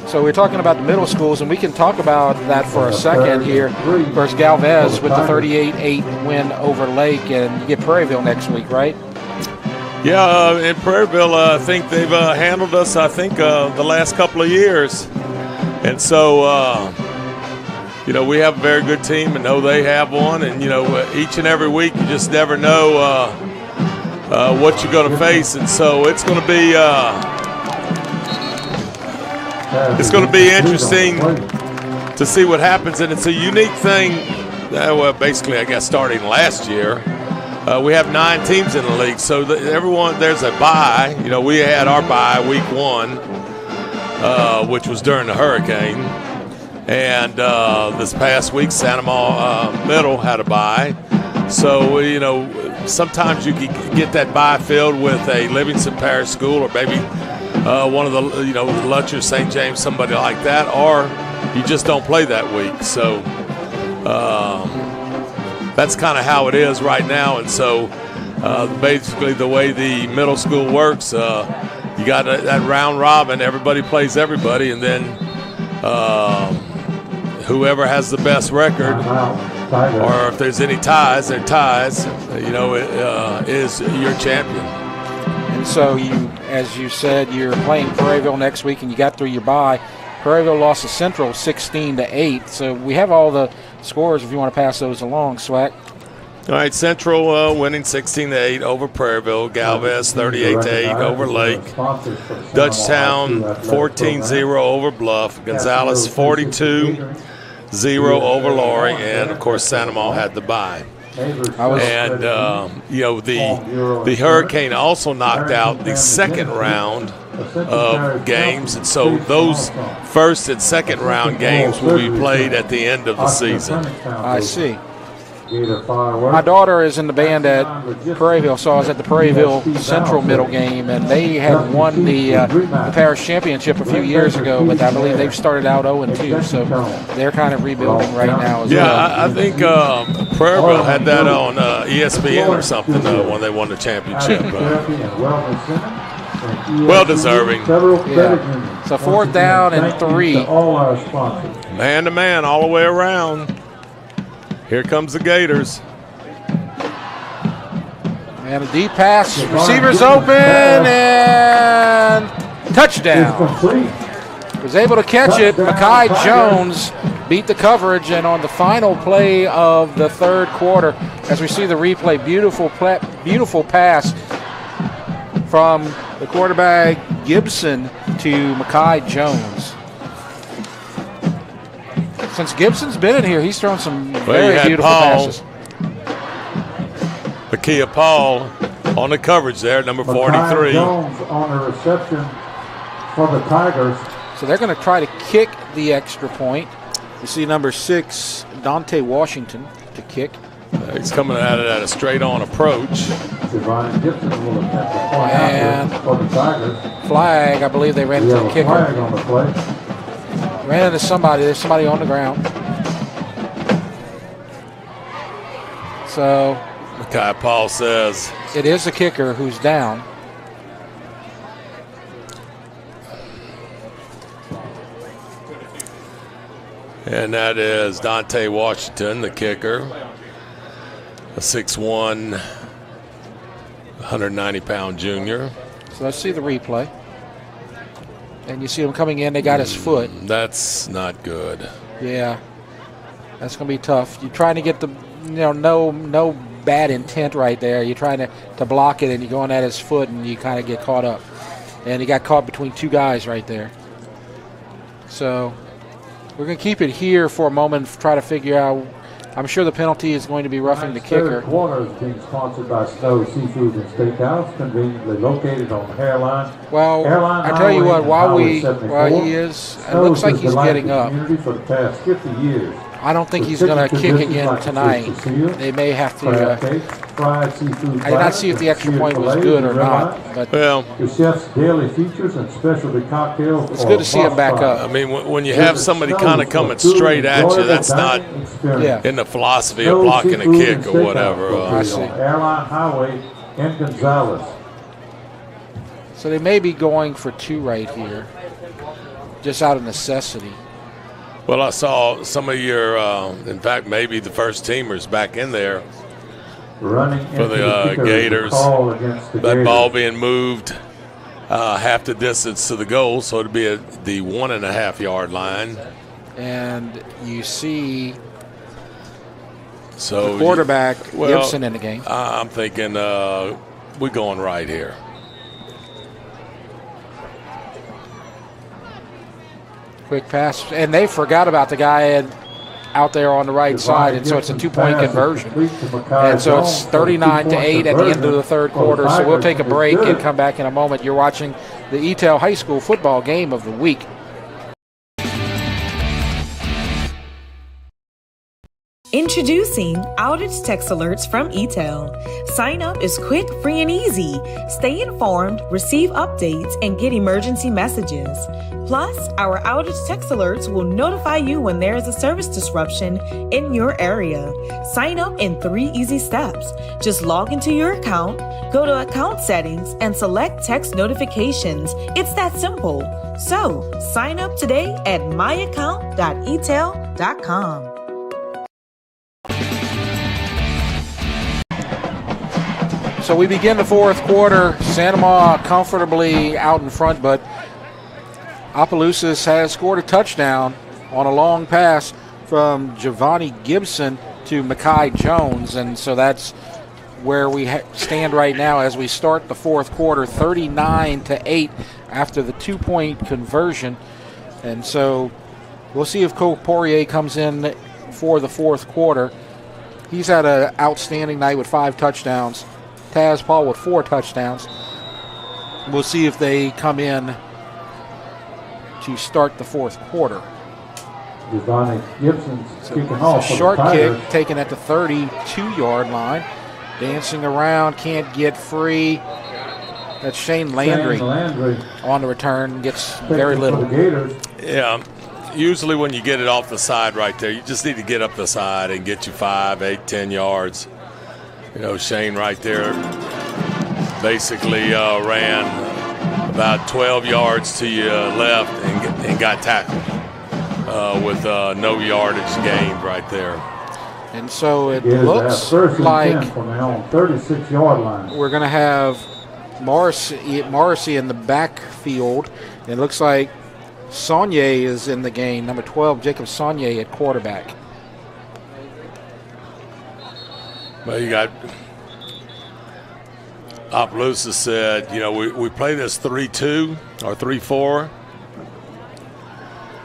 So we're talking about the middle schools, and we can talk about that for a second here. Of course, Galvez with the 38-8 win over Lake, and you get Prairieville next week, right? Yeah, in Prairieville, I think they've handled us, the last couple of years. And so, we have a very good team, and know they have one. And, each and every week you just never know what you're going to face. And so it's going to be It's going to be interesting to see what happens, and it's a unique thing. Well, basically, I guess starting last year, we have 9 teams in the league, so everyone there's a bye. You know, we had our bye week 1, which was during the hurricane, and this past week, Santa Maria Middle had a bye. So you know, sometimes you can get that bye filled with a Livingston Parish school, or maybe one of the Lutcher, St. James, somebody like that, or you just don't play that week. So that's kind of how it is right now. And so basically the way the middle school works, you got that round robin, everybody plays everybody, and then whoever has the best record, or if there's any ties, they're ties, is your champion. And so as you said, you're playing Prairieville next week, and you got through your bye. Prairieville lost to Central 16-8. So we have all the scores if you want to pass those along, Swack. All right, Central winning 16-8 over Prairieville. Galvez 38-8 over Lake. Dutchtown 14-0 over Bluff. Gonzales 42-0 over Laurie, and of course Santa Maria had the bye. And the Hurricane also knocked out the second round of games, and so those first and second round games will be played at the end of the season. I see. My daughter is in the band at Prairieville, so I was at the Prairieville Central Middle game, and they had won the parish championship a few years ago, but I believe they've started out 0-2, so they're kind of rebuilding right now as well. Yeah, I think Prairieville had that on ESPN or something when they won the championship. Well deserving. Yeah. So 4th down and 3. Man to man all the way around. Here comes the Gators. And a deep pass. Receivers open, and touchdown. Was able to catch it. Mackay Jones beat the coverage, and on the final play of the third quarter, as we see the replay, beautiful pass from the quarterback Gibson to Mackay Jones. Since Gibson's been in here, he's thrown some very beautiful passes. Makia Paul on the coverage there, number 43. Jones on the reception for the Tigers. So they're going to try to kick the extra point. You see number 6, Dante Washington, to kick. He's coming at it at a straight-on approach. And flag, I believe they ran into the kicker. Flag on the play. Ran into somebody. There's somebody on the ground. So Mackay Paul says it is the kicker who's down. And that is Dante Washington, the kicker. A 6'1", 190-pound junior. So let's see the replay. And you see him coming in. They got his foot. That's not good. Yeah, that's going to be tough. You're trying to get the, no bad intent right there. You're trying to block it, and you're going at his foot, and you kind of get caught up. And he got caught between two guys right there. So we're going to keep it here for a moment, try to figure out. I'm sure the penalty is going to be roughing the kicker. Third quarter is being sponsored by Stowe Seafood and Steakhouse, conveniently located on Hairline. Well, I tell you what, while he is, it looks like he's getting up. For the past 50 years. I don't think he's going to kick again tonight. They may have to. I did not see if the extra point was good or not. But well, the chef's daily features and specialty cocktails. It's good to see him back up. I mean, when you have somebody kind of coming straight at you, that's not in the philosophy of blocking a kick or whatever. I see. Airline Highway in Gonzales. So they may be going for 2 right here, just out of necessity. Well, I saw some of your, in fact, maybe the first teamers back in there for the Gators. That ball being moved half the distance to the goal, so it'll be at the 1.5 yard line. And you see the quarterback Gibson in the game. I'm thinking we're going right here. Quick pass, and they forgot about the guy out there on the right side, and so it's a 2-point conversion. And so it's 39-8 at the end of the third quarter. So we'll take a break and come back in a moment. You're watching the Eatel High School football game of the week. Introducing outage text alerts from Eatel. Sign up is quick, free, and easy. Stay informed, receive updates, and get emergency messages. Plus, our outage text alerts will notify you when there is a service disruption in your area. Sign up in 3 easy steps. Just log into your account, go to account settings, and select text notifications. It's that simple. So, sign up today at myaccount.eatel.com. So we begin the fourth quarter. Santa Ma comfortably out in front, but Opelousas has scored a touchdown on a long pass from Giovanni Gibson to Mekhi Jones, and so that's where we stand right now as we start the fourth quarter, 39-8 after the 2-point conversion. And so we'll see if Cole Poirier comes in for the fourth quarter. He's had an outstanding night with 5 touchdowns. Taz Paul with 4 touchdowns. We'll see if they come in to start the fourth quarter. Giovanni Gibson's kicking off. A short kick taken at the 32-yard line. Dancing around, can't get free. That's Shane Landry on the return, gets very little. Yeah, usually when you get it off the side right there, you just need to get up the side and get you 5, 8, 10 yards. You know, Shane right there basically ran about 12 yards to your left and got tackled with no yardage gained right there. And so it looks like from the 36-yard line. We're going to have Morrissey in the backfield. It looks like Saunier is in the game, number 12, Jacob Saunier at quarterback. Well, you got Opelousas said, you know, we play this 3-2 or 3-4.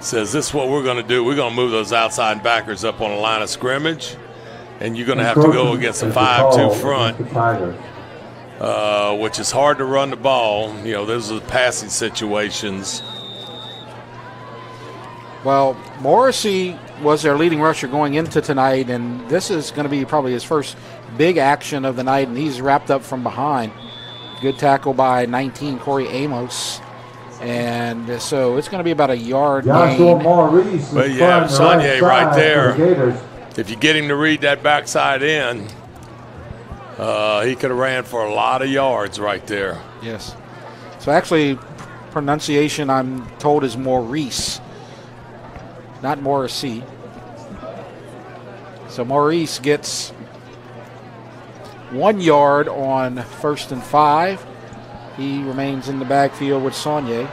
Says this is what we're going to do. We're going to move those outside backers up on the line of scrimmage, and you're going to have to go against a 5-2 front, which is hard to run the ball. You know, those are passing situations. Well, Morrissey was their leading rusher going into tonight, and this is going to be probably his first big action of the night, and he's wrapped up from behind. Good tackle by 19, Corey Amos. And so it's going to be about a yard gain. But yeah, Saunier right there, if you get him to read that backside end, he could have ran for a lot of yards right there. Yes. So actually, pronunciation I'm told is Maurice, not Morrissey. So Maurice gets 1 yard on 1st and 5. He remains in the backfield with Saunier.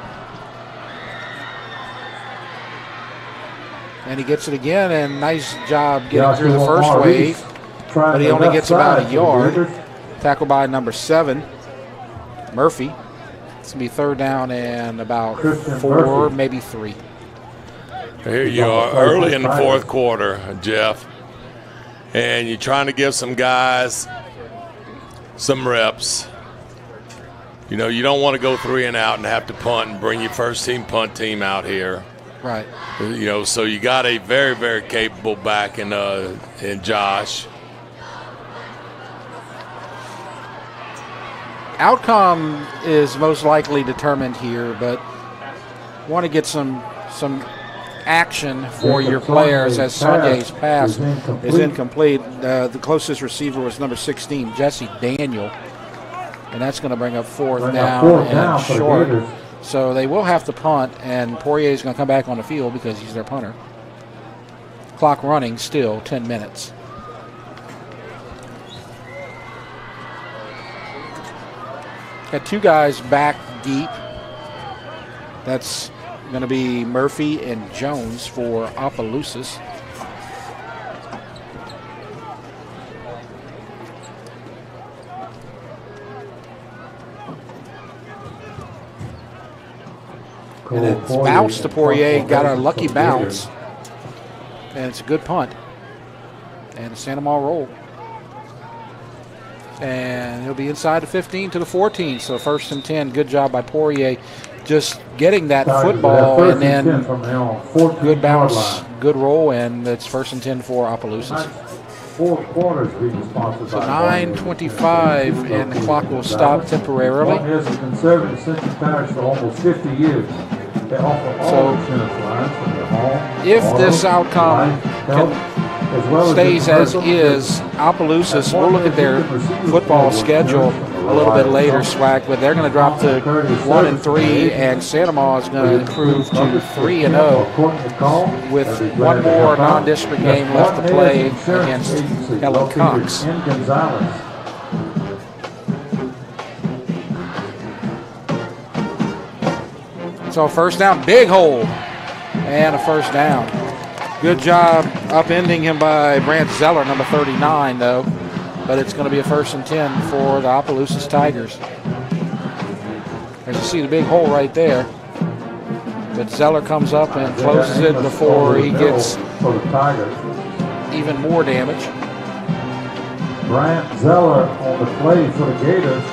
And he gets it again, and nice job getting through the first wave. But he only gets about a yard. Tackled by number 7, Murphy. It's going to be 3rd down and about 4, maybe 3. Here you are early in the fourth quarter, Jeff. And you're trying to give some guys some reps. You know, you don't want to go 3 and out and have to punt and bring your first team punt team out here. Right. You know, so you got a very, very capable back in Josh. Outcome is most likely determined here, but want to get some action for your players as Saunier's pass is incomplete. The closest receiver was number 16, Jesse Daniel. And that's going to bring up 4th down and short. So they will have to punt, and Poirier is going to come back on the field because he's their punter. Clock running still, 10 minutes. Got 2 guys back deep. That's going to be Murphy and Jones for Opelousas. And it's bounced to Poirier, got a lucky bounce. And it's a good punt. And a Santa Maria roll. And he'll be inside the 15 to the 14. So 1st and 10. Good job by Poirier just getting that football, and then good bounce, good roll, and it's 1st and 10 for Opelousas. 4 quarters be responsible. So 9:25, and the clock will stop temporarily. Here's a conservative Central Parish for almost 50 years. They offer all insurance lines from your home. If this outcome stays as is, Opelousas, we'll look at their football schedule a little bit later, Swag, but they're going to drop to 1-3, and Santa Maria is going to improve to 3-0 with one more non-district game left to play against Ellen Cox. So 1st down, big hole, and a 1st down. Good job upending him by Brant Zeller, number 39, though. But it's going to be a 1st and 10 for the Opelousas Tigers. As you see the big hole right there. But Zeller comes up and closes it before he gets even more damage. Brant Zeller on the play for the Gators.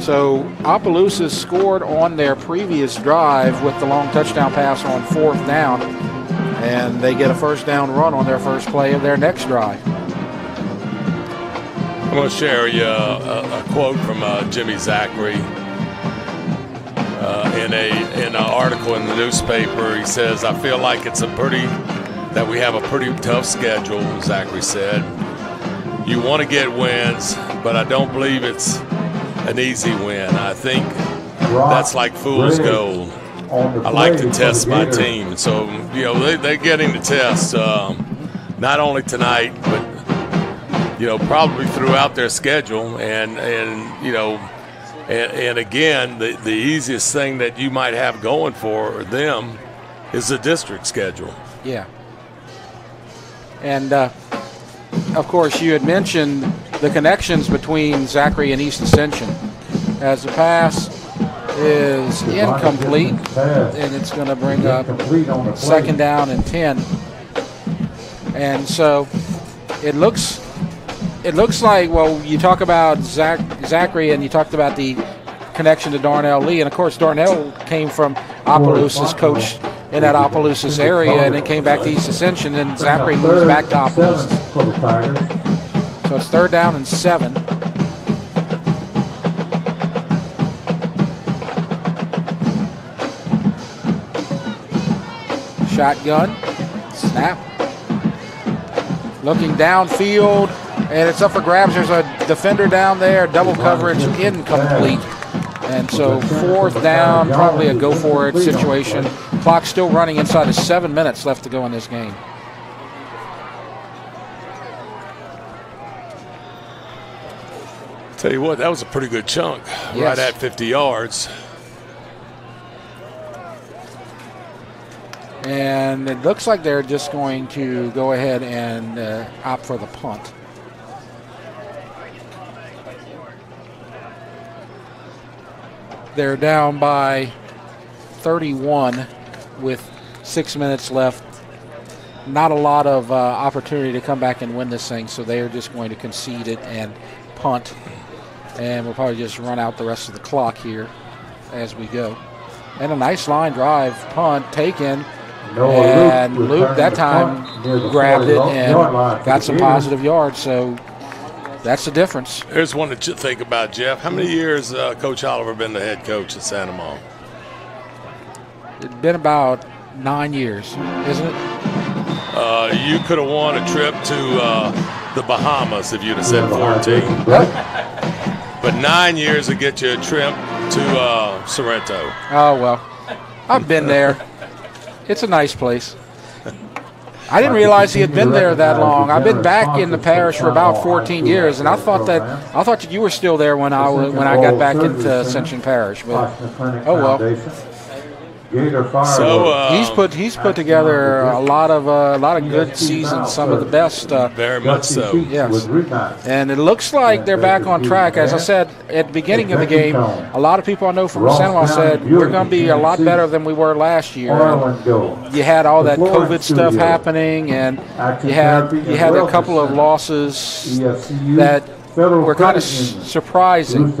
So Opelousas scored on their previous drive with the long touchdown pass on 4th down, and they get a 1st down run on their first play of their next drive. I'm going to share you a quote from Jimmy Zachary in an article in the newspaper. He says, "I feel like that we have a pretty tough schedule," Zachary said. "You want to get wins, but I don't believe it's an easy win. I think that's like fool's gold. I like to test my team." So, they're getting the test not only tonight, but, probably throughout their schedule. And again, the easiest thing that you might have going for them is the district schedule. Yeah. And, of course, you had mentioned the connections between Zachary and East Ascension, as the pass is incomplete, and it's going to bring up 2nd down and 10. And so it looks like, well, you talk about Zachary, and you talked about the connection to Darnell Lee, and of course Darnell came from Opelousas, coached in that Opelousas area, and then came back to East Ascension, and Zachary moves back to Opelousas. So it's 3rd down and 7. Shotgun, snap. Looking downfield, and it's up for grabs. There's a defender down there, double coverage, incomplete. And so 4th down, probably a go-for-it situation. Clock still running inside of 7 minutes left to go in this game. Tell you what, that was a pretty good chunk, yes. Right at 50 yards. And it looks like they're just going to go ahead and opt for the punt. They're down by 31 with 6 minutes left. Not a lot of opportunity to come back and win this thing, so they are just going to concede it and punt. And we'll probably just run out the rest of the clock here as we go. And a nice line drive, punt taken. And Luke that time grabbed it and got some positive yards, so that's the difference. Here's one to think about, Jeff. How many years Coach Oliver been the head coach at Santa Maria? It's been about 9 years, isn't it? You could have won a trip to the Bahamas if you'd have said 14. But 9 years to get you a trip to Sorrento. Oh, well, I've been there. It's a nice place. I didn't realize he had been there that long. I've been back in the parish for about 14 years, and I thought that you were still there when I got back into Ascension Parish. But oh well. So he's put together a lot of good seasons, some of the best. Very much so. Yes, and it looks like they're back on track. As I said at the beginning of the game, a lot of people I know from Santa said we're going to be a lot better than we were last year. And you had all that COVID stuff happening, and you had a couple of losses that were kind of surprising.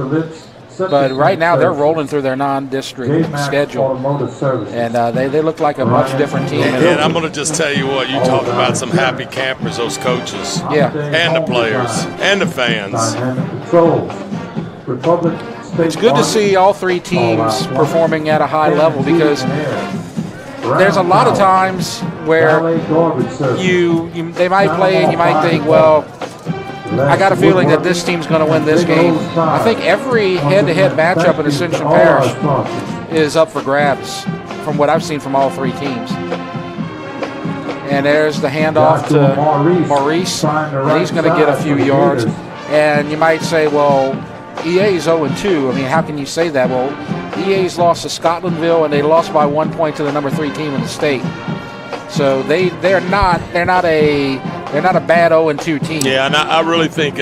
But right now they're rolling through their non-district schedule, and they look like a much different team. And I'm going to just tell you what, you talk about some happy campers, those coaches, and the players, and the fans. It's good to see all three teams performing at a high level, because there's a lot of times where they might play and you might think, well, I got a feeling that this team's going to win this game. I think every head-to-head matchup in Ascension Parish is up for grabs from what I've seen from all three teams. And there's the handoff to Maurice, and he's going to get a few yards. And you might say, well, EA's 0-2. I mean, how can you say that? Well, EA's lost to Scotlandville, and they lost by 1 point to the number 3 team in the state. So they're not a bad 0-2 team. Yeah, and I really think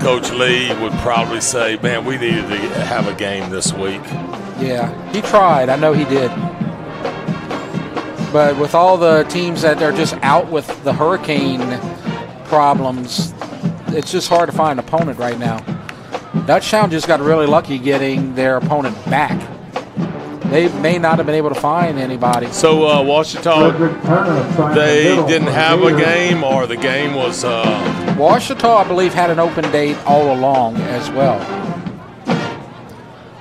Coach Lee would probably say, man, we needed to have a game this week. Yeah, he tried. I know he did. But with all the teams that are just out with the hurricane problems, it's just hard to find an opponent right now. Dutchtown just got really lucky getting their opponent back. They may not have been able to find anybody. So Washita, they didn't have a game, or the game was... Washita, I believe, had an open date all along as well.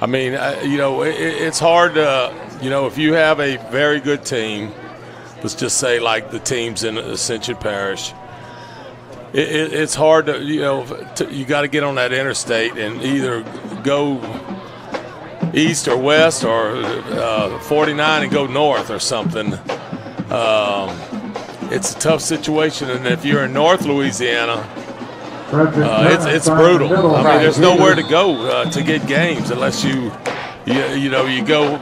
I mean, it's hard to, if you have a very good team, let's just say like the teams in Ascension Parish, it's hard to, you got to get on that interstate and either go east or west or 49 and go north or something. It's a tough situation, and if you're in North Louisiana, it's brutal. I mean, there's nowhere to go to get games unless you go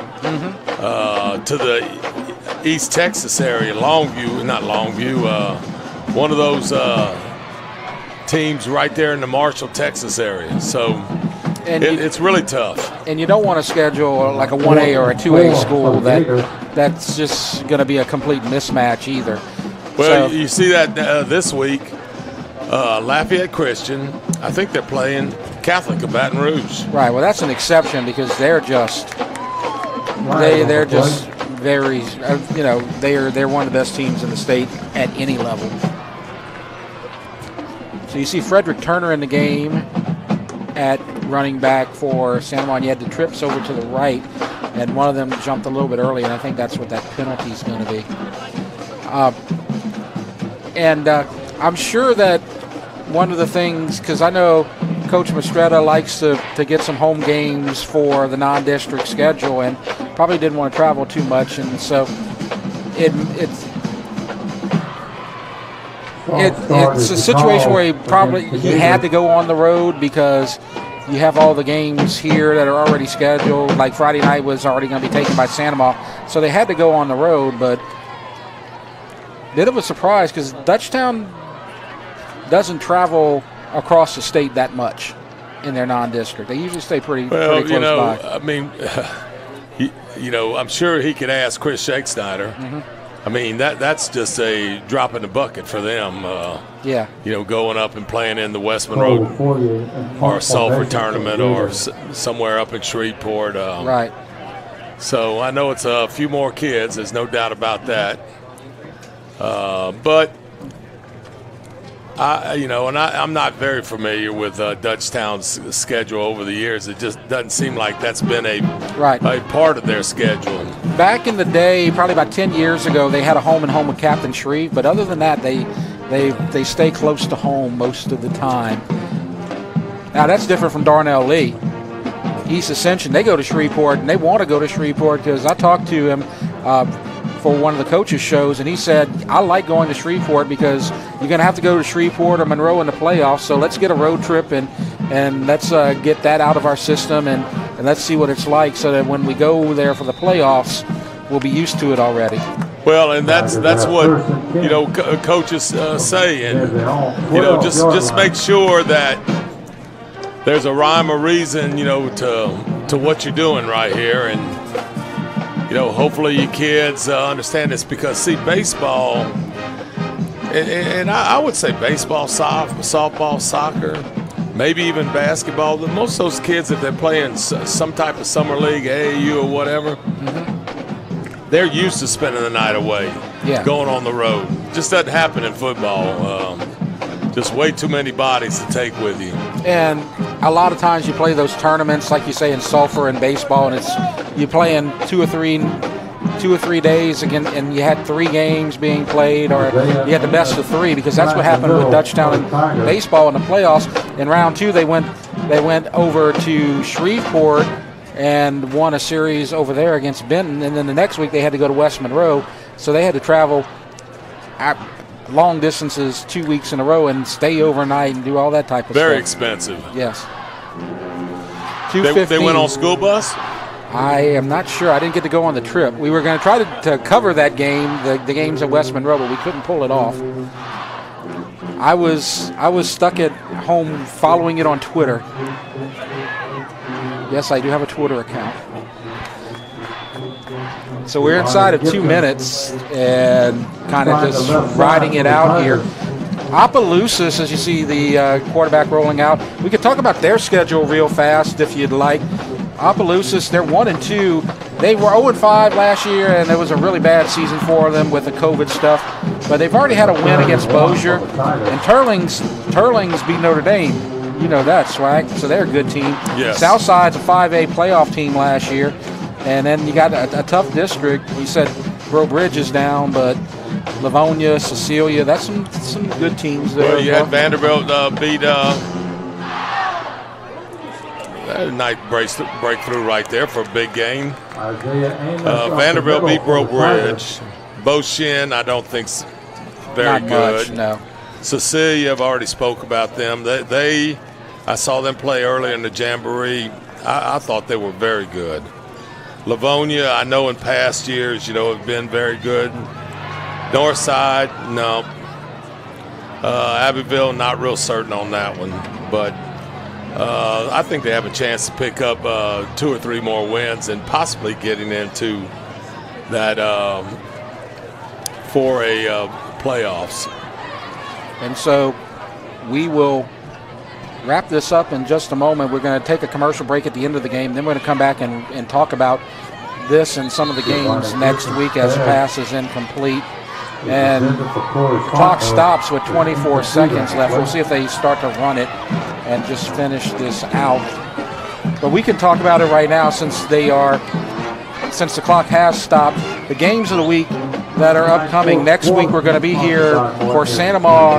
to the East Texas area, Longview, one of those teams right there in the Marshall, Texas area. So it's really tough. And you don't want to schedule like a 1A or a 2A school that's just going to be a complete mismatch either. Well, you see that this week, Lafayette Christian, I think they're playing Catholic of Baton Rouge. Right. Well, that's an exception because they're just they're just very they're one of the best teams in the state at any level. So you see Frederick Turner in the game at running back for San Juan. You had the trips over to the right, and one of them jumped a little bit early, and I think that's what that penalty is going to be. I'm sure that one of the things, because I know Coach Mastretta likes to get some home games for the non-district schedule, and probably didn't want to travel too much, and so it's a situation where he had to go on the road because you have all the games here that are already scheduled. Like Friday night was already going to be taken by Santa Ma, so they had to go on the road. But bit of a surprise because Dutchtown doesn't travel across the state that much in their non-district. They usually stay pretty close by. I mean, I'm sure he could ask Chris Shakesnyder. Mm-hmm. I mean, that's just a drop in the bucket for them. Going up and playing in the West Monroe or Sulphur tournament or somewhere up in Shreveport. Right. So I know it's a few more kids. There's no doubt about that. But I'm not very familiar with Dutchtown's schedule over the years. It just doesn't seem like that's been a part of their schedule. Back in the day, probably about 10 years ago, they had a home and home with Captain Shreve. But other than that, they stay close to home most of the time. Now that's different from Darnell Lee. East Ascension, they go to Shreveport, and they want to go to Shreveport because I talked to him for one of the coaches' shows, and he said, I like going to Shreveport because you're going to have to go to Shreveport or Monroe in the playoffs, so let's get a road trip and let's get that out of our system. And and let's see what it's like so that when we go there for the playoffs, we'll be used to it already. Well, and that's what coaches say, and just make sure that there's a rhyme or reason, to what you're doing right here, and hopefully you kids understand this, because see, baseball, and I would say baseball, softball, soccer, maybe even basketball. Most of those kids, if they're playing some type of summer league, AAU or whatever. They're used to spending the night away, going on the road. Just doesn't happen in football. Just way too many bodies to take with you. And a lot of times you play those tournaments, like you say in Sulphur and baseball, and you play in 2 or 3 days again, and you had 3 games being played, or you had the best of 3, because that's what happened with Dutchtown and baseball in the playoffs. In round 2, they went over to Shreveport and won a series over there against Benton, and then the next week they had to go to West Monroe, so they had to travel long distances 2 weeks in a row and stay overnight and do all that type of stuff. Very expensive. Yes. They went on school bus? I am not sure. I didn't get to go on the trip. We were going to try to cover that game, the games at West Monroe, but we couldn't pull it off. I was stuck at home following it on Twitter. Yes, I do have a Twitter account. So we're inside of 2 minutes and kind of just riding it out here. Opelousas, as you see the quarterback rolling out. We could talk about their schedule real fast if you'd like. Opelousas, they're 1-2. They were 0-5 last year, and it was a really bad season for them with the COVID stuff. But they've already had a win against Bossier, and Turlings beat Notre Dame. You know that, Swag. So they're a good team. Yes. Southside's a 5A playoff team last year. And then you got a tough district. You said Breaux Bridge is down, but Livonia, Cecilia, that's some good teams there. Well, you had Vanderbilt beat a nice breakthrough right there for a big game. Vanderbilt beat Breaux Bridge. Beauchene, I don't think's very Not good. much, no. Cecilia, I've already spoke about them. I saw them play earlier in the Jamboree. I thought they were very good. Livonia, I know in past years, have been very good. Northside, no. Abbeville, not real certain on that one. But I think they have a chance to pick up 2 or 3 more wins and possibly getting into that 4A playoffs. And so we will wrap this up in just a moment. We're going to take a commercial break at the end of the game. Then we're going to come back and talk about this and some of the games next week as pass is incomplete. And the clock stops with 24 seconds left. We'll see if they start to run it and just finish this out. But we can talk about it right now since the clock has stopped. The games of the week that are upcoming. Next week we're going to be here for Santa Ma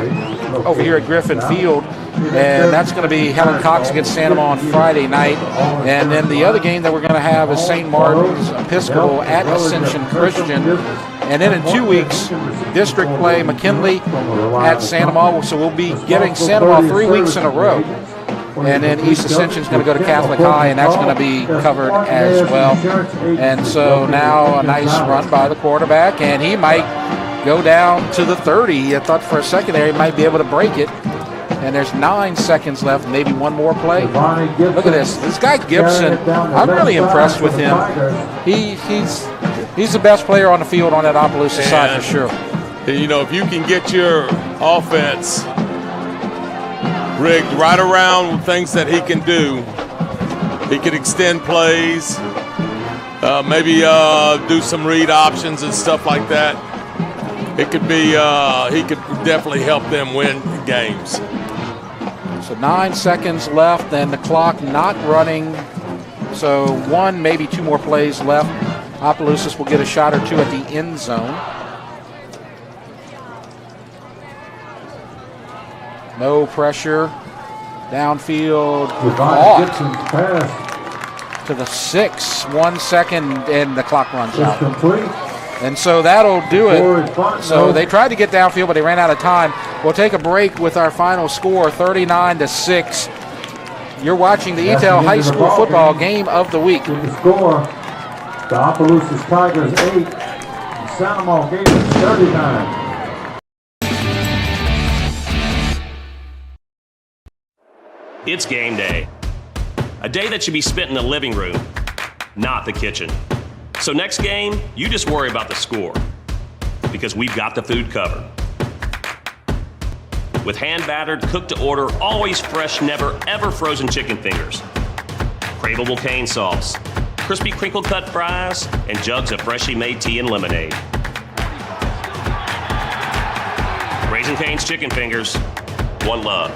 over here at Griffin Field, and that's going to be Helen Cox against Santa Ma on Friday night. And then the other game that we're going to have is St. Martin's Episcopal at Ascension Christian. And then in 2 weeks, district play McKinley at Santa Ma. So we'll be giving Santa Ma 3 weeks in a row. And then East Ascension is going to go to Catholic High, and that's going to be covered as well. And so now a nice run by the quarterback, and he might go down to the 30. I thought for a second there he might be able to break it. And there's 9 seconds left, maybe one more play. Look at this. This guy Gibson, I'm really impressed with him. He's the best player on the field on that Opelousas side for sure. If you can get your offense rigged right around things that he can do. He can extend plays, maybe do some read options and stuff like that. It could be, he could definitely help them win games. So 9 seconds left and the clock not running. So 1, maybe 2 more plays left. Opelousas will get a shot or 2 at the end zone. No pressure. Downfield. Caught to the 6. 1 second, and the clock runs out. And so that'll do it. So they tried to get downfield, but they ran out of time. We'll take a break with our final score, 39-6. You're watching the Eatel High School football game of the week. With the score, the Opelousas Tigers 8, and Sandoval Gators 39. It's game day. A day that should be spent in the living room, not the kitchen. So next game, you just worry about the score, because we've got the food covered. With hand-battered, cooked-to-order, always fresh, never, ever frozen chicken fingers, craveable cane sauce, crispy crinkle-cut fries, and jugs of freshly made tea and lemonade. Raising Cane's chicken fingers, one love.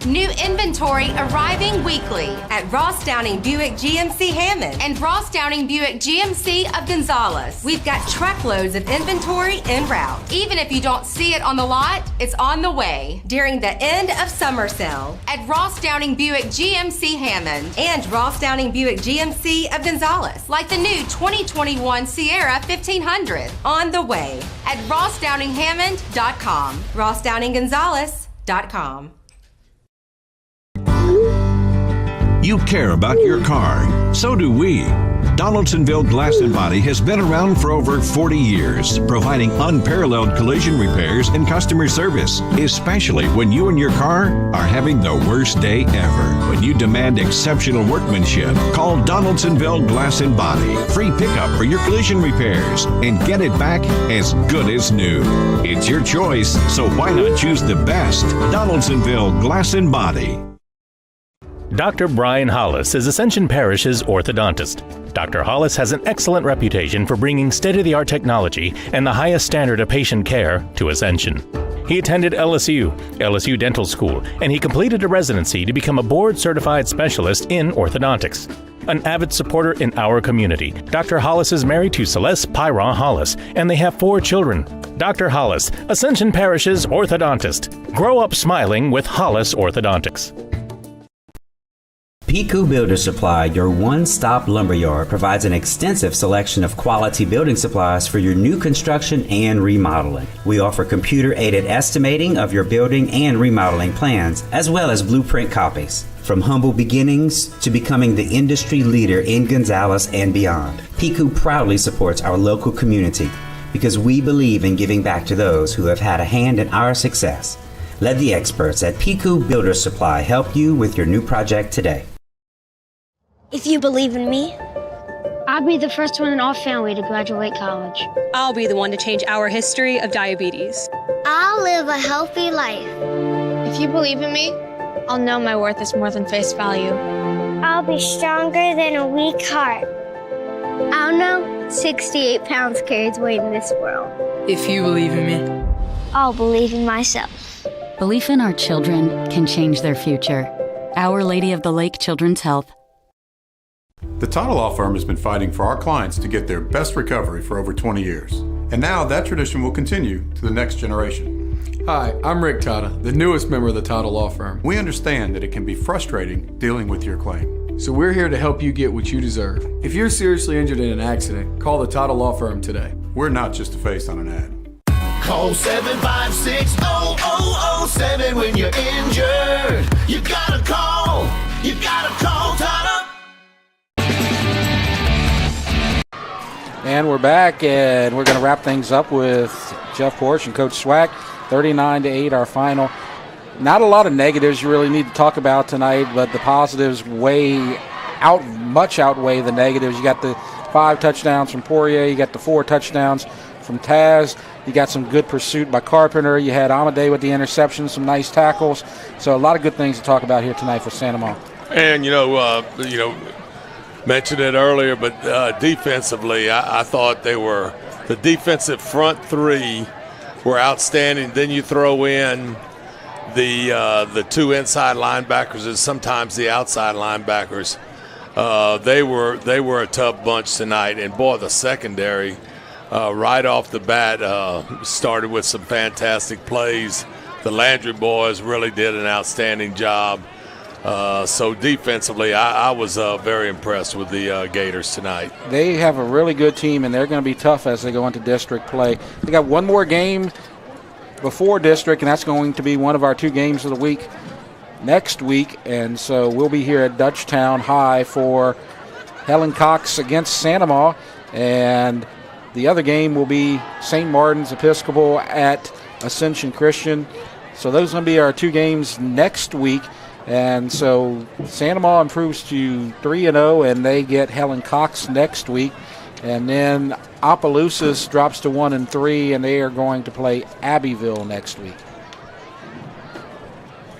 New inventory arriving weekly at Ross Downing Buick GMC Hammond and Ross Downing Buick GMC of Gonzales. We've got truckloads of inventory en route. Even if you don't see it on the lot, it's on the way during the end of summer sale at Ross Downing Buick GMC Hammond and Ross Downing Buick GMC of Gonzales. Like the new 2021 Sierra 1500 on the way at RossDowningHammond.com. RossDowningGonzales.com. You care about your car. So do we. Donaldsonville Glass and Body has been around for over 40 years, providing unparalleled collision repairs and customer service, especially when you and your car are having the worst day ever. When you demand exceptional workmanship, call Donaldsonville Glass and Body. Free pickup for your collision repairs and get it back as good as new. It's your choice, so why not choose the best? Donaldsonville Glass and Body. Dr. Brian Hollis is Ascension Parish's orthodontist. Dr. Hollis has an excellent reputation for bringing state-of-the-art technology and the highest standard of patient care to Ascension. He attended LSU Dental School, and he completed a residency to become a board-certified specialist in orthodontics. An avid supporter in our community, Dr. Hollis is married to Celeste Pyron Hollis, and they have 4 children. Dr. Hollis, Ascension Parish's orthodontist. Grow up smiling with Hollis Orthodontics. Piku Builder Supply, your one-stop lumberyard, provides an extensive selection of quality building supplies for your new construction and remodeling. We offer computer-aided estimating of your building and remodeling plans, as well as blueprint copies. From humble beginnings to becoming the industry leader in Gonzales and beyond, Piku proudly supports our local community because we believe in giving back to those who have had a hand in our success. Let the experts at Piku Builder Supply help you with your new project today. If you believe in me, I'll be the first one in our family to graduate college. I'll be the one to change our history of diabetes. I'll live a healthy life. If you believe in me, I'll know my worth is more than face value. I'll be stronger than a weak heart. I'll know 68 pounds carries weight in this world. If you believe in me, I'll believe in myself. Belief in our children can change their future. Our Lady of the Lake Children's Health. The Title Law Firm has been fighting for our clients to get their best recovery for over 20 years. And now that tradition will continue to the next generation. Hi, I'm Rick Tata, the newest member of the Title Law Firm. We understand that it can be frustrating dealing with your claim. So we're here to help you get what you deserve. If you're seriously injured in an accident, call the Title Law Firm today. We're not just a face on an ad. Call 756-0007 when you're injured. You gotta call Title. And we're back, and we're going to wrap things up with Jeff Porsche and Coach Swack. 39-8, our final. Not a lot of negatives you really need to talk about tonight, but the positives much outweigh the negatives. You got the 5 touchdowns from Poirier. You got the 4 touchdowns from Taz. You got some good pursuit by Carpenter. You had Amade with the interception, some nice tackles. So a lot of good things to talk about here tonight for Santa Monica. And, mentioned it earlier, but defensively, I thought the defensive front 3 were outstanding. Then you throw in the 2 inside linebackers and sometimes the outside linebackers. They were a tough bunch tonight, and boy, the secondary right off the bat started with some fantastic plays. The Landry boys really did an outstanding job. So defensively, I was very impressed with the Gators tonight. They have a really good team, and they're going to be tough as they go into district play. They got one more game before district, and that's going to be one of our 2 games of the week. next week. And so we'll be here at Dutchtown High for Helen Cox against Santa Ma. And the other game will be St. Martin's Episcopal at Ascension Christian. So those are going to be our 2 games next week. And so Santa Ma improves to 3-0, and they get Helen Cox next week. And then Opelousas drops to 1-3, and they are going to play Abbeville next week.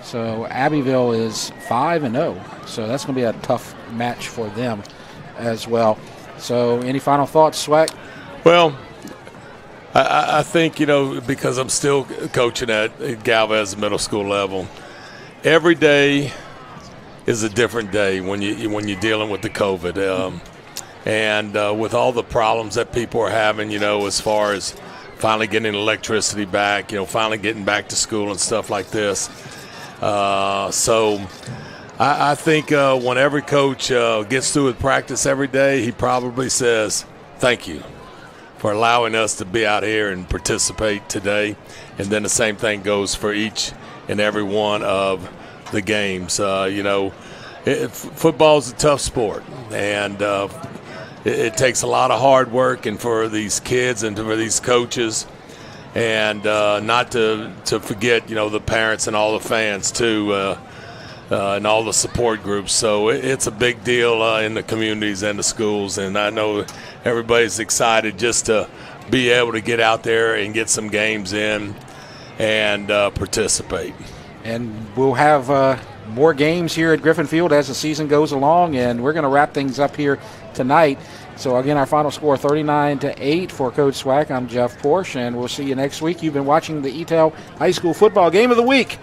So Abbeville is 5-0. So that's going to be a tough match for them as well. So any final thoughts, Swack? Well, I think, because I'm still coaching at Galvez middle school level, every day is a different day when you're dealing with the COVID, and with all the problems that people are having, as far as finally getting electricity back, finally getting back to school and stuff like this. So I think when every coach gets through with practice every day, he probably says, "Thank you for allowing us to be out here and participate today." And then the same thing goes for each and every one of the games. Football is a tough sport, and it takes a lot of hard work, and for these kids and for these coaches, and not to forget, the parents and all the fans too, and all the support groups. So it's a big deal in the communities and the schools, and I know everybody's excited just to be able to get out there and get some games in and participate. And we'll have more games here at Griffin Field as the season goes along, and we're going to wrap things up here tonight. So, again, our final score, 39-8 for Coach Swack. I'm Jeff Porsche, and we'll see you next week. You've been watching the Eatel High School Football Game of the Week.